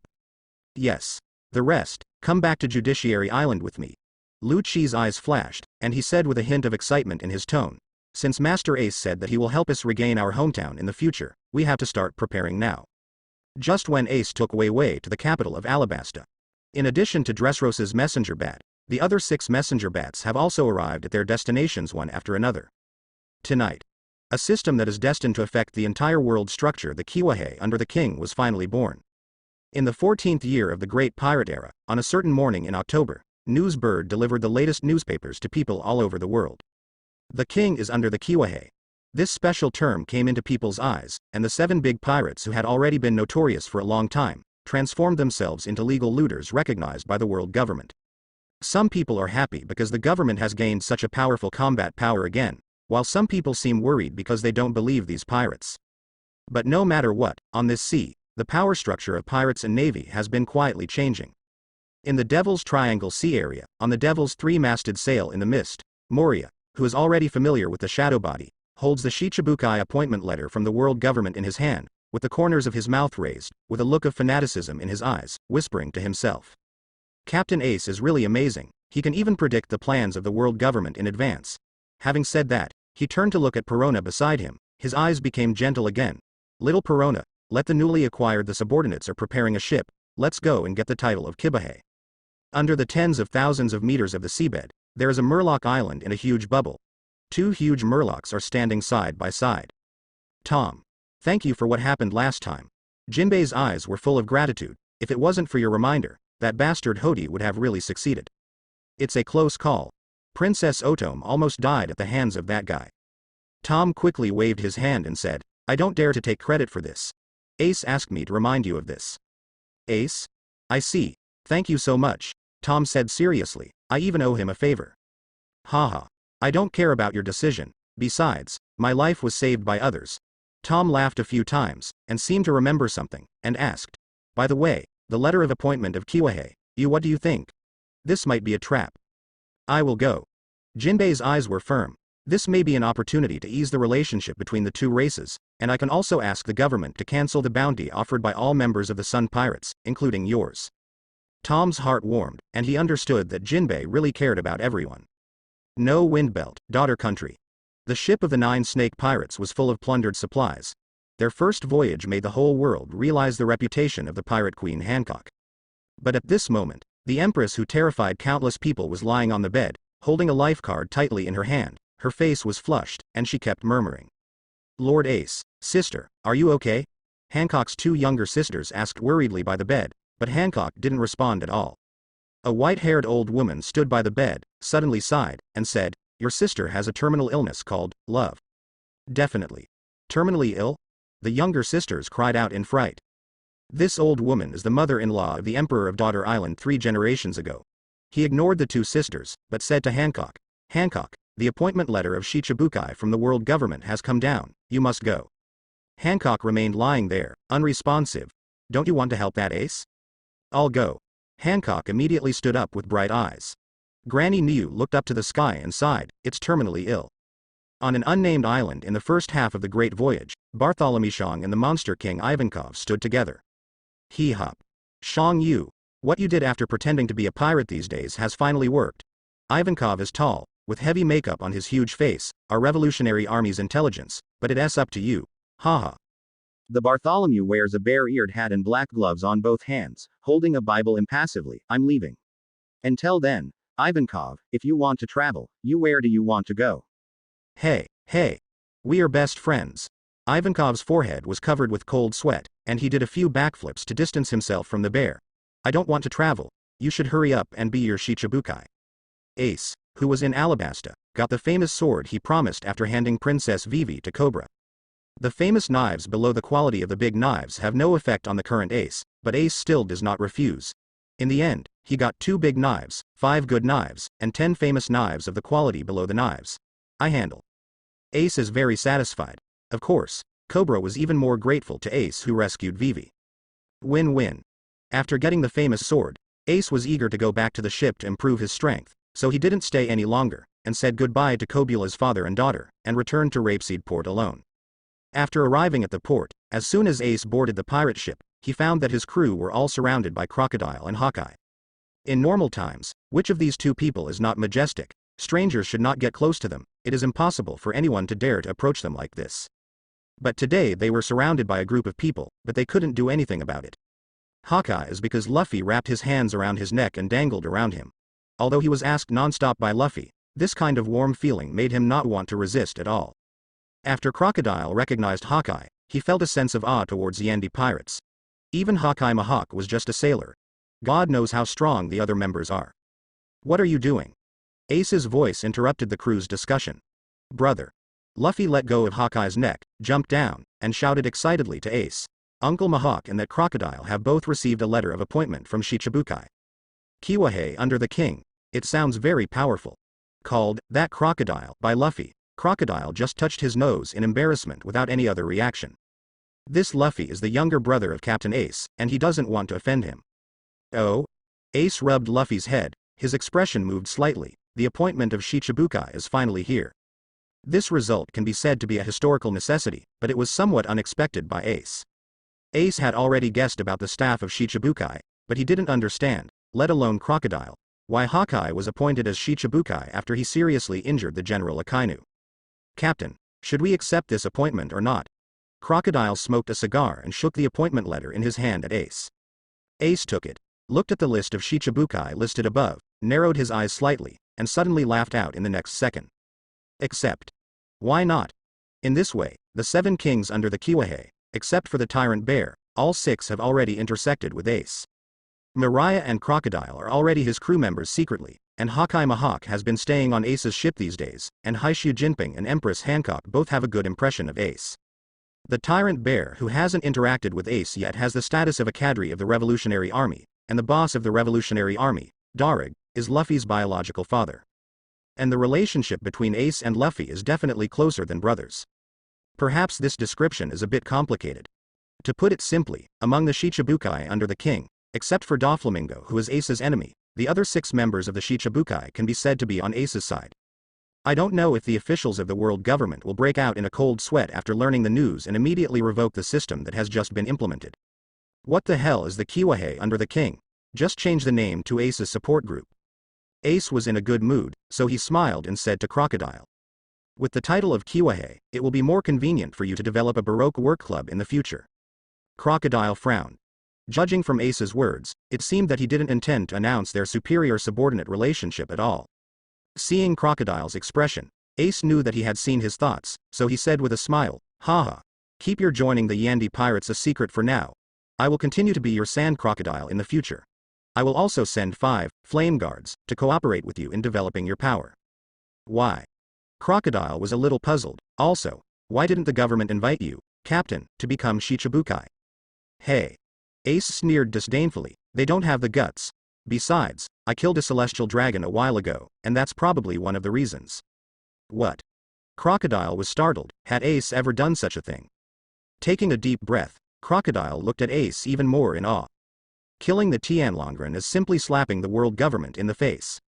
Yes. The rest, come back to Judiciary Island with me. Lu Chi's eyes flashed, and he said with a hint of excitement in his tone, "Since Master Ace said that he will help us regain our hometown in the future, we have to start preparing now." Just when Ace took Wei Wei to the capital of Alabasta. In addition to Dressrosa's messenger bat, the other 6 messenger bats have also arrived at their destinations one after another. Tonight. A system that is destined to affect the entire world structure, the Kiwahe under the king, was finally born. In the 14th year of the Great Pirate Era, on a certain morning in October, Newsbird delivered the latest newspapers to people all over the world. The king is under the Kiwahe. This special term came into people's eyes, and the 7 big pirates who had already been notorious for a long time, transformed themselves into legal looters recognized by the world government. Some people are happy because the government has gained such a powerful combat power again, while some people seem worried because they don't believe these pirates. But no matter what, on this sea, the power structure of pirates and navy has been quietly changing. In the Devil's Triangle Sea area, on the Devil's 3-masted sail in the mist, Moria, who is already familiar with the shadow body, holds the Shichibukai appointment letter from the world government in his hand, with the corners of his mouth raised, with a look of fanaticism in his eyes, whispering to himself. Captain Ace is really amazing, he can even predict the plans of the world government in advance. Having said that, he turned to look at Perona beside him, his eyes became gentle again. "Little Perona, let the newly acquired the subordinates are preparing a ship, let's go and get the title of Kibahe." Under the tens of thousands of meters of the seabed, there is a Murloc island in a huge bubble. 2 huge Murlocs are standing side by side. "Tom. Thank you for what happened last time." Jinbei's eyes were full of gratitude. "If it wasn't for your reminder, that bastard Hody would have really succeeded. It's a close call. Princess Otome almost died at the hands of that guy." Tom quickly waved his hand and said, "I don't dare to take credit for this. Ace asked me to remind you of this." "Ace? I see. Thank you so much," Tom said seriously. "I even owe him a favor." "Haha. I don't care about your decision. Besides, my life was saved by others." Tom laughed a few times, and seemed to remember something, and asked, "By the way, the letter of appointment of Kiwahe, what do you think? This might be a trap." "I will go." Jinbei's eyes were firm. "This may be an opportunity to ease the relationship between the 2 races, and I can also ask the government to cancel the bounty offered by all members of the Sun Pirates, including yours." Tom's heart warmed, and he understood that Jinbei really cared about everyone. No Windbelt, daughter country. The ship of the 9 snake pirates was full of plundered supplies. Their first voyage made the whole world realize the reputation of the pirate queen Hancock. But at this moment, the empress who terrified countless people was lying on the bed, holding a life card tightly in her hand. Her face was flushed, and she kept murmuring. "Lord Ace, sister, are you okay?" Hancock's 2 younger sisters asked worriedly by the bed, but Hancock didn't respond at all. A white-haired old woman stood by the bed, suddenly sighed, and said, "Your sister has a terminal illness called love." "Definitely. Terminally ill?" The younger sisters cried out in fright. This old woman is the mother-in-law of the Emperor of Daughter Island 3 generations ago. He ignored the 2 sisters, but said to Hancock, "Hancock, the appointment letter of Shichibukai from the world government has come down, you must go." Hancock remained lying there, unresponsive. "Don't you want to help that Ace?" "I'll go." Hancock immediately stood up with bright eyes. Granny Niu looked up to the sky and sighed, "It's terminally ill." On an unnamed island in the first half of the Great Voyage, Bartholomew Shang and the Monster King Ivankov stood together. "He hop. Shang Yu, what you did after pretending to be a pirate these days has finally worked." Ivankov is tall, with heavy makeup on his huge face, our Revolutionary Army's intelligence, but it's up to you. Haha. The Bartholomew wears a bare-eared hat and black gloves on both hands, holding a Bible impassively. "I'm leaving." Until then, Ivankov, if you want to travel, where do you want to go? Hey, hey. We are best friends. Ivankov's forehead was covered with cold sweat, and he did a few backflips to distance himself from the bear. I don't want to travel. You should hurry up and be your Shichibukai. Ace, who was in Alabasta, got the famous sword he promised after handing Princess Vivi to Cobra. The famous knives below the quality of the big knives have no effect on the current Ace, but Ace still does not refuse. In the end, he got 2 big knives, 5 good knives, and 10 famous knives of the quality below the knives. I handle. Ace is very satisfied. Of course, Cobra was even more grateful to Ace who rescued Vivi. Win-win. After getting the famous sword, Ace was eager to go back to the ship to improve his strength, so he didn't stay any longer, and said goodbye to Kobula's father and daughter, and returned to Rapeseed Port alone. After arriving at the port, as soon as Ace boarded the pirate ship, he found that his crew were all surrounded by Crocodile and Hawkeye. In normal times, which of these two people is not majestic? Strangers should not get close to them. It is impossible for anyone to dare to approach them like this. But today they were surrounded by a group of people, but they couldn't do anything about it. Hawkeye is because Luffy wrapped his hands around his neck and dangled around him. Although he was asked non-stop by Luffy, this kind of warm feeling made him not want to resist at all. After Crocodile recognized Hawkeye, he felt a sense of awe towards Yandi pirates. Even Hawkeye Mahawk was just a sailor. God knows how strong the other members are. What are you doing? Ace's voice interrupted the crew's discussion. Brother. Luffy let go of Hawkeye's neck, jumped down, and shouted excitedly to Ace. Uncle Mahawk and that Crocodile have both received a letter of appointment from Shichibukai. Kiwahei under the king. It sounds very powerful. Called, That Crocodile, by Luffy. Crocodile just touched his nose in embarrassment without any other reaction. This Luffy is the younger brother of Captain Ace, and he doesn't want to offend him. Oh? Ace rubbed Luffy's head, his expression moved slightly. The appointment of Shichibukai is finally here. This result can be said to be a historical necessity, but it was somewhat unexpected by Ace. Ace had already guessed about the staff of Shichibukai, but he didn't understand, let alone Crocodile, why Hawkeye was appointed as Shichibukai after he seriously injured the General Akainu. Captain, should we accept this appointment or not? Crocodile smoked a cigar and shook the appointment letter in his hand at Ace. Ace took it, looked at the list of Shichibukai listed above, narrowed his eyes slightly, and suddenly laughed out in the next second. Accept. Why not? In this way, the 7 kings under the Kiwahei, except for the Tyrant Bear, all 6 have already intersected with Ace. Mariah and Crocodile are already his crew members secretly, and Hawkeye Mahawk has been staying on Ace's ship these days, and Haishu Jinping and Empress Hancock both have a good impression of Ace. The Tyrant Bear who hasn't interacted with Ace yet has the status of a cadre of the Revolutionary Army, and the boss of the Revolutionary Army, Darig, is Luffy's biological father. And the relationship between Ace and Luffy is definitely closer than brothers. Perhaps this description is a bit complicated. To put it simply, among the Shichibukai under the king, except for Doflamingo who is Ace's enemy, the other 6 members of the Shichibukai can be said to be on Ace's side. I don't know if the officials of the world government will break out in a cold sweat after learning the news and immediately revoke the system that has just been implemented. What the hell is the Kiwahei under the king? Just change the name to Ace's support group. Ace was in a good mood, so he smiled and said to Crocodile. With the title of Kiwahei, it will be more convenient for you to develop a Baroque work club in the future. Crocodile frowned. Judging from Ace's words, it seemed that he didn't intend to announce their superior-subordinate relationship at all. Seeing Crocodile's expression, Ace knew that he had seen his thoughts, so he said with a smile, Haha. Keep your joining the Yandi pirates a secret for now. I will continue to be your sand crocodile in the future. I will also send 5 flame guards to cooperate with you in developing your power. Why? Crocodile was a little puzzled. Also, why didn't the government invite you, Captain, to become Shichibukai? Hey. Ace sneered disdainfully, they don't have the guts. Besides, I killed a celestial dragon a while ago, and that's probably one of the reasons. What? Crocodile was startled. Had Ace ever done such a thing? Taking a deep breath, Crocodile looked at Ace even more in awe. Killing the Tianlongren is simply slapping the world government in the face.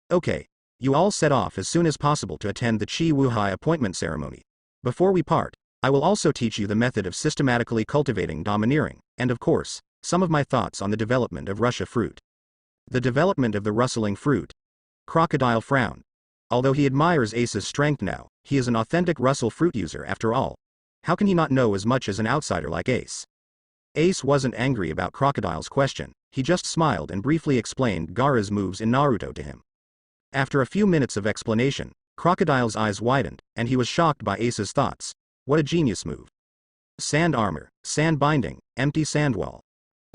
Okay. You all set off as soon as possible to attend the Chi Wuhai appointment ceremony. Before we part, I will also teach you the method of systematically cultivating domineering, and of course, some of my thoughts on the development of Russia fruit. The development of the rustling fruit. Crocodile frowned. Although he admires Ace's strength now, he is an authentic Russell fruit user after all. How can he not know as much as an outsider like Ace? Ace wasn't angry about Crocodile's question, he just smiled and briefly explained Gaara's moves in Naruto to him. After a few minutes of explanation, Crocodile's eyes widened, and he was shocked by Ace's thoughts. What a genius move. Sand armor, sand binding, empty sand wall.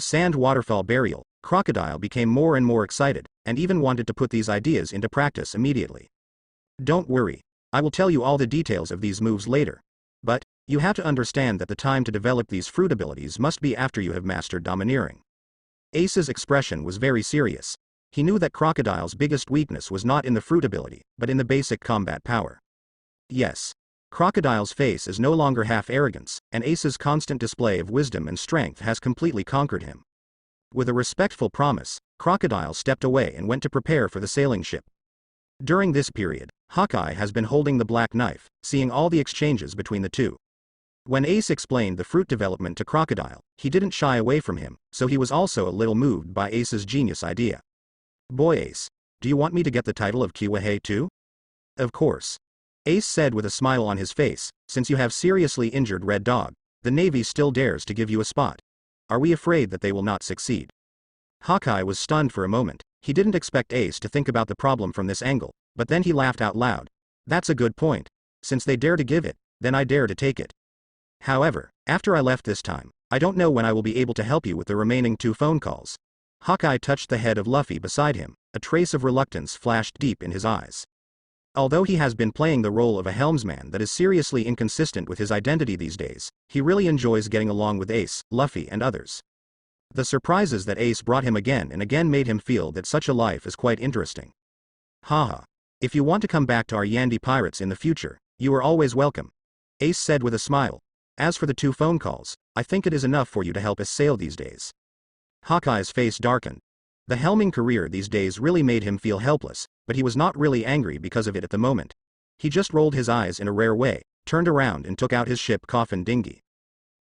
Sand waterfall burial. Crocodile became more and more excited, and even wanted to put these ideas into practice immediately. Don't worry. I will tell you all the details of these moves later. But, you have to understand that the time to develop these fruit abilities must be after you have mastered domineering. Ace's expression was very serious. He knew that Crocodile's biggest weakness was not in the fruit ability, but in the basic combat power. Yes. Crocodile's face is no longer half arrogance, and Ace's constant display of wisdom and strength has completely conquered him. With a respectful promise, Crocodile stepped away and went to prepare for the sailing ship. During this period, Hawkeye has been holding the black knife, seeing all the exchanges between the two. When Ace explained the fruit development to Crocodile, he didn't shy away from him, so he was also a little moved by Ace's genius idea. Boy Ace, do you want me to get the title of Kiwahei too? Of course. Ace said with a smile on his face, since you have seriously injured Red Dog, the Navy still dares to give you a spot. Are we afraid that they will not succeed? Hawkeye was stunned for a moment. He didn't expect Ace to think about the problem from this angle, but then he laughed out loud. That's a good point. Since they dare to give it, then I dare to take it. However, after I left this time, I don't know when I will be able to help you with the remaining 2 phone calls. Hawkeye touched the head of Luffy beside him, a trace of reluctance flashed deep in his eyes. Although he has been playing the role of a helmsman that is seriously inconsistent with his identity these days, he really enjoys getting along with Ace, Luffy and others. The surprises that Ace brought him again and again made him feel that such a life is quite interesting. Haha. If you want to come back to our Yandi pirates in the future, you are always welcome. Ace said with a smile. As for the 2 phone calls, I think it is enough for you to help us sail these days. Hawkeye's face darkened. The helming career these days really made him feel helpless, but he was not really angry because of it at the moment. He just rolled his eyes in a rare way, turned around and took out his ship coffin dinghy.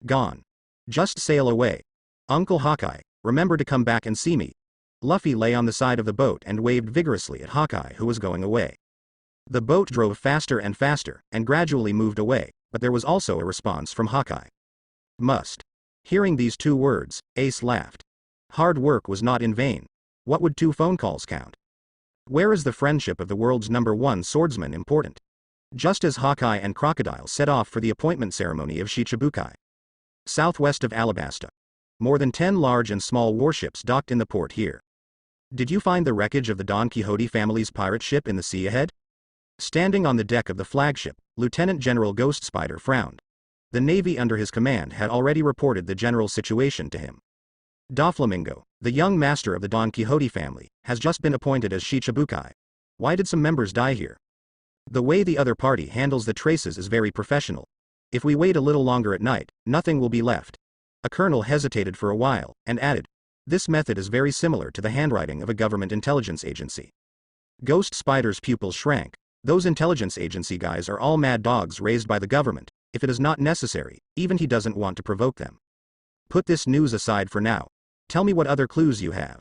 Gone. Just sail away. Uncle Hawkeye, remember to come back and see me. Luffy lay on the side of the boat and waved vigorously at Hawkeye who was going away. The boat drove faster and faster, and gradually moved away, but there was also a response from Hawkeye. Must. Hearing these 2 words, Ace laughed. Hard work was not in vain. What would 2 phone calls count? Where is the friendship of the world's #1 swordsman important? Just as Hawkeye and Crocodile set off for the appointment ceremony of Shichibukai. Southwest of Alabasta. More than 10 large and small warships docked in the port here. Did you find the wreckage of the Don Quixote family's pirate ship in the sea ahead? Standing on the deck of the flagship, Lieutenant General Ghost Spider frowned. The Navy under his command had already reported the general situation to him. Doflamingo, the young master of the Don Quixote family, has just been appointed as Shichibukai. Why did some members die here? The way the other party handles the traces is very professional. If we wait a little longer at night, nothing will be left. A colonel hesitated for a while, and added, this method is very similar to the handwriting of a government intelligence agency. Ghost Spider's pupils shrank. Those intelligence agency guys are all mad dogs raised by the government. If it is not necessary, even he doesn't want to provoke them. Put this news aside for now. Tell me what other clues you have.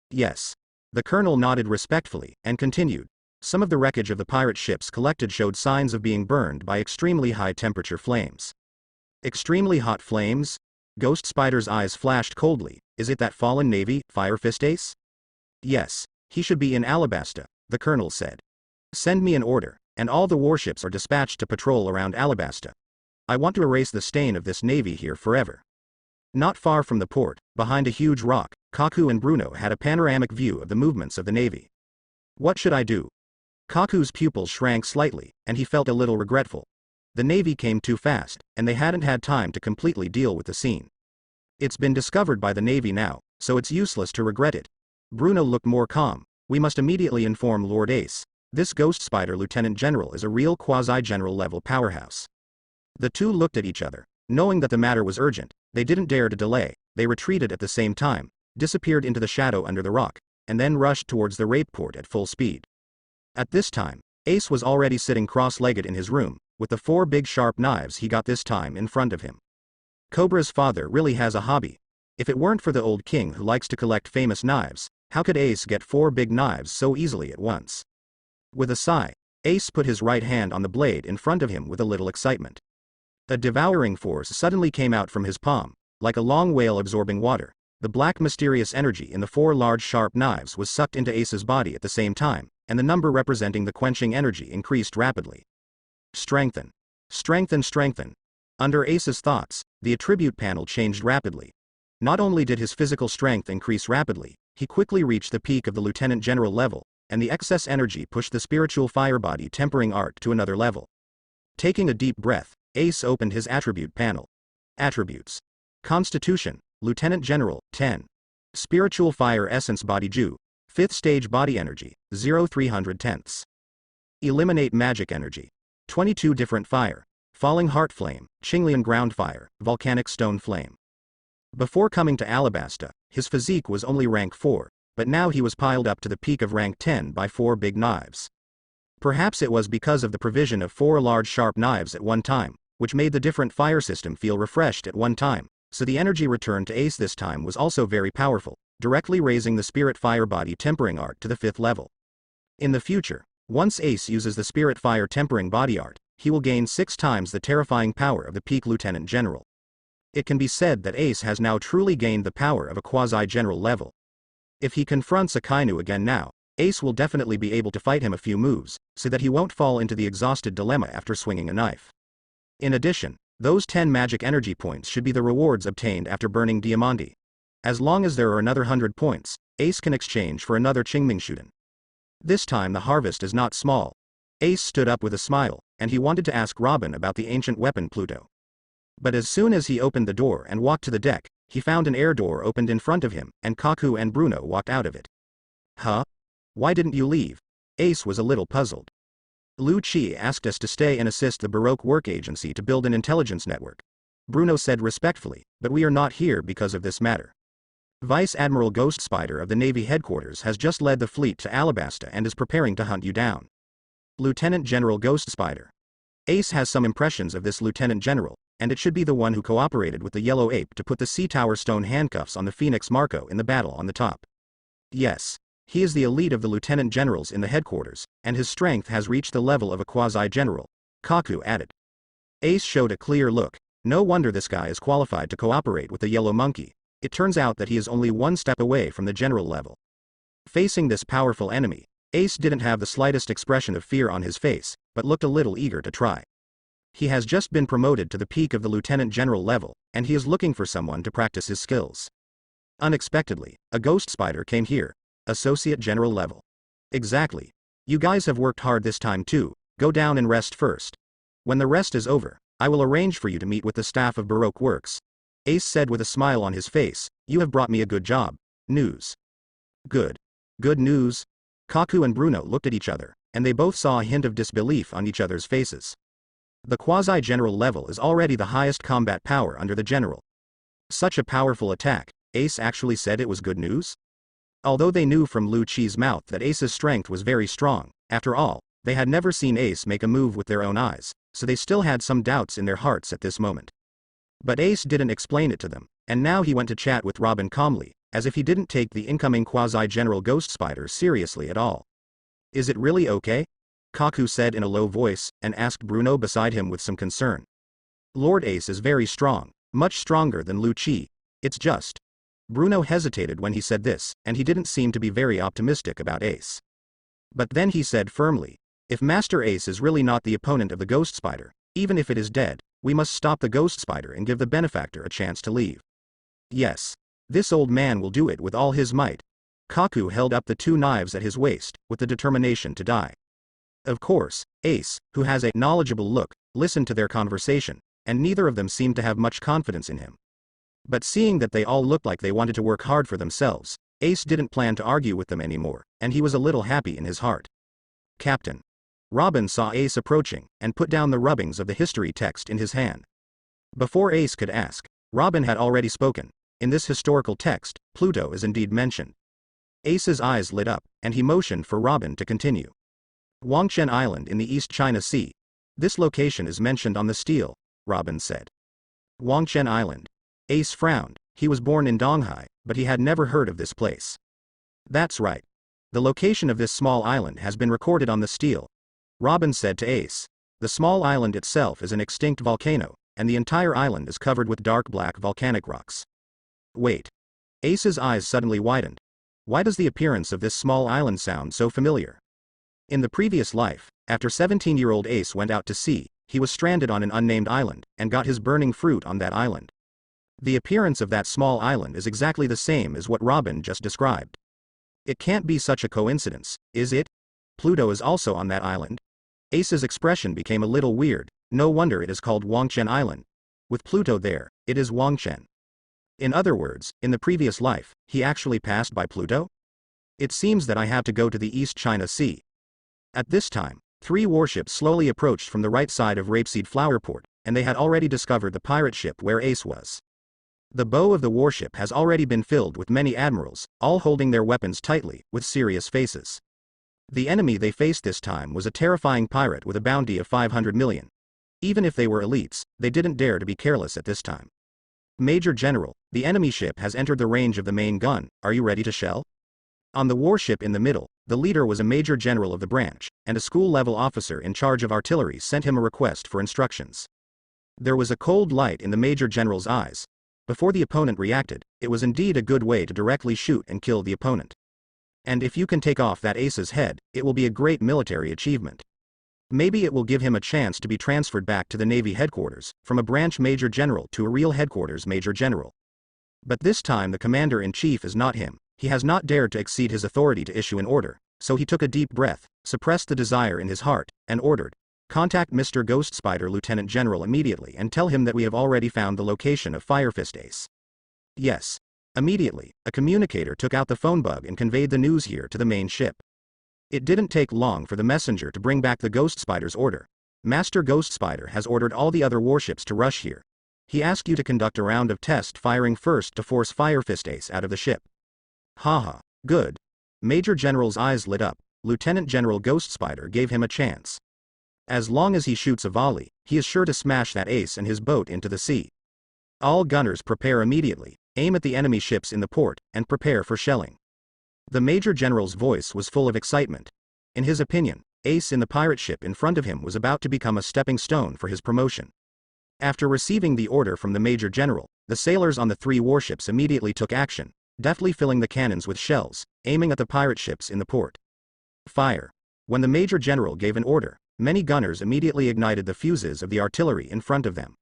Yes. The colonel nodded respectfully, and continued. Some of the wreckage of the pirate ships collected showed signs of being burned by extremely high temperature flames. Extremely hot flames? Ghost Spider's eyes flashed coldly. Is it that fallen Navy, Fire Fist Ace? Yes. He should be in Alabasta, the colonel said. Send me an order, and all the warships are dispatched to patrol around Alabasta. I want to erase the stain of this Navy here forever. Not far from the port, behind a huge rock, Kaku and Bruno had a panoramic view of the movements of the Navy. What should I do? Kaku's pupils shrank slightly, and he felt a little regretful. The Navy came too fast, and they hadn't had time to completely deal with the scene. It's been discovered by the Navy now, so it's useless to regret it. Bruno looked more calm. We must immediately inform Lord Ace. This Ghost Spider Lieutenant General is a real quasi-general level powerhouse. The two looked at each other. Knowing that the matter was urgent, they didn't dare to delay. They retreated at the same time, disappeared into the shadow under the rock, and then rushed towards the rape port at full speed. At this time, Ace was already sitting cross-legged in his room, with the 4 big sharp knives he got this time in front of him. Cobra's father really has a hobby. If it weren't for the old king who likes to collect famous knives, how could Ace get 4 big knives so easily at once? With a sigh, Ace put his right hand on the blade in front of him with a little excitement. A devouring force suddenly came out from his palm, like a long whale absorbing water. The black mysterious energy in the 4 large sharp knives was sucked into Ace's body at the same time, and the number representing the quenching energy increased rapidly. Strengthen. Strengthen, strengthen. Under Ace's thoughts, the attribute panel changed rapidly. Not only did his physical strength increase rapidly, he quickly reached the peak of the lieutenant general level, and the excess energy pushed the spiritual fire body tempering art to another level. Taking a deep breath, Ace opened his attribute panel. Attributes. Constitution, Lieutenant General, 10. Spiritual Fire Essence Body Ju, 5th Stage Body Energy, 0.310. Eliminate Magic Energy. 22 different fire. Falling Heart Flame, Qinglian Ground Fire, Volcanic Stone Flame. Before coming to Alabasta, his physique was only rank 4, but now he was piled up to the peak of rank 10 by 4 big knives. Perhaps it was because of the provision of 4 large sharp knives at one time, which made the different fire system feel refreshed at one time, so the energy return to Ace this time was also very powerful, directly raising the spirit fire body tempering art to the 5th level. In the future, once Ace uses the spirit fire tempering body art, he will gain 6 times the terrifying power of the peak lieutenant general. It can be said that Ace has now truly gained the power of a quasi-general level. If he confronts Akainu again now, Ace will definitely be able to fight him a few moves, so that he won't fall into the exhausted dilemma after swinging a knife. In addition, those 10 magic energy points should be the rewards obtained after burning Diamante. As long as there are another 100 points, Ace can exchange for another Qingming Shuden. This time the harvest is not small. Ace stood up with a smile, and he wanted to ask Robin about the ancient weapon Pluto. But as soon as he opened the door and walked to the deck, he found an air door opened in front of him, and Kaku and Bruno walked out of it. Huh? Why didn't you leave? Ace was a little puzzled. Lu Qi asked us to stay and assist the Baroque Work Agency to build an intelligence network. Bruno said respectfully, but we are not here because of this matter. Vice Admiral Ghost Spider of the Navy headquarters has just led the fleet to Alabasta and is preparing to hunt you down. Lieutenant General Ghost Spider. Ace has some impressions of this Lieutenant General, and it should be the one who cooperated with the Yellow Ape to put the Sea Tower stone handcuffs on the Phoenix Marco in the battle on the top. Yes. He is the elite of the lieutenant generals in the headquarters, and his strength has reached the level of a quasi-general, Kaku added. Ace showed a clear look. No wonder this guy is qualified to cooperate with the Yellow Monkey. It turns out that he is only one step away from the general level. Facing this powerful enemy, Ace didn't have the slightest expression of fear on his face, but looked a little eager to try. He has just been promoted to the peak of the lieutenant general level, and he is looking for someone to practice his skills. Unexpectedly, a ghost spider came here. Associate General level. Exactly. You guys have worked hard this time too, go down and rest first. When the rest is over, I will arrange for you to meet with the staff of Baroque Works. Ace said with a smile on his face, you have brought me a good job. News. Good. Good news? Kaku and Bruno looked at each other, and they both saw a hint of disbelief on each other's faces. The quasi-general level is already the highest combat power under the general. Such a powerful attack, Ace actually said it was good news? Although they knew from Lu Qi's mouth that Ace's strength was very strong, after all, they had never seen Ace make a move with their own eyes, so they still had some doubts in their hearts at this moment. But Ace didn't explain it to them, and now he went to chat with Robin calmly, as if he didn't take the incoming quasi-general ghost spider seriously at all. Is it really okay? Kaku said in a low voice, and asked Bruno beside him with some concern. Lord Ace is very strong, much stronger than Lu Qi. It's just. Bruno hesitated when he said this, and he didn't seem to be very optimistic about Ace. But then he said firmly, if Master Ace is really not the opponent of the ghost spider, even if it is dead, we must stop the ghost spider and give the benefactor a chance to leave. Yes. This old man will do it with all his might. Kaku held up the 2 knives at his waist, with the determination to die. Of course, Ace, who has a knowledgeable look, listened to their conversation, and neither of them seemed to have much confidence in him. But seeing that they all looked like they wanted to work hard for themselves, Ace didn't plan to argue with them anymore, and he was a little happy in his heart. Captain. Robin saw Ace approaching, and put down the rubbings of the history text in his hand. Before Ace could ask, Robin had already spoken. In this historical text, Pluto is indeed mentioned. Ace's eyes lit up, and he motioned for Robin to continue. Wangchen Island in the East China Sea. This location is mentioned on the stele, Robin said. Wangchen Island. Ace frowned. He was born in Donghai, but he had never heard of this place. That's right. The location of this small island has been recorded on the stele, Robin said to Ace. The small island itself is an extinct volcano, and the entire island is covered with dark black volcanic rocks. Wait. Ace's eyes suddenly widened. Why does the appearance of this small island sound so familiar? In the previous life, after 17-year-old Ace went out to sea, he was stranded on an unnamed island, and got his burning fruit on that island. The appearance of that small island is exactly the same as what Robin just described. It can't be such a coincidence, is it? Pluto is also on that island. Ace's expression became a little weird. No wonder it is called Wangchen Island. With Pluto there, it is Wangchen. In other words, in the previous life, he actually passed by Pluto? It seems that I have to go to the East China Sea. At this time, 3 warships slowly approached from the right side of Rapeseed Flower Port, and they had already discovered the pirate ship where Ace was. The bow of the warship has already been filled with many admirals, all holding their weapons tightly, with serious faces. The enemy they faced this time was a terrifying pirate with a bounty of 500 million. Even if they were elites, they didn't dare to be careless at this time. Major General, the enemy ship has entered the range of the main gun, are you ready to shell? On the warship in the middle, the leader was a Major General of the branch, and a school-level officer in charge of artillery sent him a request for instructions. There was a cold light in the Major General's eyes. Before the opponent reacted, it was indeed a good way to directly shoot and kill the opponent. And if you can take off that Ace's head, it will be a great military achievement. Maybe it will give him a chance to be transferred back to the Navy headquarters, from a branch Major General to a real headquarters Major General. But this time the Commander-in-Chief is not him. He has not dared to exceed his authority to issue an order, so he took a deep breath, suppressed the desire in his heart, and ordered, "Contact Mr. Ghost Spider Lieutenant General immediately and tell him that we have already found the location of Firefist Ace." Yes. Immediately, a communicator took out the phone bug and conveyed the news here to the main ship. It didn't take long for the messenger to bring back the Ghost Spider's order. Master Ghost Spider has ordered all the other warships to rush here. He asked you to conduct a round of test firing first to force Firefist Ace out of the ship. Haha, good. Major General's eyes lit up. Lieutenant General Ghost Spider gave him a chance. As long as he shoots a volley, he is sure to smash that Ace and his boat into the sea. All gunners prepare immediately, aim at the enemy ships in the port, and prepare for shelling. The Major General's voice was full of excitement. In his opinion, Ace in the pirate ship in front of him was about to become a stepping stone for his promotion. After receiving the order from the Major General, the sailors on the 3 warships immediately took action, deftly filling the cannons with shells, aiming at the pirate ships in the port. Fire. When the Major General gave an order, many gunners immediately ignited the fuses of the artillery in front of them.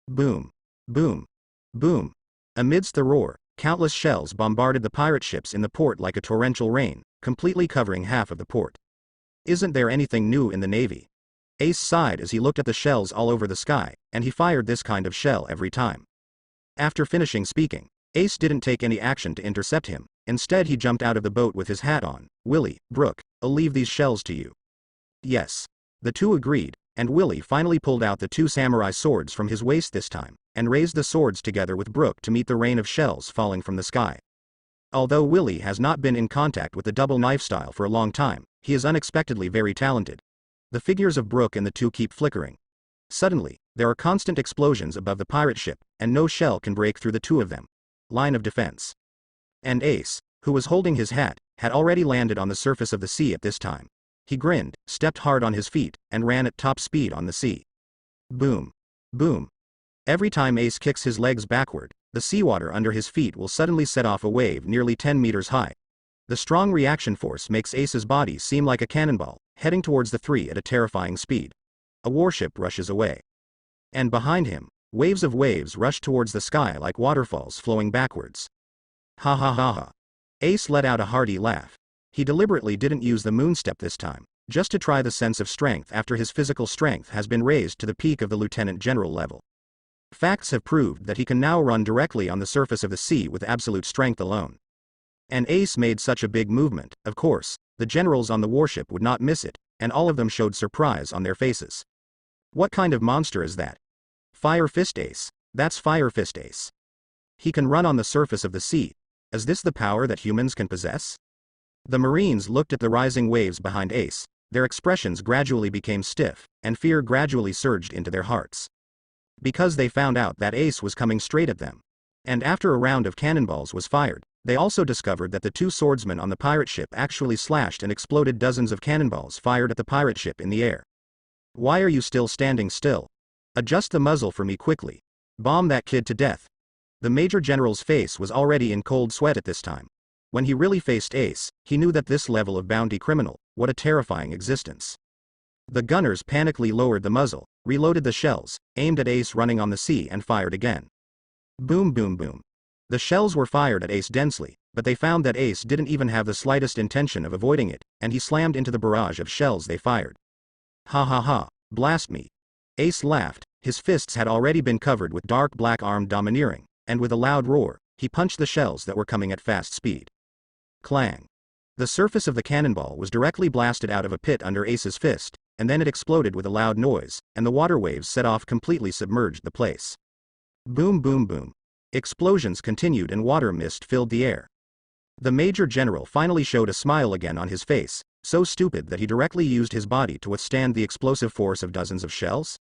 Boom. Boom. Boom. Amidst the roar, countless shells bombarded the pirate ships in the port like a torrential rain, completely covering half of the port. Isn't there anything new in the Navy? Ace sighed as he looked at the shells all over the sky, and he fired this kind of shell every time. After finishing speaking, Ace didn't take any action to intercept him. Instead he jumped out of the boat with his hat on. "Willie, Brooke, I'll leave these shells to you." Yes. The two agreed, and Willie finally pulled out the 2 samurai swords from his waist this time, and raised the swords together with Brooke to meet the rain of shells falling from the sky. Although Willie has not been in contact with the double knife style for a long time, he is unexpectedly very talented. The figures of Brooke and the 2 keep flickering. Suddenly, there are constant explosions above the pirate ship, and no shell can break through the 2 of them. Line of defense. And Ace, who was holding his hat, had already landed on the surface of the sea at this time. He grinned, stepped hard on his feet, and ran at top speed on the sea. Boom. Boom. Every time Ace kicks his legs backward, the seawater under his feet will suddenly set off a wave nearly 10 meters high. The strong reaction force makes Ace's body seem like a cannonball, heading towards the 3 at a terrifying speed. A warship rushes away. And behind him, waves of waves rush towards the sky like waterfalls flowing backwards. Ha ha ha ha. Ace let out a hearty laugh. He deliberately didn't use the moonstep this time, just to try the sense of strength after his physical strength has been raised to the peak of the Lieutenant General level. Facts have proved that he can now run directly on the surface of the sea with absolute strength alone. And Ace made such a big movement, of course, the generals on the warship would not miss it, and all of them showed surprise on their faces. What kind of monster is that? Firefist Ace. That's Firefist Ace. He can run on the surface of the sea. Is this the power that humans can possess? The Marines looked at the rising waves behind Ace. Their expressions gradually became stiff, and fear gradually surged into their hearts. Because they found out that Ace was coming straight at them. And after a round of cannonballs was fired, they also discovered that the 2 swordsmen on the pirate ship actually slashed and exploded dozens of cannonballs fired at the pirate ship in the air. Why are you still standing still? Adjust the muzzle for me quickly. Bomb that kid to death. The Major General's face was already in cold sweat at this time. When he really faced Ace, he knew that this level of bounty criminal, what a terrifying existence. The gunners panically lowered the muzzle, reloaded the shells, aimed at Ace running on the sea and fired again. Boom boom boom. The shells were fired at Ace densely, but they found that Ace didn't even have the slightest intention of avoiding it, and he slammed into the barrage of shells they fired. Ha ha ha, blast me. Ace laughed, his fists had already been covered with dark black armed domineering, and with a loud roar, he punched the shells that were coming at fast speed. Clang. The surface of the cannonball was directly blasted out of a pit under Ace's fist, and then it exploded with a loud noise, and the water waves set off completely submerged the place. Boom boom boom. Explosions continued and water mist filled the air. The Major General finally showed a smile again on his face, so stupid that he directly used his body to withstand the explosive force of dozens of shells?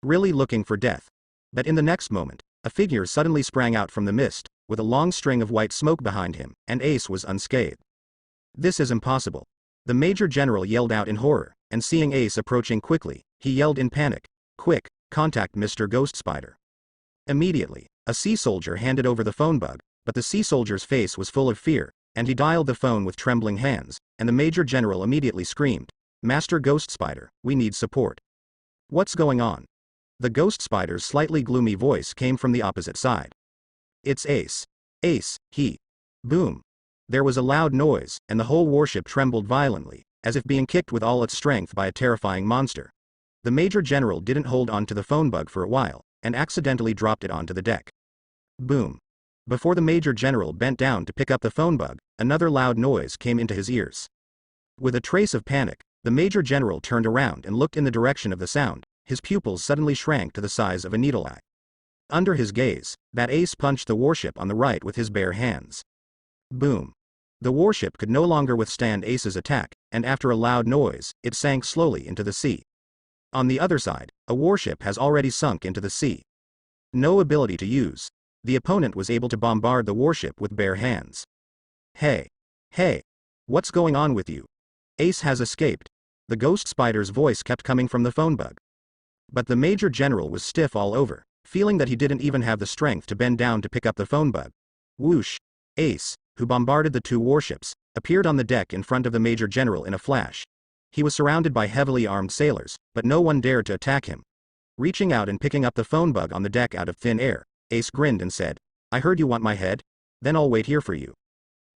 Really looking for death. But in the next moment, a figure suddenly sprang out from the mist, with a long string of white smoke behind him, and Ace was unscathed. This is impossible. The Major General yelled out in horror, and seeing Ace approaching quickly, he yelled in panic, "Quick, contact Mr. Ghost Spider." Immediately, a sea soldier handed over the phone bug, but the sea soldier's face was full of fear, and he dialed the phone with trembling hands, and the Major General immediately screamed, "Master Ghost Spider, we need support." "What's going on?" The Ghost Spider's slightly gloomy voice came from the opposite side. "It's Ace. Ace, he." Boom. There was a loud noise, and the whole warship trembled violently, as if being kicked with all its strength by a terrifying monster. The Major General didn't hold on to the phone bug for a while, and accidentally dropped it onto the deck. Boom. Before the Major General bent down to pick up the phone bug, another loud noise came into his ears. With a trace of panic, the Major General turned around and looked in the direction of the sound. His pupils suddenly shrank to the size of a needle eye. Under his gaze, that Ace punched the warship on the right with his bare hands. Boom. The warship could no longer withstand Ace's attack, and after a loud noise, it sank slowly into the sea. On the other side, a warship has already sunk into the sea. No ability to use. The opponent was able to bombard the warship with bare hands. Hey. Hey. What's going on with you? Ace has escaped. The Ghost Spider's voice kept coming from the phone bug. But the Major General was stiff all over, feeling that he didn't even have the strength to bend down to pick up the phone bug. Whoosh. Ace, who bombarded the two warships, appeared on the deck in front of the Major General in a flash. He was surrounded by heavily armed sailors, but no one dared to attack him. Reaching out and picking up the phone bug on the deck out of thin air, Ace grinned and said, "I heard you want my head? Then I'll wait here for you."